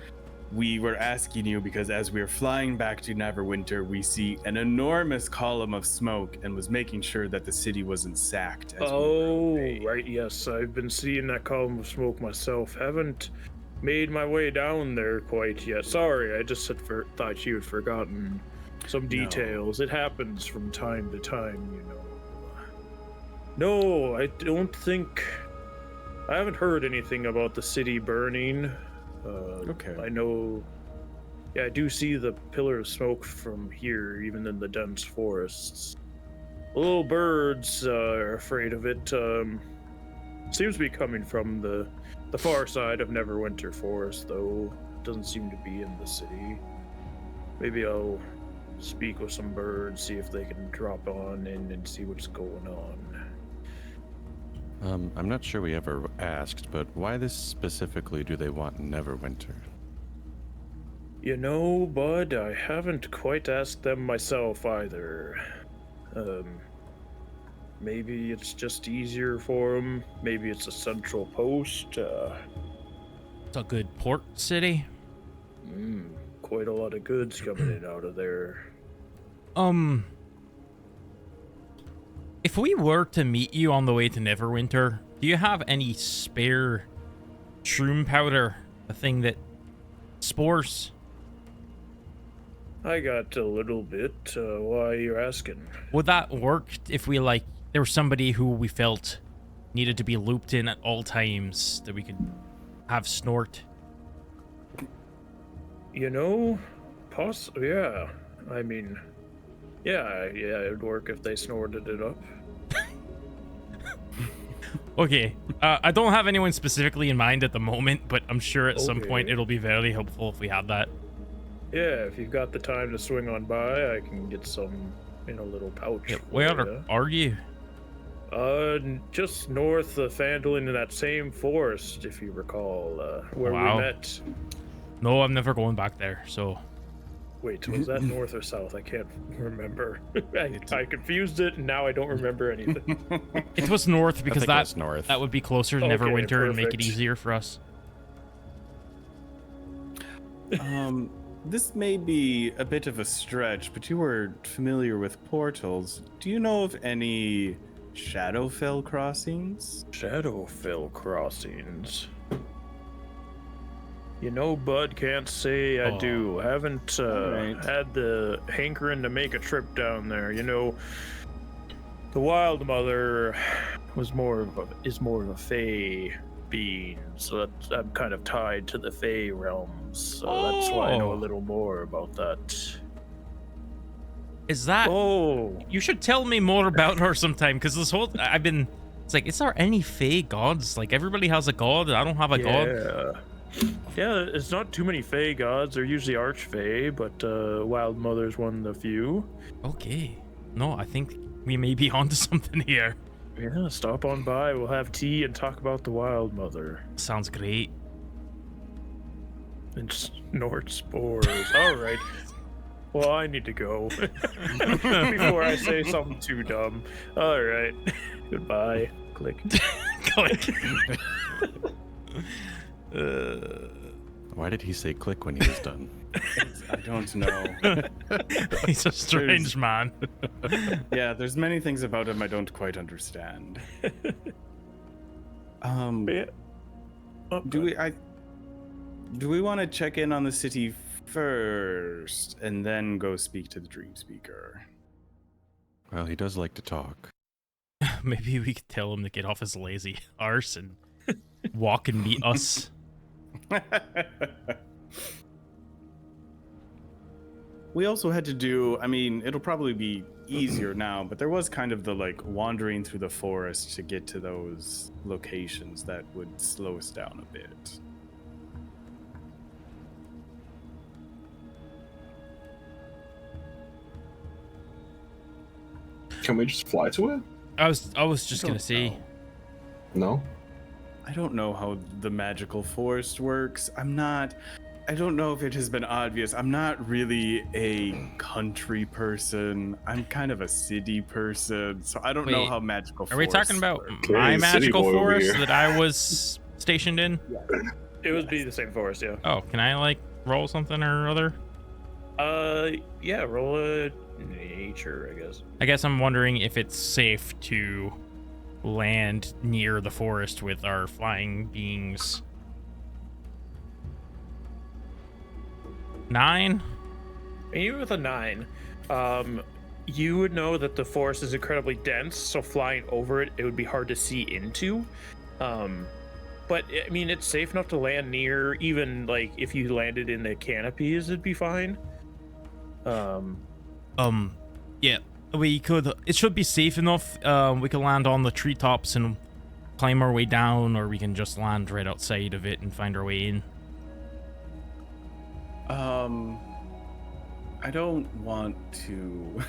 [SPEAKER 4] We were asking you because as we were flying back to Neverwinter, we see an enormous column of smoke and was making sure that the city wasn't sacked. As we were away.
[SPEAKER 1] Right, yes, I've been seeing that column of smoke myself. Haven't made my way down there quite yet. Sorry, I just thought you had forgotten some details. It happens from time to time, you know. No, I don't think... I haven't heard anything about the city burning.
[SPEAKER 4] Okay.
[SPEAKER 1] I know... Yeah, I do see the pillar of smoke from here, even in the dense forests. The little birds are afraid of it. Seems to be coming from the far side of Neverwinter Forest, though. Doesn't seem to be in the city. Maybe I'll speak with some birds, see if they can drop on in and see what's going on.
[SPEAKER 3] I'm not sure we ever asked, but why this specifically do they want Neverwinter?
[SPEAKER 1] You know, bud, I haven't quite asked them myself either. Maybe it's just easier for them. Maybe it's a central post.
[SPEAKER 2] It's a good port city.
[SPEAKER 1] Quite a lot of goods coming in out of there.
[SPEAKER 2] If we were to meet you on the way to Neverwinter, do you have any spare shroom powder? A thing that spores?
[SPEAKER 1] I got a little bit. Why are you asking?
[SPEAKER 2] Would that work if we, like, there was somebody who we felt needed to be looped in at all times that we could have snort?
[SPEAKER 1] You know, yeah. I mean, yeah, it'd work if they snorted it up.
[SPEAKER 2] Okay, I don't have anyone specifically in mind at the moment, but I'm sure at some point
[SPEAKER 1] Okay.
[SPEAKER 2] it'll be very helpful if we had that.
[SPEAKER 1] Yeah, if you've got the time to swing on by, I can get some in a little pouch.
[SPEAKER 2] Yeah,
[SPEAKER 1] for
[SPEAKER 2] where
[SPEAKER 1] ya.
[SPEAKER 2] are you?
[SPEAKER 1] Just north of Phandelver in that same forest, if you recall, where
[SPEAKER 2] Wow.
[SPEAKER 1] we met.
[SPEAKER 2] No, I'm never going back there, so...
[SPEAKER 1] Wait, was that north or south? I can't remember. I confused it, and now I don't remember anything.
[SPEAKER 2] It was north because
[SPEAKER 3] I think it was north.
[SPEAKER 2] that would be closer to
[SPEAKER 1] Okay,
[SPEAKER 2] Neverwinter and make it
[SPEAKER 1] perfect.
[SPEAKER 2] easier for us.
[SPEAKER 4] This may be a bit of a stretch, but you were familiar with portals. Do you know of any Shadowfell crossings?
[SPEAKER 1] Shadowfell crossings. You know, Bud, can't say I do. Haven't
[SPEAKER 4] Alright.
[SPEAKER 1] had the hankering to make a trip down there. You know, the Wild Mother is more of a fae beings, so I'm kind of tied to the Fey realms. So that's why I know a little more about that.
[SPEAKER 2] Is that?
[SPEAKER 1] Oh,
[SPEAKER 2] You should tell me more about her sometime, because this whole it's like, is there any Fey gods? Like, everybody has a god, and I don't have a god.
[SPEAKER 1] Yeah, it's not too many Fey gods. They're usually Archfey, but Wild Mother's one of the few.
[SPEAKER 2] Okay. No, I think we may be onto something here.
[SPEAKER 1] Yeah, stop on by. We'll have tea and talk about the Wild Mother.
[SPEAKER 2] Sounds great.
[SPEAKER 1] And snort spores. All right. Well, I need to go before I say something too dumb. All right. Goodbye. Click.
[SPEAKER 2] Click.
[SPEAKER 3] Why did he say click when he was done?
[SPEAKER 4] I don't know.
[SPEAKER 2] He's a strange man.
[SPEAKER 4] Yeah, there's many things about him I don't quite understand.
[SPEAKER 1] Yeah. Oh,
[SPEAKER 4] Do we want to check in on the city first and then go speak to the dream speaker?
[SPEAKER 3] Well, he does like to talk.
[SPEAKER 2] Maybe we could tell him to get off his lazy arse and walk and meet us.
[SPEAKER 4] We also had to do, I mean, it'll probably be easier now, but there was kind of the like wandering through the forest to get to those locations that would slow us down a bit.
[SPEAKER 5] Can we just fly to it?
[SPEAKER 2] I was just gonna see.
[SPEAKER 5] No.
[SPEAKER 4] I don't know how the magical forest works. I don't know if it has been obvious. I'm not really a country person. I'm kind of a city person. So I don't know
[SPEAKER 2] Wait,
[SPEAKER 4] how magical
[SPEAKER 2] Are we
[SPEAKER 4] forests
[SPEAKER 2] talking about
[SPEAKER 4] work.
[SPEAKER 5] Okay,
[SPEAKER 2] my
[SPEAKER 5] city
[SPEAKER 2] magical
[SPEAKER 5] boy over
[SPEAKER 2] forest
[SPEAKER 5] here.
[SPEAKER 2] that I was stationed in?
[SPEAKER 1] It would be the same forest, yeah.
[SPEAKER 2] Oh, can I like roll something or other?
[SPEAKER 1] Yeah, roll a nature, I guess.
[SPEAKER 2] I guess I'm wondering if it's safe to land near the forest with our flying beings. 9?
[SPEAKER 1] Even with a 9, you would know that the forest is incredibly dense, so flying over it, it would be hard to see into. But I mean, it's safe enough to land near. Even like if you landed in the canopies, it'd be fine.
[SPEAKER 2] Yeah, we could. It should be safe enough. We can land on the treetops and climb our way down, or we can just land right outside of it and find our way in.
[SPEAKER 4] I don't want to.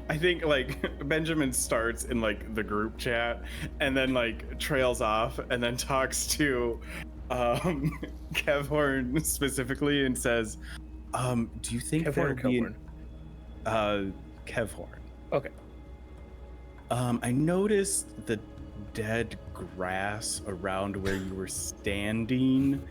[SPEAKER 4] I think like Benjamin starts in like the group chat and then like trails off and then talks to Kevhorn specifically and says, do you think there'll be Kevhorn?
[SPEAKER 1] Okay.
[SPEAKER 4] I noticed the dead grass around where you were standing.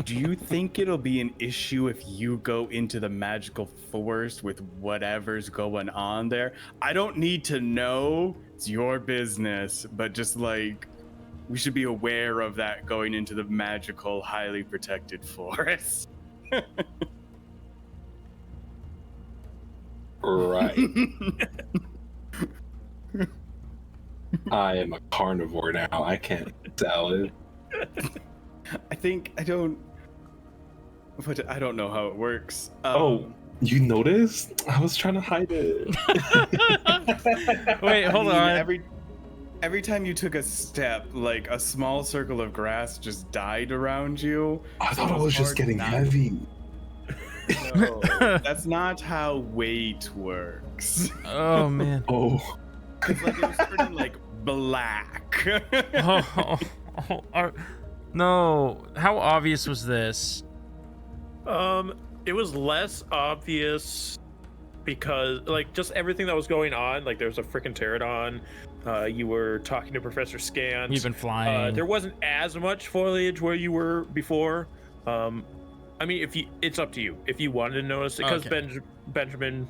[SPEAKER 4] Do you think it'll be an issue if you go into the magical forest with whatever's going on there? I don't need to know. It's your business, but just like we should be aware of that going into the magical, highly protected forest.
[SPEAKER 5] Right. I am a carnivore now. I can't eat salad.
[SPEAKER 4] I don't know how it works.
[SPEAKER 5] Oh, you noticed? I was trying to hide it.
[SPEAKER 2] Wait, hold on.
[SPEAKER 4] Every time you took a step, like a small circle of grass just died around you.
[SPEAKER 5] I thought it was just
[SPEAKER 4] hard
[SPEAKER 5] getting
[SPEAKER 4] not-
[SPEAKER 5] heavy.
[SPEAKER 4] No, that's not how weight works.
[SPEAKER 2] Oh man.
[SPEAKER 5] Oh,
[SPEAKER 4] It's like it was turning like black.
[SPEAKER 2] No. How obvious was this?
[SPEAKER 1] It was less obvious because like just everything that was going on. Like there was a freaking pterodon. You were talking to Professor Scant.
[SPEAKER 2] You've been flying.
[SPEAKER 1] There wasn't as much foliage where you were before. I mean, it's up to you. If you wanted to notice it, because
[SPEAKER 2] Okay.
[SPEAKER 1] Benjamin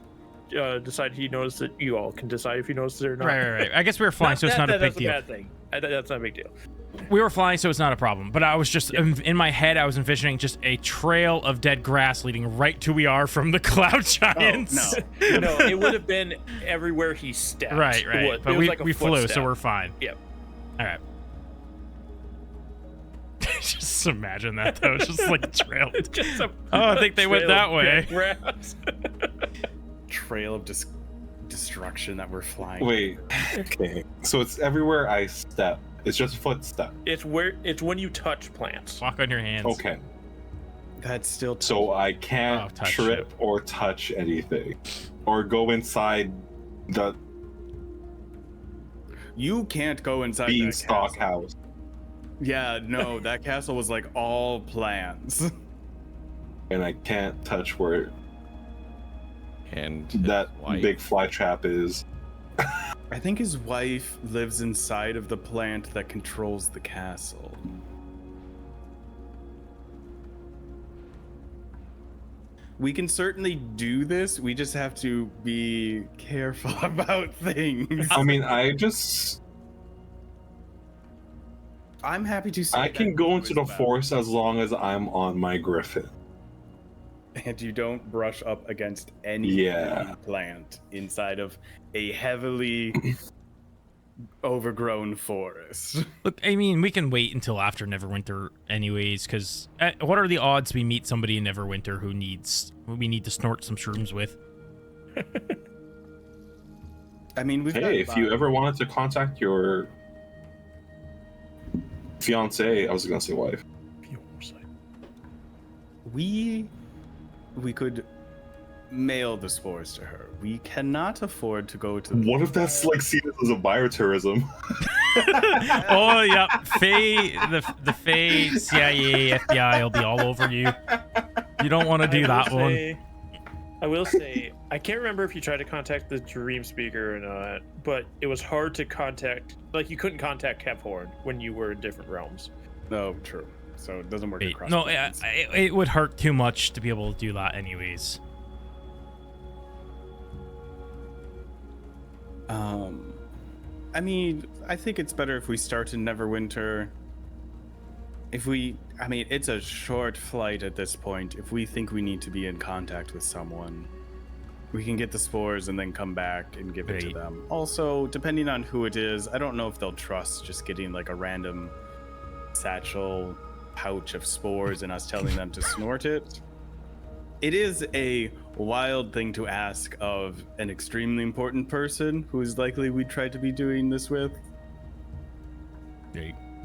[SPEAKER 1] decided he noticed it. You all can decide if you noticed it or not.
[SPEAKER 2] Right. I guess we were flying, so it's not a big
[SPEAKER 1] that's
[SPEAKER 2] deal.
[SPEAKER 1] a bad thing. That's not a big deal.
[SPEAKER 2] We were flying, so it's not a problem. But I was just in my head, I was envisioning just a trail of dead grass leading right to we are from the cloud giants.
[SPEAKER 4] no.
[SPEAKER 1] No, it would have been everywhere he stepped.
[SPEAKER 2] Right.
[SPEAKER 1] It
[SPEAKER 2] But
[SPEAKER 1] was
[SPEAKER 2] we
[SPEAKER 1] like a
[SPEAKER 2] flew, so
[SPEAKER 1] footstep.
[SPEAKER 2] we're fine.
[SPEAKER 1] Yep.
[SPEAKER 2] All right. Just imagine that though. It's just like a trail.
[SPEAKER 1] Just a,
[SPEAKER 2] Oh, I think they went
[SPEAKER 1] trail
[SPEAKER 2] that
[SPEAKER 1] of
[SPEAKER 2] way.
[SPEAKER 1] dead rats.
[SPEAKER 4] Trail of destruction that we're flying.
[SPEAKER 5] Wait. Okay. So it's everywhere I step. It's just footstep.
[SPEAKER 1] It's when you touch plants.
[SPEAKER 2] Walk on your hands.
[SPEAKER 5] Okay.
[SPEAKER 4] That's still
[SPEAKER 5] So I can't
[SPEAKER 2] touch
[SPEAKER 5] trip or touch anything, or go inside the
[SPEAKER 4] You can't go inside that
[SPEAKER 5] beanstalk
[SPEAKER 4] castle.
[SPEAKER 5] house.
[SPEAKER 4] Yeah, no, that castle was like all plants.
[SPEAKER 5] And I can't touch where
[SPEAKER 3] And
[SPEAKER 5] that
[SPEAKER 3] his wife.
[SPEAKER 5] big fly trap is.
[SPEAKER 4] I think his wife lives inside of the plant that controls the castle. We can certainly do this. We just have to be careful about things.
[SPEAKER 5] I mean,
[SPEAKER 4] I'm happy to say
[SPEAKER 5] I can
[SPEAKER 4] that
[SPEAKER 5] go into the
[SPEAKER 4] as well.
[SPEAKER 5] forest as long as I'm on my griffin.
[SPEAKER 4] And you don't brush up against any
[SPEAKER 5] Yeah.
[SPEAKER 4] plant inside of a heavily overgrown forest.
[SPEAKER 2] Look, I mean, we can wait until after Neverwinter, anyways. Because what are the odds we meet somebody in Neverwinter who we need to snort some shrooms with?
[SPEAKER 4] I mean,
[SPEAKER 5] Hey, if you ever wanted to contact your fiance, I was gonna say wife.
[SPEAKER 4] we could mail the spores to her. We cannot afford to go to.
[SPEAKER 5] What if that's like seen as a biotourism?
[SPEAKER 2] Oh yeah, the Fae, CIA, FBI will be all over you. You don't want to do that one.
[SPEAKER 1] I will say, I can't remember if you tried to contact the Dream Speaker or not, but it was hard to contact. Like, you couldn't contact Kephorn when you were in different realms.
[SPEAKER 4] No, true. So it doesn't work
[SPEAKER 2] Wait,
[SPEAKER 4] across.
[SPEAKER 2] no,
[SPEAKER 4] planes.
[SPEAKER 2] it would hurt too much to be able to do that, anyways.
[SPEAKER 4] I mean, I think it's better if we start in Neverwinter. I mean, it's a short flight at this point. If we think we need to be in contact with someone, we can get the spores and then come back and give it to
[SPEAKER 2] Right.
[SPEAKER 4] them. Also, depending on who it is, I don't know if they'll trust just getting like a random satchel pouch of spores and us telling them to snort it. It is a wild thing to ask of an extremely important person who is likely we tried to be doing this with.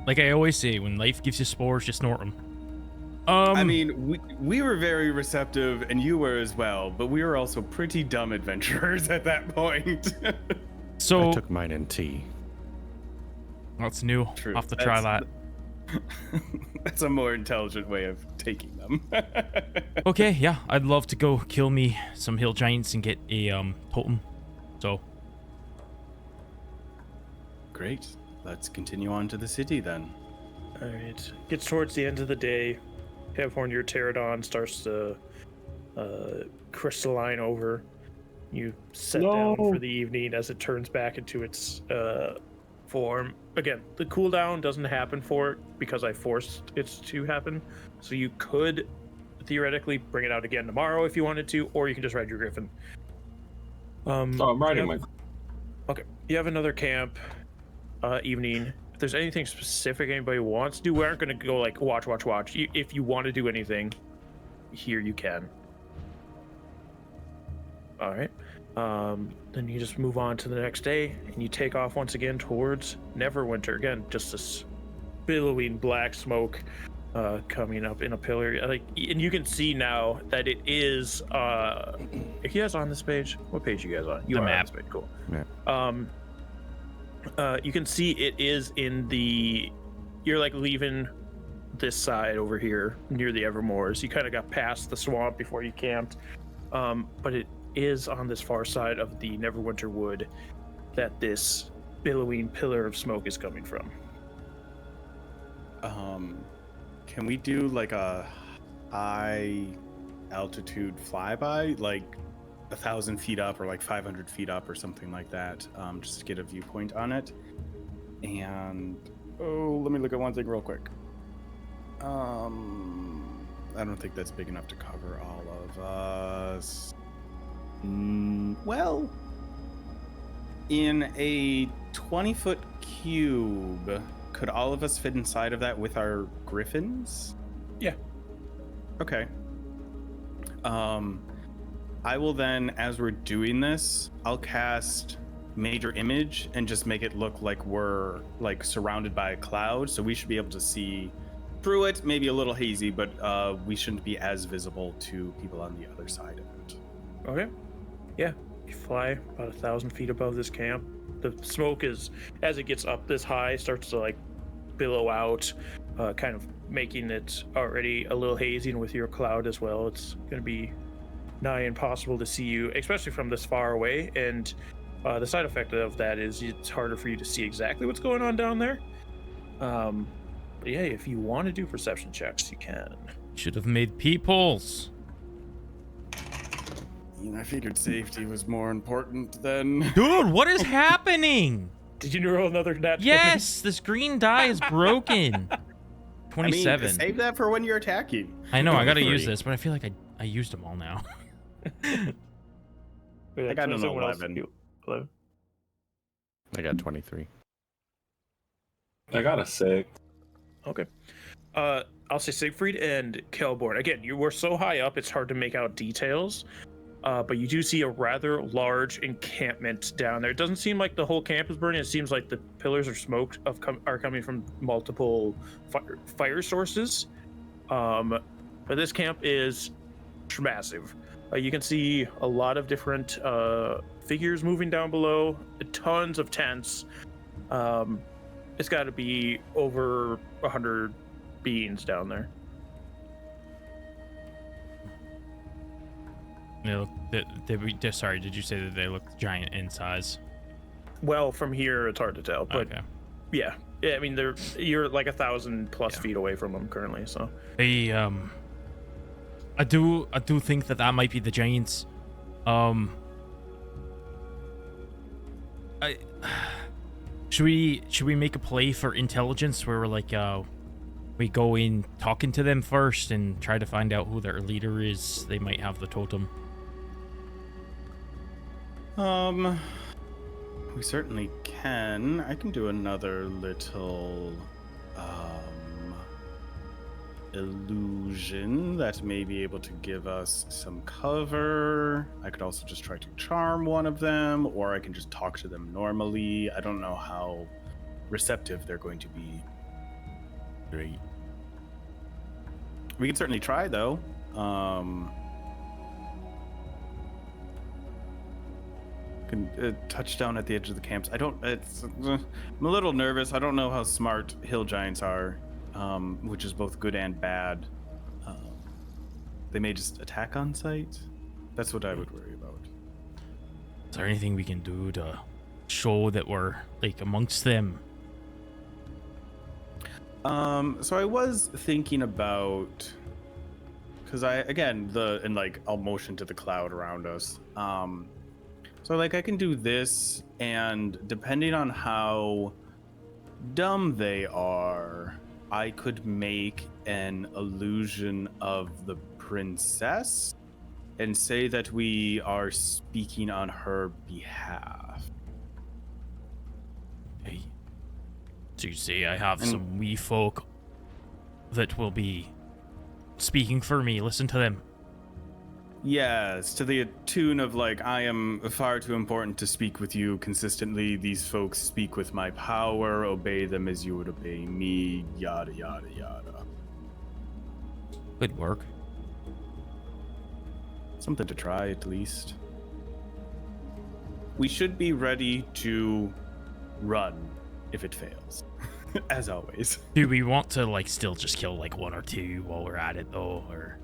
[SPEAKER 2] Like I always say, when life gives you spores, just snort them.
[SPEAKER 4] I mean, we were very receptive, and you were as well, but we were also pretty dumb adventurers at that point.
[SPEAKER 2] So
[SPEAKER 3] I took mine in tea.
[SPEAKER 2] that's new.
[SPEAKER 4] True.
[SPEAKER 2] I'll have to try that.
[SPEAKER 4] That's a more intelligent way of taking them.
[SPEAKER 2] Okay, yeah, I'd love to go kill me some hill giants and get a totem. So
[SPEAKER 4] Great. Let's continue on to the city then.
[SPEAKER 1] All right. Gets towards the end of the day. Kephorn, your pterodon starts to crystalline over. You set down for the evening as it turns back into its form. Again, the cooldown doesn't happen for it because I forced it to happen. So you could theoretically bring it out again tomorrow if you wanted to, or you can just ride your griffin.
[SPEAKER 5] I'm riding my.
[SPEAKER 1] Okay. You have another camp evening. If there's anything specific anybody wants to do, we aren't going to go like watch. If you want to do anything here, you can. All right. Then you just move on to the next day and you take off once again towards Neverwinter. Again, just this billowing black smoke coming up in a pillar. Like, and you can see now that it is are you guys on this page? What page you guys on? You
[SPEAKER 2] The
[SPEAKER 1] are
[SPEAKER 2] map.
[SPEAKER 1] on this page. Cool.
[SPEAKER 3] Yeah.
[SPEAKER 1] You can see it is in the, you're like leaving this side over here near the Evermoors. You kind of got past the swamp before you camped, but it is on this far side of the Neverwinter Wood that this billowing pillar of smoke is coming from.
[SPEAKER 4] Can we do like a high altitude flyby, like 1,000 feet up or like 500 feet up or something like that, just to get a viewpoint on it? And let me look at one thing real quick. I don't think that's big enough to cover all of us. Well, in a 20-foot cube, could all of us fit inside of that with our griffins?
[SPEAKER 1] Yeah.
[SPEAKER 4] Okay. I will then, as we're doing this, I'll cast Major Image and just make it look like we're like surrounded by a cloud, so we should be able to see through it. Maybe a little hazy, but we shouldn't be as visible to people on the other side of it.
[SPEAKER 1] Okay. Yeah. You fly about 1,000 feet above this camp. The smoke is, as it gets up this high, starts to like billow out, kind of making it already a little hazy, and with your cloud as well, it's going to be nigh impossible to see you, especially from this far away. And the side effect of that is it's harder for you to see exactly what's going on down there. But yeah, if you want to do perception checks, you can.
[SPEAKER 2] Should have made peepholes.
[SPEAKER 4] I figured safety was more important than...
[SPEAKER 2] Dude, what is happening?
[SPEAKER 1] Did you roll another nat 20?
[SPEAKER 2] Yes, this green die is broken. 27.
[SPEAKER 4] I mean, save that for when you're attacking.
[SPEAKER 2] I know, I gotta use
[SPEAKER 4] 3.
[SPEAKER 2] this, but I feel like I used them all now.
[SPEAKER 1] Wait,
[SPEAKER 4] I got an
[SPEAKER 1] someone else
[SPEAKER 4] 11.
[SPEAKER 1] do 11.
[SPEAKER 3] I got 23.
[SPEAKER 5] I got a 6.
[SPEAKER 1] Okay. I'll say Siegfried and Kelborn. Again, you were so high up, it's hard to make out details. But you do see a rather large encampment down there. It doesn't seem like the whole camp is burning. It seems like the pillars of smoke are coming from multiple fire sources. But this camp is massive. You can see a lot of different figures moving down below, tons of tents. It's got to be over 100 beings down there.
[SPEAKER 2] Sorry, did you say that they look giant in size?
[SPEAKER 1] Well, from here it's hard to tell, but
[SPEAKER 2] Okay.
[SPEAKER 1] yeah. I mean, you're like 1,000+ feet away from them currently. So
[SPEAKER 2] I do think that might be the giants. Should we make a play for intelligence where we're like we go in talking to them first and try to find out who their leader is? They might have the totem.
[SPEAKER 4] We certainly can. I can do another little illusion that may be able to give us some cover. I could also just try to charm one of them, or I can just talk to them normally. I don't know how receptive they're going to be.
[SPEAKER 2] Great.
[SPEAKER 4] We can certainly try, though. Can touch down at the edge of the camps. I'm a little nervous. I don't know how smart hill giants are, which is both good and bad. They may just attack on sight. That's what I would worry about.
[SPEAKER 2] Is there anything we can do to show that we're like amongst them?
[SPEAKER 4] So I was thinking about, because I'll motion to the cloud around us. So like I can do this, and depending on how dumb they are, I could make an illusion of the princess and say that we are speaking on her behalf.
[SPEAKER 2] Hey. So you see, I have some wee folk that will be speaking for me. Listen to them.
[SPEAKER 4] Yes, to the tune of like, I am far too important to speak with you consistently. These folks speak with my power. Obey them as you would obey me. Yada, yada, yada.
[SPEAKER 2] Good work.
[SPEAKER 4] Something to try, at least. We should be ready to run if it fails, as always.
[SPEAKER 2] Do we want to like still just kill like one or two while we're at it though, or?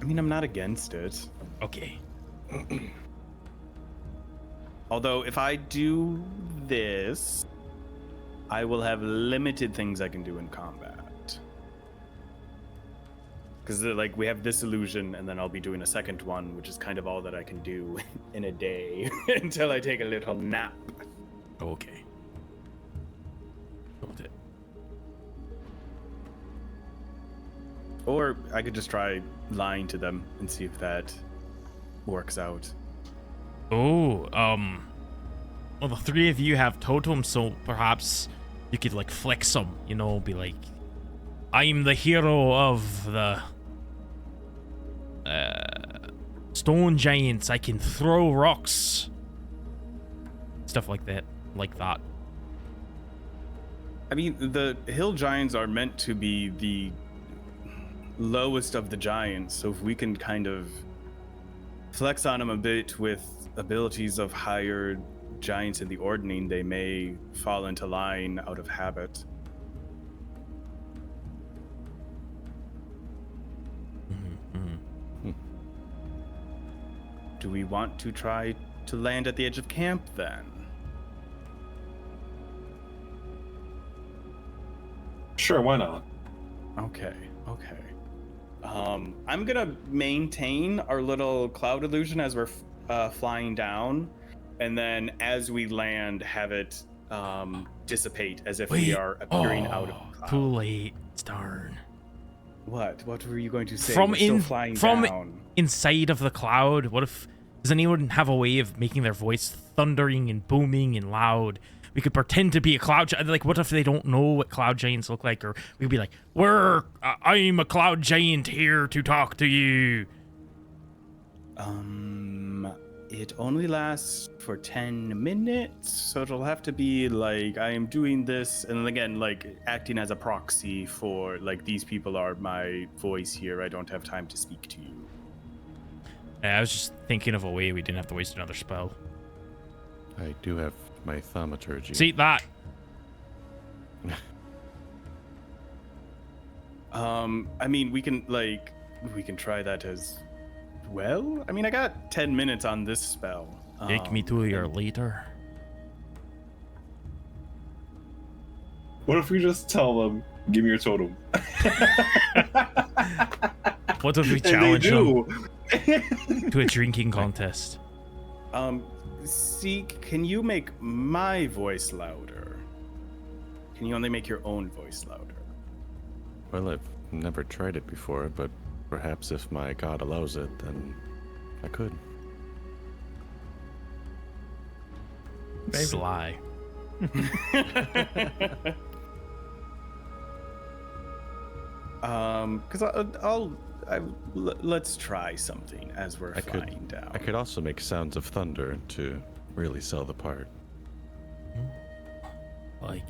[SPEAKER 4] I mean, I'm not against it.
[SPEAKER 2] Okay.
[SPEAKER 4] Although, if I do this, I will have limited things I can do in combat. Because, like, we have this illusion, and then I'll be doing a second one, which is kind of all that I can do in a day until I take a little nap.
[SPEAKER 2] Okay. Got it.
[SPEAKER 4] Or I could just try lying to them and see if that works out.
[SPEAKER 2] Oh, well, the three of you have totems, so perhaps You could like flex them, you know, be like, I'm the hero of the stone giants. I can throw rocks. Stuff like that.
[SPEAKER 4] I mean, the hill giants are meant to be the lowest of the giants, so if we can kind of flex on them a bit with abilities of higher giants in the ordning, they may fall into line out of habit. Do we want to try to land at the edge of camp then?
[SPEAKER 5] Sure, why not?
[SPEAKER 4] Okay. I'm gonna maintain our little cloud illusion as we're flying down, and then as we land, have it dissipate as if we are appearing out of the cloud.
[SPEAKER 2] Too late. Darn.
[SPEAKER 4] What were you going to say?
[SPEAKER 2] From
[SPEAKER 4] We're still flying down.
[SPEAKER 2] Inside of the cloud. What if does anyone have a way of making their voice thundering and booming and loud? We could pretend to be a cloud giant. Like, what if they don't know what cloud giants look like? Or we could be like, I'm a cloud giant here to talk to you.
[SPEAKER 4] It only lasts for 10 minutes, so it'll have to be like, I am doing this, and again, like, acting as a proxy for, like, these people are my voice here. I don't have time to speak to you.
[SPEAKER 2] I was just thinking of a way we didn't have to waste another spell.
[SPEAKER 3] I do have my thaumaturgy.
[SPEAKER 2] See that?
[SPEAKER 4] I mean, we can try that as well. I mean, I got 10 minutes on this spell.
[SPEAKER 2] Take me to your leader.
[SPEAKER 5] What if we just tell them, give me your totem?
[SPEAKER 2] What if we challenge them to a drinking contest?
[SPEAKER 4] Seek, can you make my voice louder? Can you only make your own voice louder?
[SPEAKER 3] Well, I've never tried it before, but perhaps if my god allows it, then I could.
[SPEAKER 2] Maybe. Sly.
[SPEAKER 4] Because let's try something as we're flying down.
[SPEAKER 3] I could also make sounds of thunder to really sell the part.
[SPEAKER 2] Like.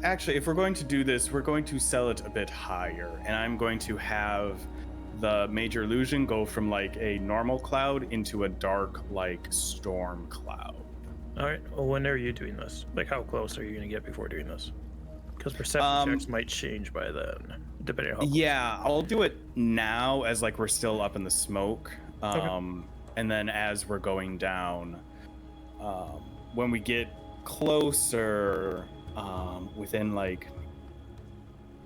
[SPEAKER 4] Actually, if we're going to do this, we're going to sell it a bit higher, and I'm going to have the major illusion go from like a normal cloud into a dark, like storm cloud.
[SPEAKER 1] All right. Well, when are you doing this? Like, how close are you going to get before doing this? Because perception checks might change by then, depending on how.
[SPEAKER 4] Yeah, I'll do it now as like we're still up in the smoke,
[SPEAKER 1] Okay.
[SPEAKER 4] and then as we're going down, when we get closer, within like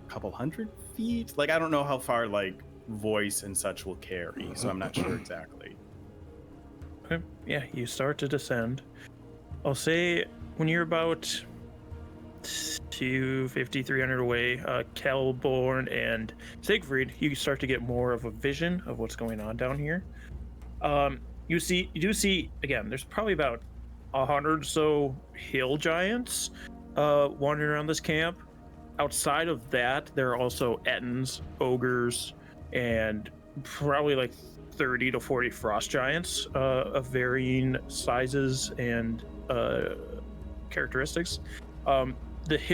[SPEAKER 4] a couple 100 feet. Like, I don't know how far like voice and such will carry, so I'm not sure exactly.
[SPEAKER 1] Okay. Yeah, you start to descend. I'll say when you're about 250, 300 away, Kelborn and Siegfried, you start to get more of a vision of what's going on down here. You do see again, there's probably about 100 or so hill giants wandering around this camp. Outside of that, there are also Ettins, ogres, and probably like 30 to 40 frost giants of varying sizes and characteristics.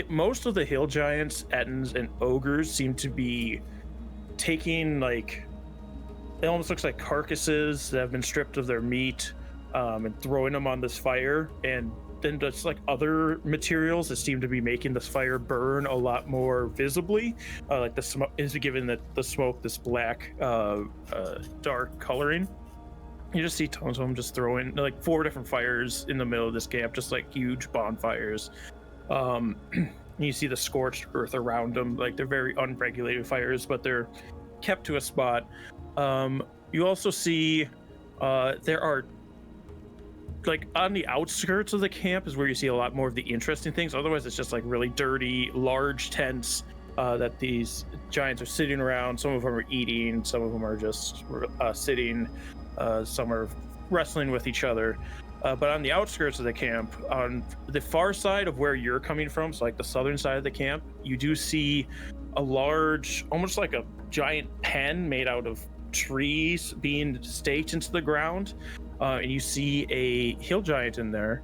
[SPEAKER 1] Most of the hill giants, Ettins, and ogres seem to be taking like, it almost looks like carcasses that have been stripped of their meat, and throwing them on this fire, and then just like other materials that seem to be making this fire burn a lot more visibly, like the smoke is giving the smoke this black dark coloring. You just see tons of them just throwing like 4 different fires in the middle of this camp, just like huge bonfires. You see the scorched earth around them, like they're very unregulated fires, but they're kept to a spot. You also see there are, like, on the outskirts of the camp is where you see a lot more of the interesting things. Otherwise, it's just like really dirty, large tents that these giants are sitting around. Some of them are eating, some of them are just sitting, some are wrestling with each other. But on the outskirts of the camp, on the far side of where you're coming from, so like the southern side of the camp, you do see a large, almost like a giant pen made out of trees being staked into the ground. And you see a hill giant in there,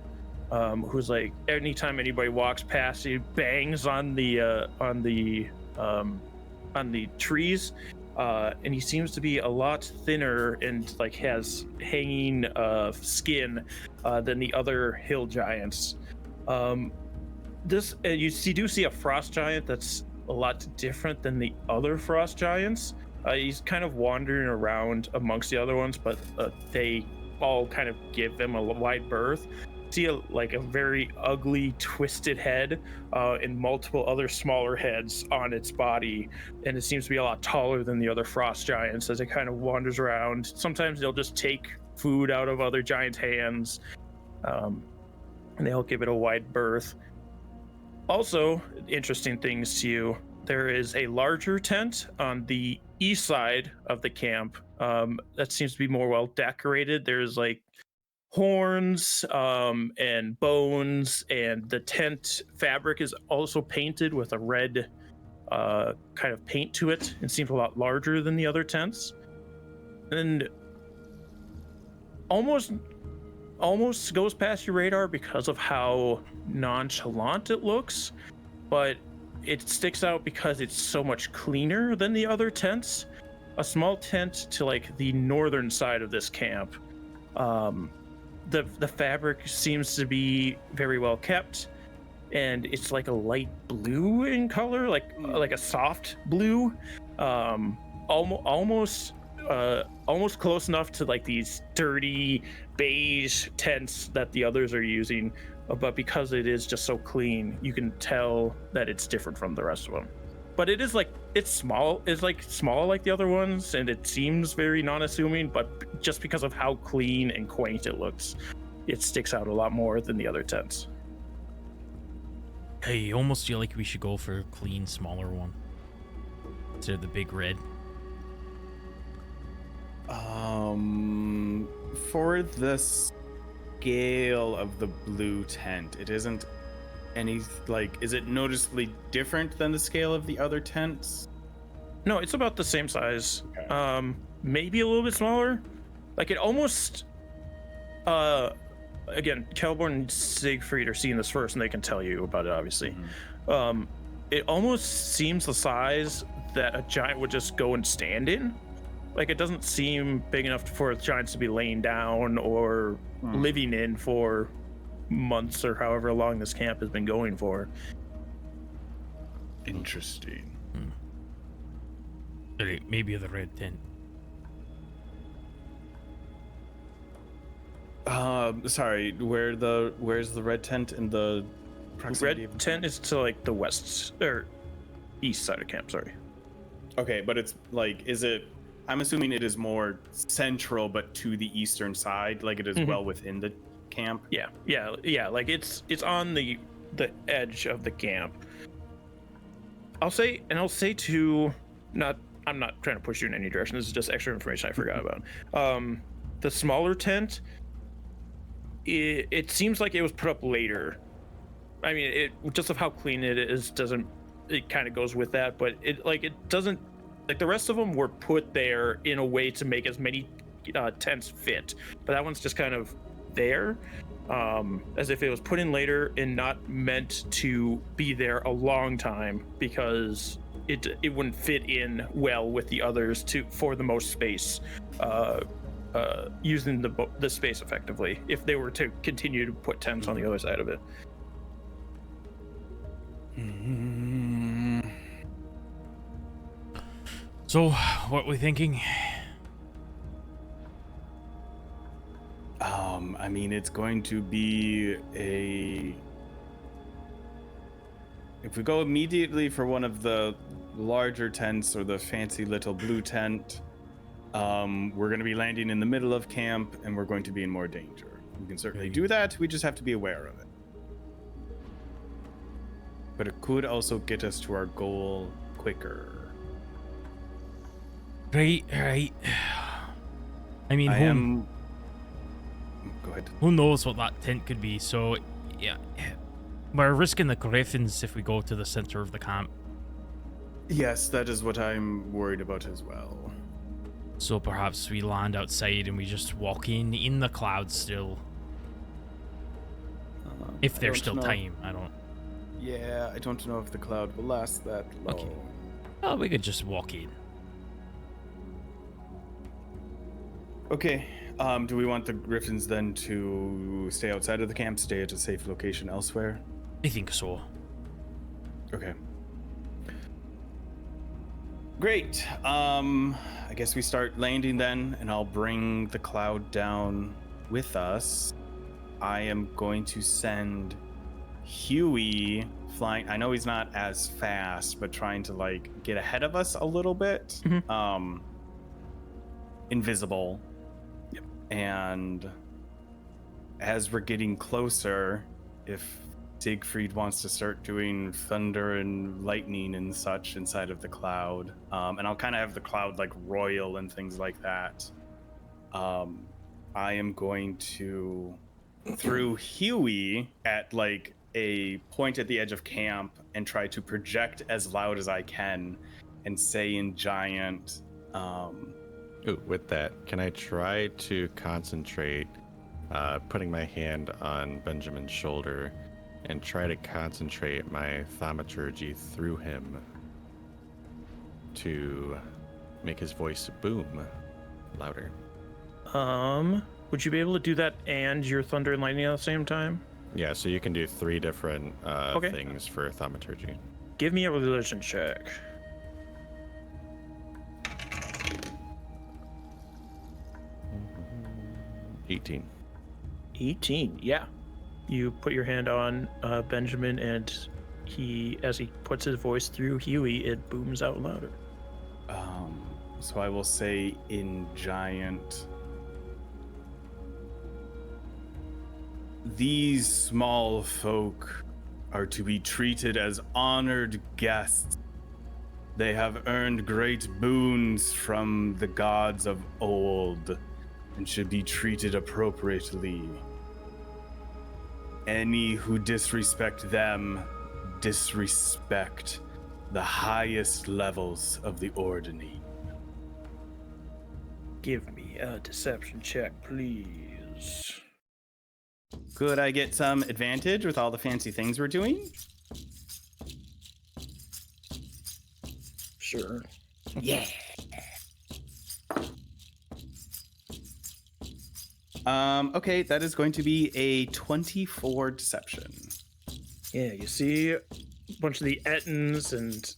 [SPEAKER 1] who's like, anytime anybody walks past, he bangs on the trees. And he seems to be a lot thinner and like has hanging skin than the other hill giants. You do see a frost giant that's a lot different than the other frost giants. He's kind of wandering around amongst the other ones, but they all kind of give him a wide berth. See a very ugly twisted head and multiple other smaller heads on its body, and it seems to be a lot taller than the other frost giants as it kind of wanders around. Sometimes they'll just take food out of other giants' hands, and they'll give it a wide berth. Also, interesting things to you, there is a larger tent on the east side of the camp that seems to be more well decorated. There's like horns and bones, and the tent fabric is also painted with a red kind of paint to it. It seems a lot larger than the other tents, and almost goes past your radar because of how nonchalant it looks, but it sticks out because it's so much cleaner than the other tents. A small tent to like the northern side of this camp, the fabric seems to be very well kept, and it's like a light blue in color, like a soft blue, almost close enough to like these dirty beige tents that the others are using, but because it is just so clean, you can tell that it's different from the rest of them. But it is like, it's small like the other ones, and it seems very non-assuming, but just because of how clean and quaint it looks, it sticks out a lot more than the other tents.
[SPEAKER 2] I almost feel like we should go for a clean, smaller one instead of the big red.
[SPEAKER 4] For the scale of the blue tent, it isn't any, like, is it noticeably different than the scale of the other tents?
[SPEAKER 1] No, it's about the same size.
[SPEAKER 4] Okay.
[SPEAKER 1] Maybe a little bit smaller. Like it almost, again, Kelborn and Siegfried are seeing this first, and they can tell you about it, obviously. Mm-hmm. It almost seems the size that a giant would just go and stand in. Like, it doesn't seem big enough for giants to be laying down or living in for months or however long this camp has been going for.
[SPEAKER 4] Interesting.
[SPEAKER 2] Maybe the red tent.
[SPEAKER 4] Sorry, where's the red tent in the proximity?
[SPEAKER 1] Red tent is to like the west or east side of camp, sorry. Okay,
[SPEAKER 4] but it's like, is it, I'm assuming it is more central but to the eastern side, like it is well within the camp?
[SPEAKER 1] Yeah, like it's on the edge of the camp. I'll say too, I'm not trying to push you in any direction, this is just extra information I forgot about. The smaller tent, it seems like it was put up later. I mean, it just of how clean it is it kind of goes with that, but it doesn't, like the rest of them were put there in a way to make as many tents fit, but that one's just kind of there, as if it was put in later and not meant to be there a long time, because it wouldn't fit in well with the others for the most space, using the space effectively if they were to continue to put tents on the other side of it.
[SPEAKER 2] So, what we thinking?
[SPEAKER 4] I mean, it's going to be if we go immediately for one of the larger tents or the fancy little blue tent, we're going to be landing in the middle of camp and we're going to be in more danger. We can certainly do that, we just have to be aware of it. But it could also get us to our goal quicker.
[SPEAKER 2] Right. I mean,
[SPEAKER 4] go ahead.
[SPEAKER 2] Who knows what that tent could be? So, yeah, we're risking the griffins if we go to the center of the camp.
[SPEAKER 4] Yes, that is what I'm worried about as well.
[SPEAKER 2] So perhaps we land outside and we just walk in the clouds still. If there's still time, I don't.
[SPEAKER 4] Yeah, I don't know if the cloud will last that long.
[SPEAKER 2] Okay. Oh, we could just walk in.
[SPEAKER 4] Okay. Do we want the griffins then to stay outside of the camp, stay at a safe location elsewhere?
[SPEAKER 2] I think so.
[SPEAKER 4] Okay. Great. I guess we start landing then, and I'll bring the cloud down with us. I am going to send Huey flying. I know he's not as fast, but trying to like get ahead of us a little bit.
[SPEAKER 1] Mhm.
[SPEAKER 4] Invisible.
[SPEAKER 1] Yep.
[SPEAKER 4] And as we're getting closer, if Siegfried wants to start doing thunder and lightning and such inside of the cloud, and I'll kind of have the cloud like royal and things like that. I am going to through Huey at like a point at the edge of camp and try to project as loud as I can and say in giant.
[SPEAKER 3] Ooh, with that, can I try to concentrate, putting my hand on Benjamin's shoulder and try to concentrate my thaumaturgy through him to make his voice boom louder?
[SPEAKER 1] Would you be able to do that and your thunder and lightning at the same time?
[SPEAKER 3] Yeah, so you can do 3 different
[SPEAKER 1] Okay.
[SPEAKER 3] things for thaumaturgy.
[SPEAKER 1] Give me a religion check.
[SPEAKER 3] Mm-hmm. 18.
[SPEAKER 1] 18, yeah. You put your hand on Benjamin, and as he puts his voice through Huey, it booms out louder.
[SPEAKER 4] So I will say in giant. These small folk are to be treated as honored guests. They have earned great boons from the gods of old and should be treated appropriately. Any who disrespect them disrespect the highest levels of the ordering.
[SPEAKER 1] Give me a deception check, please.
[SPEAKER 4] Could I get some advantage with all the fancy things we're doing?
[SPEAKER 1] Sure.
[SPEAKER 4] Yeah. Okay, that is going to be a 24 deception.
[SPEAKER 1] Yeah, you see a bunch of the Ettins and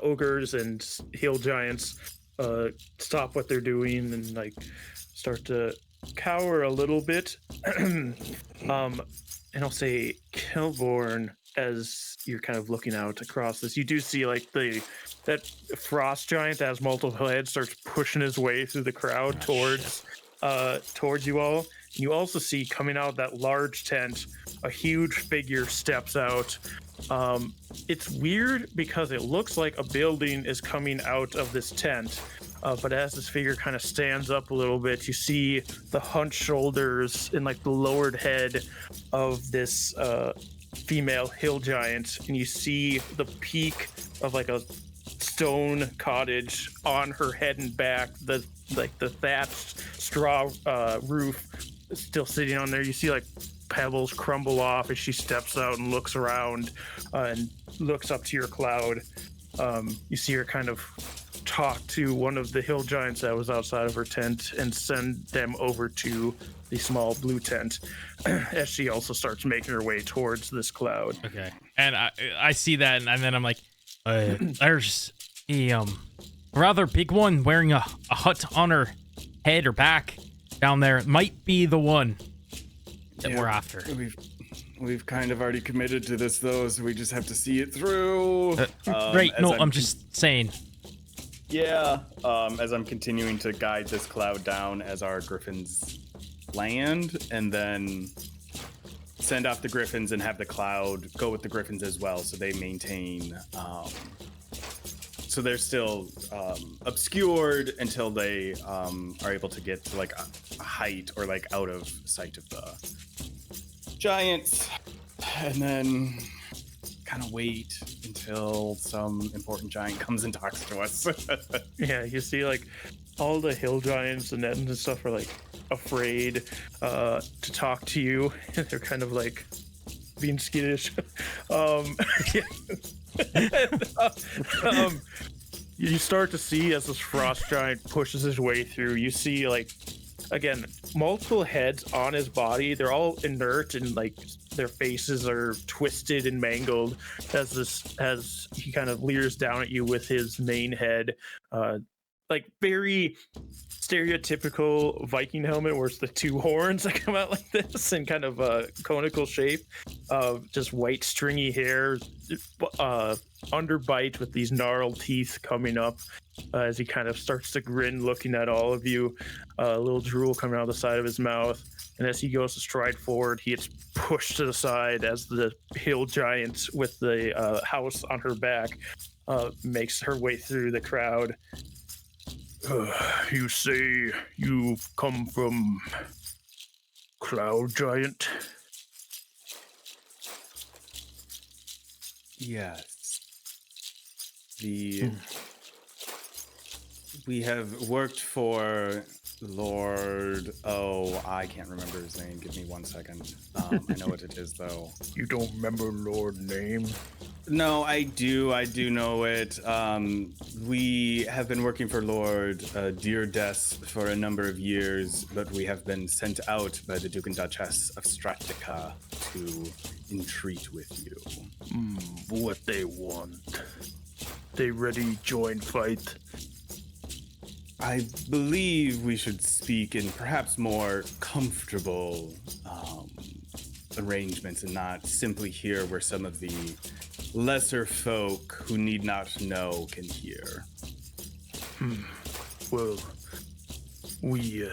[SPEAKER 1] ogres and hill giants stop what they're doing and like start to cower a little bit. And I'll say Kilborn, as you're kind of looking out across this, you do see like that frost giant that has multiple heads starts pushing his way through the crowd towards you all. You also see coming out of that large tent, a huge figure steps out. It's weird because it looks like a building is coming out of this tent. But as this figure kind of stands up a little bit, you see the hunched shoulders and like the lowered head of this female hill giant, and you see the peak of like a stone cottage on her head and back. The thatched straw roof is still sitting on there. You see like pebbles crumble off as she steps out and looks around and looks up to your cloud. You see her kind of talk to one of the hill giants that was outside of her tent and send them over to the small blue tent as she also starts making her way towards this cloud.
[SPEAKER 2] Okay. And I see that, and then I'm like, there's a rather big one wearing a hut on her head or back down there. It might be the one that we're after.
[SPEAKER 4] We've kind of already committed to this though, so we just have to see it through.
[SPEAKER 2] Right. No, I'm just saying.
[SPEAKER 4] Yeah, as I'm continuing to guide this cloud down as our griffins land, and then send off the griffins and have the cloud go with the griffins as well, so they maintain so they're still obscured until they are able to get to like a height or like out of sight of the giants, and then kind of wait until some important giant comes and talks to us.
[SPEAKER 1] Yeah, you see like all the hill giants and and stuff are like afraid to talk to you. They're kind of like being skittish. You start to see as this frost giant pushes his way through, you see like, again, multiple heads on his body. They're all inert and like their faces are twisted and mangled as he kind of leers down at you with his main head, like very stereotypical Viking helmet where it's the two horns that come out like this in kind of a conical shape, just white stringy hair, underbite with these gnarled teeth coming up as he kind of starts to grin looking at all of you, a little drool coming out of the side of his mouth. And as he goes to stride forward, he gets pushed to the side as the hill giant with the house on her back makes her way through the crowd. You say you've come from Cloud Giant?
[SPEAKER 4] Yes. We have worked for Lord. Oh, I can't remember his name. Give me 1 second. I know what it is, though.
[SPEAKER 1] You don't remember Lord name?
[SPEAKER 4] No, I do. I do know it. We have been working for Lord Deardes for a number of years, but we have been sent out by the Duke and Duchess of Stratica to entreat with you.
[SPEAKER 1] What they want? They ready join fight?
[SPEAKER 4] I believe we should speak in perhaps more comfortable arrangements and not simply hear where some of the lesser folk who need not know can hear.
[SPEAKER 1] Well, we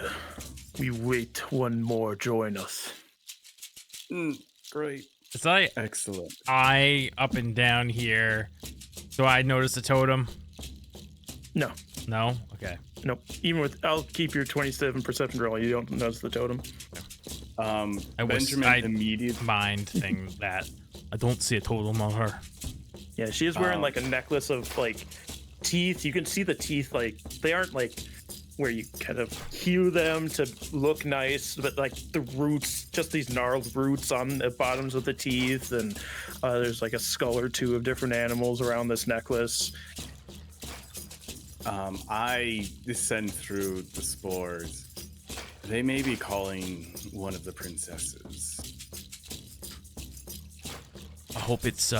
[SPEAKER 1] wait one more join us.
[SPEAKER 4] Great.
[SPEAKER 2] It's like
[SPEAKER 4] Excellent.
[SPEAKER 2] I up and down here. Do I notice a totem?
[SPEAKER 1] No.
[SPEAKER 2] No? Okay.
[SPEAKER 1] Nope. Even with, I'll keep your 27 perception roll. You don't notice the totem.
[SPEAKER 4] Benjamin immediately
[SPEAKER 2] mind thing that I don't see a totem on her.
[SPEAKER 1] Yeah, she is wearing like a necklace of like teeth. You can see the teeth, like they aren't like where you kind of hew them to look nice, but like the roots, just these gnarled roots on the bottoms of the teeth, and there's like a skull or two of different animals around this necklace.
[SPEAKER 4] I descend through the spores. They may be calling one of the princesses.
[SPEAKER 2] I hope it's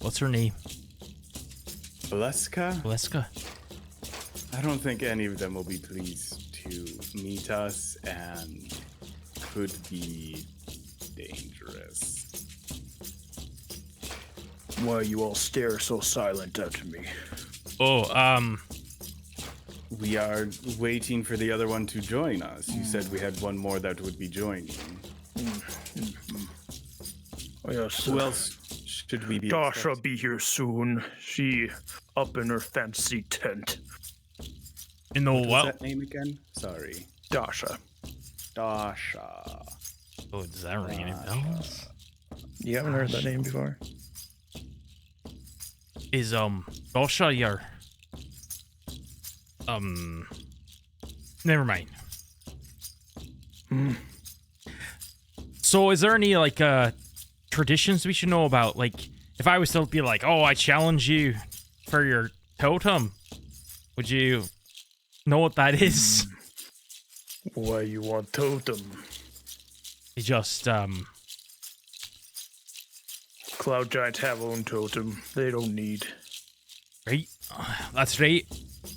[SPEAKER 2] what's her name?
[SPEAKER 4] Valeska?
[SPEAKER 2] Valeska?
[SPEAKER 4] I don't think any of them will be pleased to meet us and could be dangerous.
[SPEAKER 1] Why you all stare so silent at me?
[SPEAKER 2] Oh,
[SPEAKER 4] We are waiting for the other one to join us. You said we had one more that would be joining.
[SPEAKER 1] Oh, yes.
[SPEAKER 4] Who else should we be
[SPEAKER 1] Dasha
[SPEAKER 4] expecting?
[SPEAKER 1] be here soon. She up in her fancy tent.
[SPEAKER 2] you know
[SPEAKER 4] What's
[SPEAKER 2] what?
[SPEAKER 4] that name again? Sorry.
[SPEAKER 1] Dasha.
[SPEAKER 4] Dasha.
[SPEAKER 2] Oh, does that ring any bells?
[SPEAKER 1] You haven't heard that name before?
[SPEAKER 2] Is Dasha your never mind. So is there any like traditions we should know about? Like if I was to be like, oh, I challenge you for your totem, would you know what that is?
[SPEAKER 1] Why you want totem?
[SPEAKER 2] You just
[SPEAKER 1] Cloud Giants have own totem. They don't need.
[SPEAKER 2] right? That's right.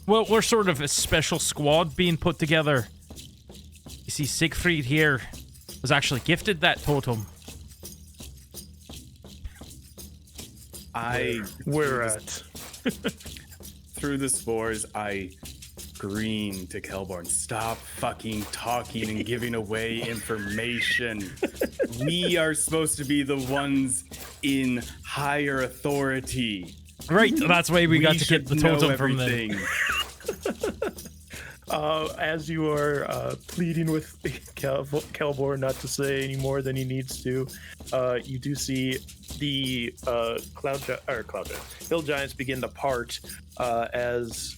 [SPEAKER 2] Well, we're sort of a special squad being put together. You see, Siegfried here was actually gifted that totem.
[SPEAKER 1] Where at?
[SPEAKER 4] Through the spores, I scream to Kelborn, stop fucking talking and giving away information. We are supposed to be the ones in higher authority.
[SPEAKER 2] Right, that's why we got to get the totem from them.
[SPEAKER 4] everything.
[SPEAKER 1] As you are pleading with Kelborn not to say any more than he needs to, you do see the hill giants begin to part as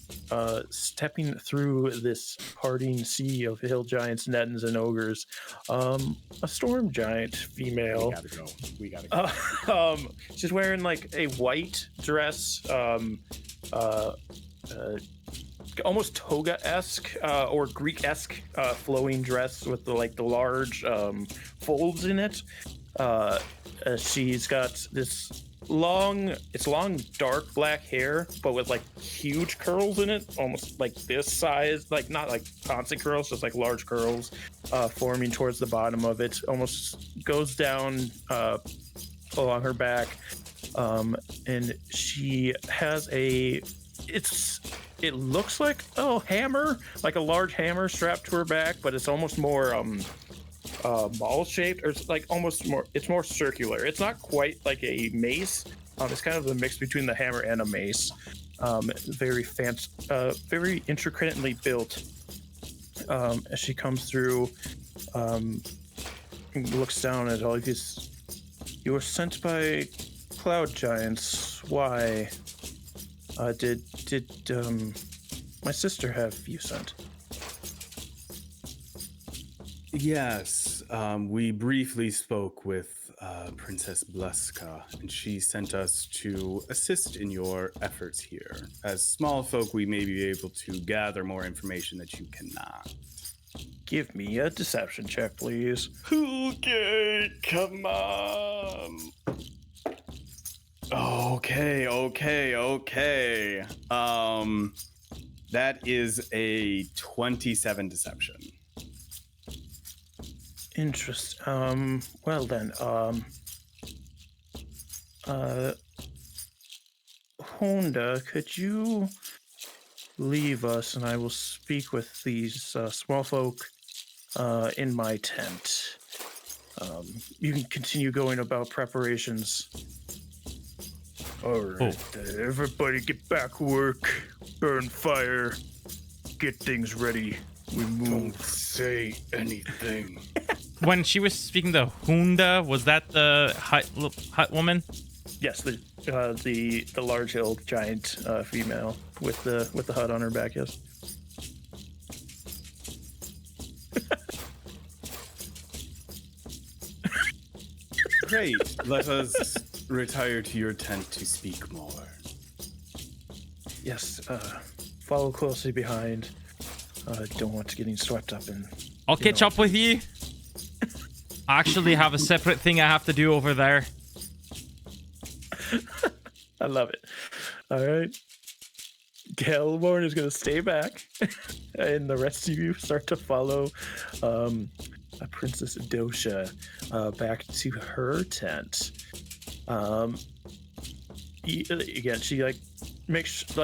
[SPEAKER 1] stepping through this parting sea of hill giants, nettins, and ogres. A storm giant female.
[SPEAKER 4] We gotta go.
[SPEAKER 1] She's wearing like a white dress, almost toga-esque or Greek-esque flowing dress with the large folds in it. She's got this long dark black hair, but with like huge curls in it, almost like this size, like not like constant curls, just like large curls forming towards the bottom of it. Almost goes down along her back, and she has it looks like a hammer, like a large hammer strapped to her back, but it's almost more ball shaped, or it's like it's more circular. It's not quite like a mace. It's kind of a mix between the hammer and a mace. Very fancy, very intricately built. As she comes through, and looks down at all of these. You were sent by cloud giants. Why? Did my sister have you sent?
[SPEAKER 4] Yes, we briefly spoke with Princess Bleska, and she sent us to assist in your efforts here. As small folk, we may be able to gather more information that you cannot.
[SPEAKER 1] Give me a deception check, please.
[SPEAKER 4] Okay, come on. Okay. That is a 27 deception.
[SPEAKER 1] Interesting. Well then, Honda, could you leave us and I will speak with these small folk in my tent. You can continue going about preparations. All right, everybody get back to work, burn fire, get things ready. We move.
[SPEAKER 4] Don't say anything.
[SPEAKER 2] When she was speaking to Hunda, was that the hut woman?
[SPEAKER 1] Yes, the large hill giant female with the hut on her back. Yes.
[SPEAKER 4] Great. Let us retire to your tent to speak more.
[SPEAKER 1] Yes. Follow closely behind. Don't want to getting swept up in.
[SPEAKER 2] I'll catch up with you. I actually have a separate thing I have to do over there.
[SPEAKER 1] I love it. All right. Kelborn is going to stay back, and the rest of you start to follow Princess Dosha back to her tent. Again, she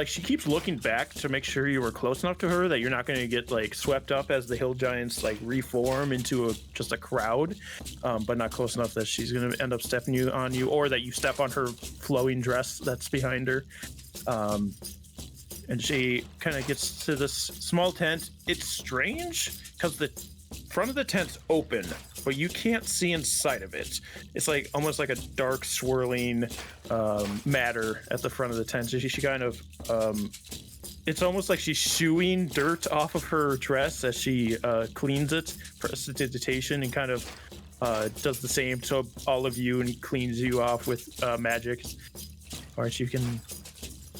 [SPEAKER 1] she keeps looking back to make sure you were close enough to her that you're not going to get swept up as the hill giants reform into just a crowd, but not close enough that she's going to end up stepping on you, or that you step on her flowing dress that's behind her. And she kind of gets to this small tent. It's strange because the front of the tent's open, but you can't see inside of it. It's almost like a dark swirling matter at the front of the tent. So she kind of, it's almost like she's shooing dirt off of her dress as she cleans it, prestidigitation, and kind of does the same to all of you and cleans you off with magic. All right, you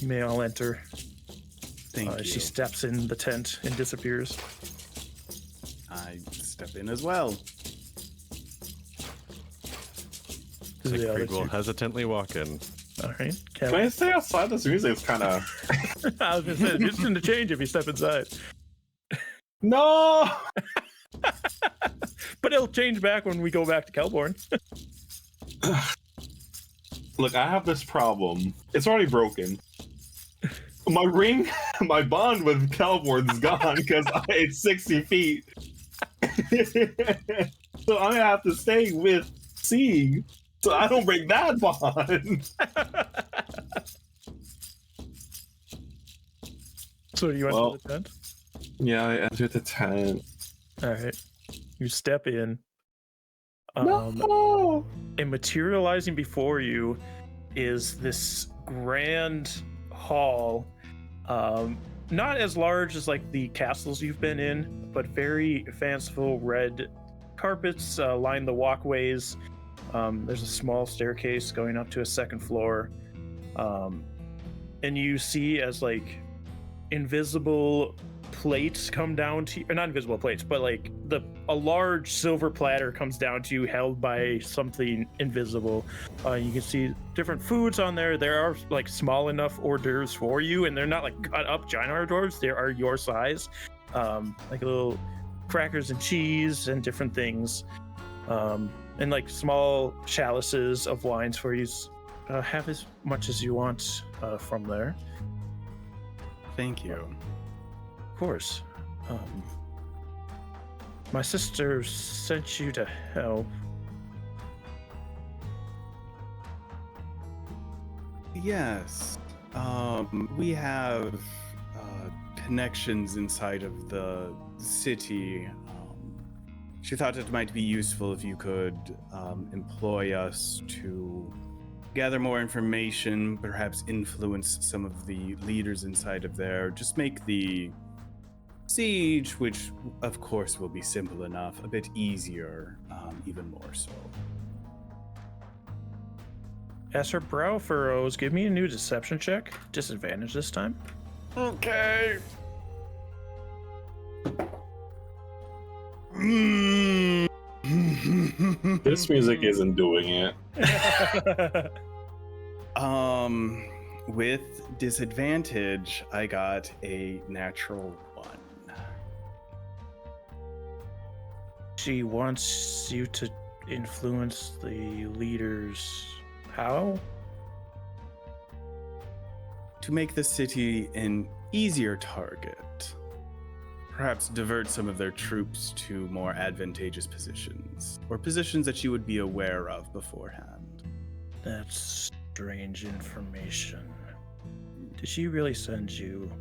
[SPEAKER 1] may all enter.
[SPEAKER 4] Thank you.
[SPEAKER 1] She steps in the tent and disappears.
[SPEAKER 4] I step in as well.
[SPEAKER 3] Siegfried will hesitantly walk in.
[SPEAKER 1] All right.
[SPEAKER 5] Can I stay outside? This music is kind of...
[SPEAKER 1] I was going to say, it's going to change if you step inside.
[SPEAKER 5] No!
[SPEAKER 1] But it'll change back when we go back to Kelborn.
[SPEAKER 5] Look, I have this problem. It's already broken. My ring, my bond with Kelborn's gone because it's 60 feet. So I'm going to have to stay with Sieg so I don't break that bond.
[SPEAKER 1] So you enter the tent?
[SPEAKER 5] Yeah, I entered the tent.
[SPEAKER 1] All right. You step in.
[SPEAKER 5] No!
[SPEAKER 1] And materializing before you is this grand hall. Not as large as like the castles you've been in, but very fanciful red carpets line the walkways. There's a small staircase going up to a second floor. And you see as like invisible plates come down to you, or not invisible plates, but like a large silver platter comes down to you held by something invisible. You can see different foods on there. There are like small enough hors d'oeuvres for you, and they're not like cut up giant hors d'oeuvres. They are your size, like little crackers and cheese and different things, and like small chalices of wines for you. Have as much as you want from there.
[SPEAKER 4] Thank you.
[SPEAKER 1] Of course. My sister sent you to help.
[SPEAKER 4] Yes. We have connections inside of the city. She thought it might be useful if you could employ us to gather more information, perhaps influence some of the leaders inside of there, just make the siege, which of course will be simple enough, a bit easier, even more so.
[SPEAKER 1] As her brow furrows, give me a new deception check. Disadvantage this time.
[SPEAKER 4] Okay.
[SPEAKER 5] This music isn't doing it.
[SPEAKER 4] With disadvantage, I got a natural 1.
[SPEAKER 1] She wants you to influence the leaders. How?
[SPEAKER 4] To make the city an easier target. Perhaps divert some of their troops to more advantageous positions, or positions that you would be aware of beforehand.
[SPEAKER 1] That's strange information. Did she really send you?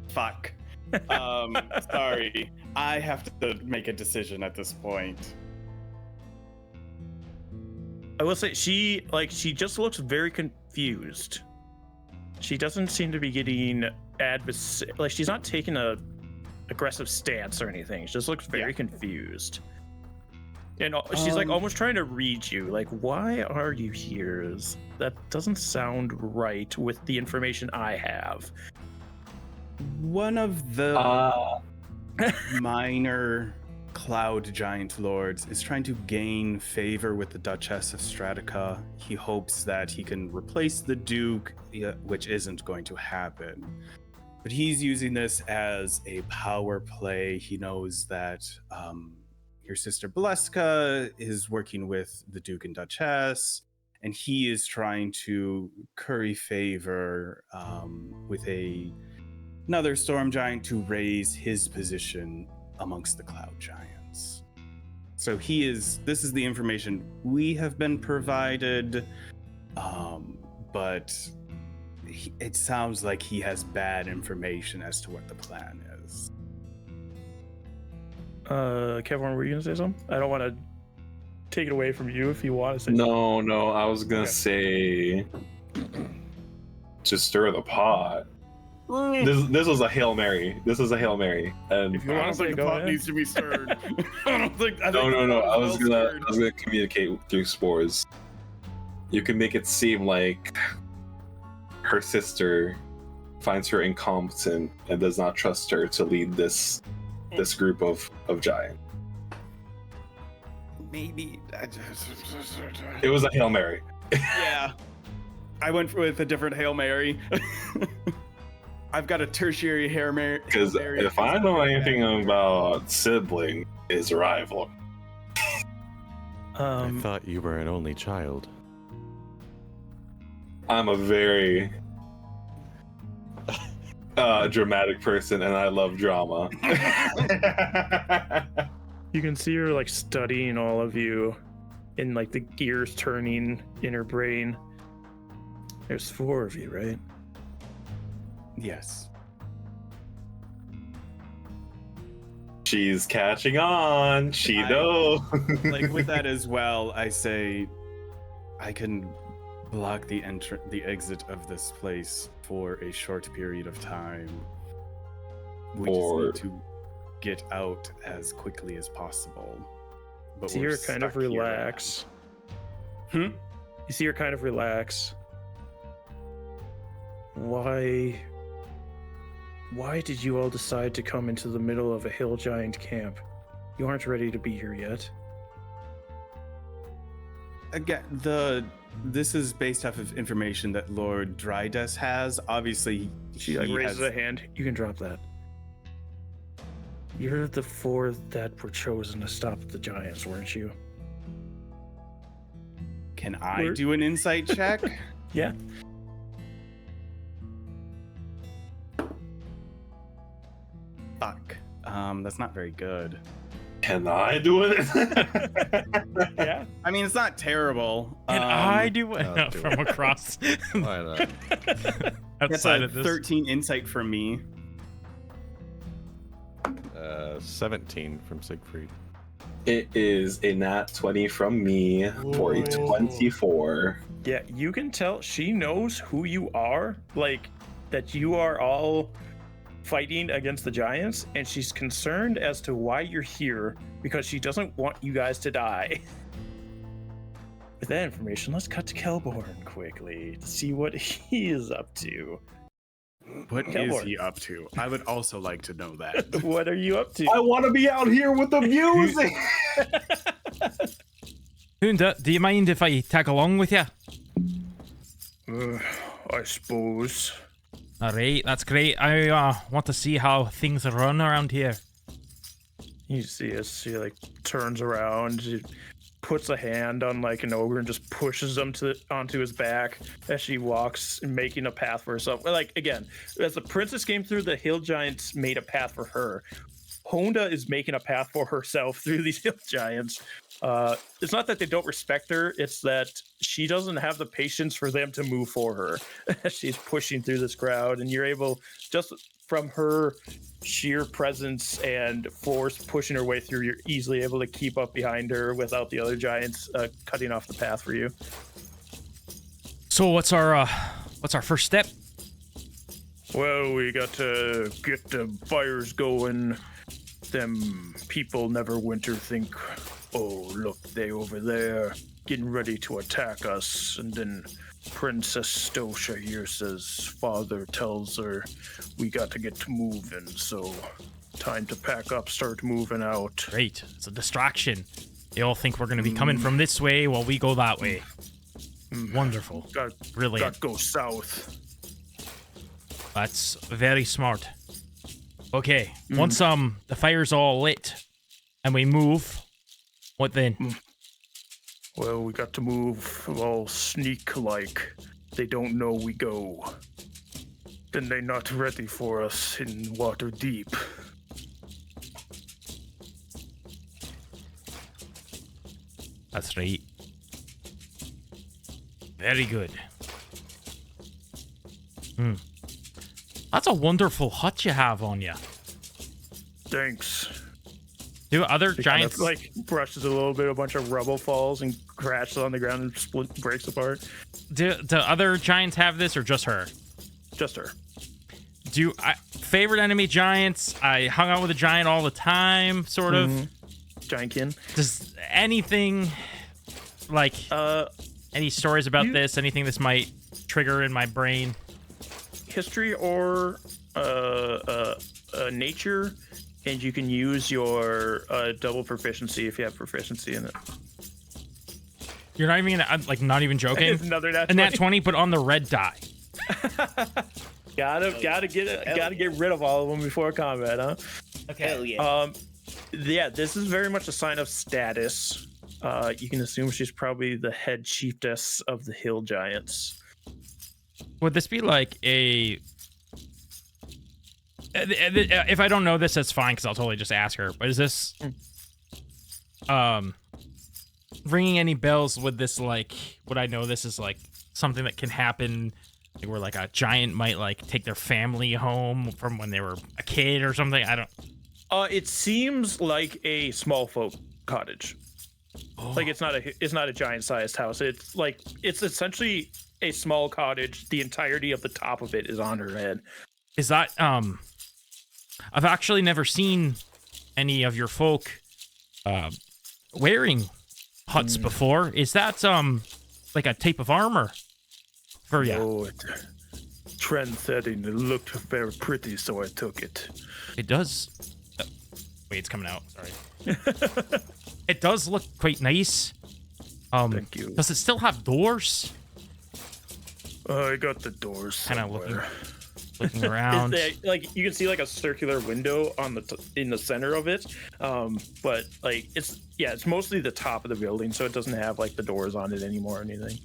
[SPEAKER 4] Fuck. Sorry. I have to make a decision at this point.
[SPEAKER 1] I will say she just looks very confused. She doesn't seem to be getting like she's not taking a aggressive stance or anything. She just looks very confused. And she's like almost trying to read you. Like, why are you here? That doesn't sound right with the information I have.
[SPEAKER 4] One of the minor cloud giant lords is trying to gain favor with the Duchess of Stratica. He hopes that he can replace the Duke, which isn't going to happen. But he's using this as a power play. He knows that your sister Bleska is working with the Duke and Duchess, and he is trying to curry favor with another storm giant to raise his position amongst the cloud giants. So this is the information we have been provided, but it sounds like he has bad information as to what the plan is.
[SPEAKER 1] Kevin, were you gonna say something? I don't want to take it away from you if you want to say
[SPEAKER 5] No, I was gonna say just stir the pot. This was a Hail Mary. This is a Hail Mary. And
[SPEAKER 1] If you
[SPEAKER 4] I
[SPEAKER 1] want
[SPEAKER 4] don't
[SPEAKER 1] to say
[SPEAKER 4] think the
[SPEAKER 1] go
[SPEAKER 4] pot
[SPEAKER 1] ahead.
[SPEAKER 4] needs to be stirred. I think
[SPEAKER 5] No. I was
[SPEAKER 4] stirred.
[SPEAKER 5] gonna communicate through spores. You can make it seem like her sister finds her incompetent and does not trust her to lead this group of giants.
[SPEAKER 4] Maybe.
[SPEAKER 5] It was a Hail Mary.
[SPEAKER 4] Yeah. I went with a different Hail Mary. I've got a tertiary Hail Mary.
[SPEAKER 5] Because if I know anything about sibling, is rival.
[SPEAKER 3] I thought you were an only child.
[SPEAKER 5] I'm a very dramatic person, and I love drama.
[SPEAKER 1] You can see her like studying all of you, and like the gears turning in her brain. There's 4 of you, right?
[SPEAKER 4] Yes.
[SPEAKER 5] She's catching on. She knows.
[SPEAKER 4] Like with that as well, I say I can block the exit of this place for a short period of time. We just need to get out as quickly as possible. But
[SPEAKER 1] See
[SPEAKER 4] we're
[SPEAKER 1] her kind of
[SPEAKER 4] stuck here right
[SPEAKER 1] relax.
[SPEAKER 4] now.
[SPEAKER 1] You see her kind of relax. Why did you all decide to come into the middle of a hill giant camp? You aren't ready to be here yet.
[SPEAKER 4] Again, this is based off of information that Lord Drydes has. Obviously,
[SPEAKER 1] She like raises a hand. You can drop that. You're the 4 that were chosen to stop the giants, weren't you?
[SPEAKER 4] Can I do an insight check?
[SPEAKER 1] Yeah.
[SPEAKER 4] Fuck. That's not very good.
[SPEAKER 5] Can I do it?
[SPEAKER 1] Yeah.
[SPEAKER 4] I mean, it's not terrible.
[SPEAKER 2] And I do
[SPEAKER 3] I'll
[SPEAKER 2] it
[SPEAKER 3] do
[SPEAKER 2] from
[SPEAKER 3] it.
[SPEAKER 2] across
[SPEAKER 3] Why not?
[SPEAKER 4] That's
[SPEAKER 2] outside
[SPEAKER 4] a
[SPEAKER 2] of this.
[SPEAKER 4] 13 insight from me.
[SPEAKER 3] 17 from Siegfried.
[SPEAKER 5] It is a nat 20 from me for a 24.
[SPEAKER 1] Yeah, you can tell she knows who you are, like that you are all fighting against the giants, and she's concerned as to why you're here because she doesn't want you guys to die. With that information, let's cut to Kelborn quickly to see what he is up to.
[SPEAKER 4] What is
[SPEAKER 1] Kelborn.
[SPEAKER 4] he up to? I would also like to know that.
[SPEAKER 1] What are you up to?
[SPEAKER 5] I want to be out here with the music.
[SPEAKER 2] Hunda, do you mind if I tag along with you?
[SPEAKER 1] I suppose.
[SPEAKER 2] All right, that's great. I want to see how things run around here.
[SPEAKER 1] You see as she like turns around, she puts a hand on like an ogre and just pushes him onto his back as she walks, making a path for herself. Like again, as the princess came through, the hill giants made a path for her. Honda is making a path for herself through these hill giants. It's not that they don't respect her, it's that she doesn't have the patience for them to move for her. She's pushing through this crowd, and you're able, just from her sheer presence and force pushing her way through, you're easily able to keep up behind her without the other giants cutting off the path for you.
[SPEAKER 2] So what's our first step?
[SPEAKER 1] Well, we got to get the fires going. Them people Neverwinter think, oh, look, they over there getting ready to attack us. And then Princess Stosha here says, father tells her we got to get moving. So time to pack up, start moving out.
[SPEAKER 2] Great, it's a distraction. They all think we're going to be coming from this way while we go that way. Wonderful. Brilliant.
[SPEAKER 1] Got to go south.
[SPEAKER 2] That's very smart. Okay, once the fire's all lit and we move, what then?
[SPEAKER 1] Well, we got to move all sneak-like. They don't know we go. Then they not ready for us in water deep.
[SPEAKER 2] That's right. Very good. That's a wonderful hut you have on you.
[SPEAKER 1] Thanks.
[SPEAKER 2] Do other
[SPEAKER 1] She
[SPEAKER 2] giants
[SPEAKER 1] kind of, like brushes a little bit, a bunch of rubble falls and crashes on the ground and breaks apart.
[SPEAKER 2] do other giants have this or just her?
[SPEAKER 1] Just her.
[SPEAKER 2] Favorite enemy giants? I hung out with a giant all the time, sort of.
[SPEAKER 1] Giantkin.
[SPEAKER 2] Does anything like any stories about this? Anything this might trigger in my brain?
[SPEAKER 1] History or nature, and you can use your double proficiency if you have proficiency in it.
[SPEAKER 2] You're not even gonna, like, not even joking.
[SPEAKER 1] Another nat 20.
[SPEAKER 2] And that 20, but on the red die.
[SPEAKER 1] Gotta get rid of all of them before combat, huh?
[SPEAKER 2] Okay.
[SPEAKER 4] Hell yeah.
[SPEAKER 1] Yeah, this is very much a sign of status. You can assume she's probably the head chiefess of the hill giants.
[SPEAKER 2] Would this be like a? If I don't know this, that's fine because I'll totally just ask her. But is this, ringing any bells with this, like, would I know this is like something that can happen where like a giant might like take their family home from when they were a kid or something? I don't.
[SPEAKER 1] It seems like a small folk cottage.
[SPEAKER 2] Oh.
[SPEAKER 1] Like it's not a giant sized house. It's essentially a small cottage. The entirety of the top of it is on her head.
[SPEAKER 2] Is that I've actually never seen any of your folk wearing huts before. Is that like a type of armor for you?
[SPEAKER 1] Oh, trend setting. It looked very pretty, so I took it.
[SPEAKER 2] It does. Wait, it's coming out. Sorry. It does look quite nice.
[SPEAKER 1] Thank you.
[SPEAKER 2] Does it still have doors?
[SPEAKER 1] I got the doors.
[SPEAKER 2] Kind of
[SPEAKER 1] somewhere.
[SPEAKER 2] looking around.
[SPEAKER 1] Like you can see like a circular window on in the center of it, but like it's mostly the top of the building, so it doesn't have like the doors on it anymore or anything.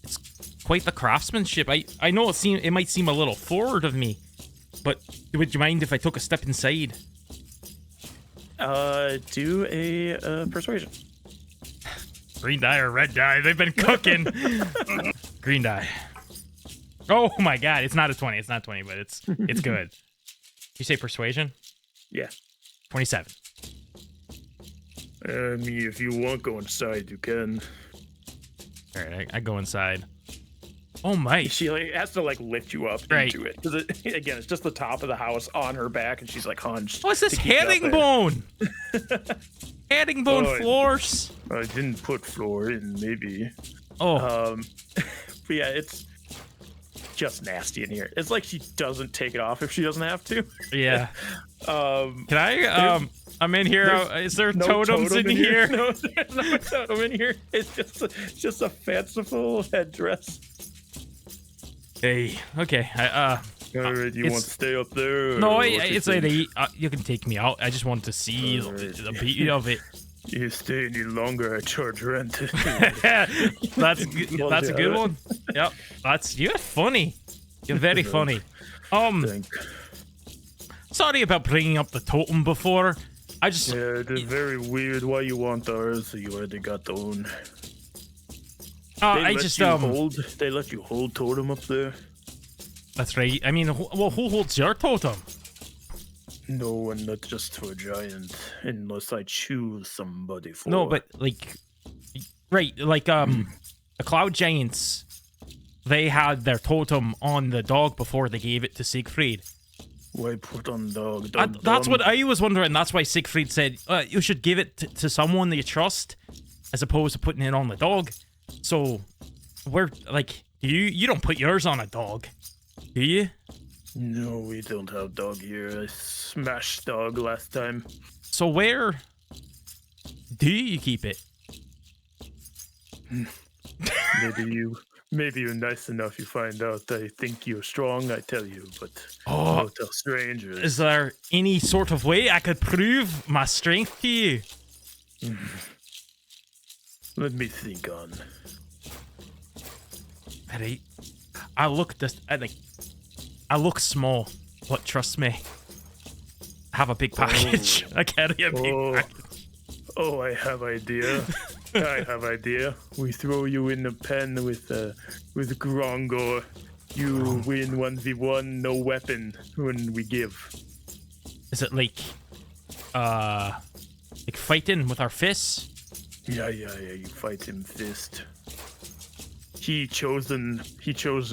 [SPEAKER 2] It's quite the craftsmanship. I know it might seem a little forward of me, but would you mind if I took a step inside?
[SPEAKER 1] Do a persuasion.
[SPEAKER 2] Green die or red die? They've been cooking. Green die. Oh my god, it's not a 20. It's not 20, but it's good. You say persuasion?
[SPEAKER 1] Yeah.
[SPEAKER 2] 27.
[SPEAKER 1] I mean, if you want to go inside, you can.
[SPEAKER 2] All right, I go inside. Oh my!
[SPEAKER 1] She like has to like lift you up into it because again, it's just the top of the house on her back, and she's like hunched.
[SPEAKER 2] What's this herringbone? Herringbone floors.
[SPEAKER 1] I didn't put floor in, maybe.
[SPEAKER 2] Oh.
[SPEAKER 1] But yeah, it's just nasty in here. It's like she doesn't take it off if she doesn't have to.
[SPEAKER 2] Yeah. Can I? I'm in here. Is there no totems in here?
[SPEAKER 1] No, there's no totem in here. It's just a fanciful headdress.
[SPEAKER 2] Hey, okay.
[SPEAKER 1] Alright, you want to stay up there?
[SPEAKER 2] No, it's like you can take me out. I just want to see the beauty of it.
[SPEAKER 1] You stay any longer, I charge rent.
[SPEAKER 2] That's a good one. Yep. You're funny. You're very funny. Sorry about bringing up the totem before.
[SPEAKER 1] Yeah, it's very weird why you want ours. So you already got the own. They let you hold totem up there.
[SPEAKER 2] That's right. I mean, who holds your totem?
[SPEAKER 1] No one, not just for a giant, unless I choose somebody for.
[SPEAKER 2] No, but like, right, like the Cloud Giants, they had their totem on the dog before they gave it to Siegfried.
[SPEAKER 1] Why put on dog?
[SPEAKER 2] That's what I was wondering. That's why Siegfried said you should give it to someone that you trust, as opposed to putting it on the dog. So, we're like, you don't put yours on a dog, do you?
[SPEAKER 1] No, we don't have dog here. I smashed dog last time.
[SPEAKER 2] So where do you keep it?
[SPEAKER 1] Maybe you're nice enough. You find out I think you're strong. I tell you, but
[SPEAKER 2] don't
[SPEAKER 1] tell strangers.
[SPEAKER 2] Is there any sort of way I could prove my strength to you?
[SPEAKER 1] Let me think on.
[SPEAKER 2] Alright. I look small, but trust me. I have a big package. I carry a big package.
[SPEAKER 1] Oh, I have idea. We throw you in the pen with Grongor. You win 1v1, no weapon when we give.
[SPEAKER 2] Is it like fighting with our fists?
[SPEAKER 1] Yeah. You fight him fist. He chosen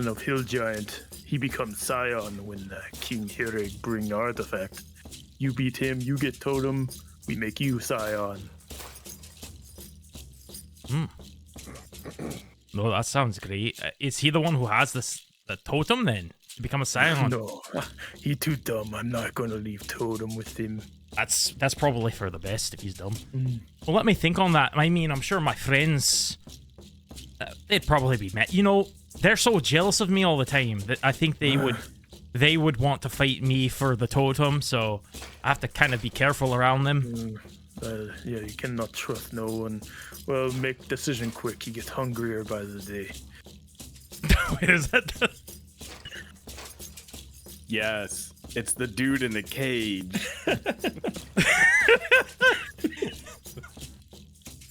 [SPEAKER 1] of Hill Giant. He becomes Scion when King Hirig bring artifact. You beat him, you get totem. We make you Scion.
[SPEAKER 2] No, that sounds great. Is he the one who has the totem then to become a Scion?
[SPEAKER 1] No, he too dumb. I'm not gonna leave totem with him.
[SPEAKER 2] That's probably for the best if he's dumb. Well, let me think on that. I mean, I'm sure my friends, they'd probably be met. You know, they're so jealous of me all the time that I think they would want to fight me for the totem. So I have to kind of be careful around them.
[SPEAKER 1] Yeah, you cannot trust no one. Well, make decision quick. You get hungrier by the day.
[SPEAKER 2] Wait, is that?
[SPEAKER 4] Yes, it's the dude in the cage.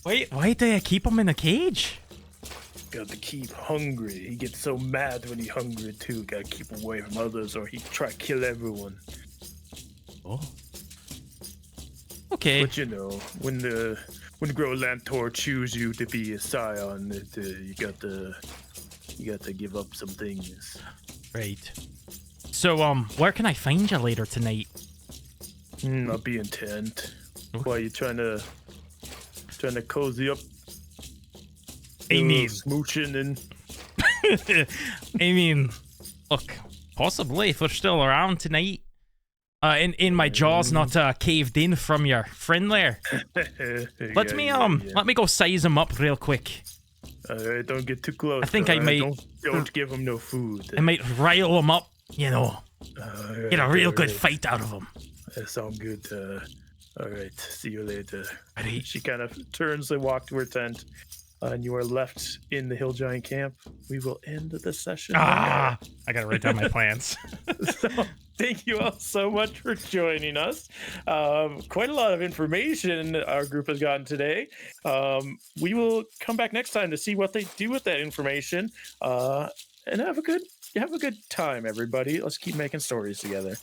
[SPEAKER 2] Why do you keep him in a cage?
[SPEAKER 1] Got to keep hungry. He gets so mad when he's hungry too. Got to keep him away from others, or he try to kill everyone.
[SPEAKER 2] Oh. Okay.
[SPEAKER 1] But you know, when the Grolantor choose you to be a scion, you got to give up some things.
[SPEAKER 2] Right. So where can I find you later tonight?
[SPEAKER 1] I'll be intent. Why are you trying to cozy up?
[SPEAKER 2] I mean,
[SPEAKER 1] smooching and.
[SPEAKER 2] I mean, look, possibly if we're still around tonight. In my jaw's not caved in from your friend there. Let me go size him up real quick.
[SPEAKER 1] Don't get too close.
[SPEAKER 2] I think I might
[SPEAKER 1] don't give him no food.
[SPEAKER 2] I might rile him up, you know. Get a real good fight out of him.
[SPEAKER 1] That sounds good. All right, see you later.
[SPEAKER 2] Right.
[SPEAKER 1] She kind of turns and walks to her tent, and you are left in the Hill Giant camp. We will end the session.
[SPEAKER 2] I gotta write down my plans.
[SPEAKER 1] So, thank you all so much for joining us. Quite a lot of information our group has gotten today. We will come back next time to see what they do with that information. And have a good time, everybody. Let's keep making stories together.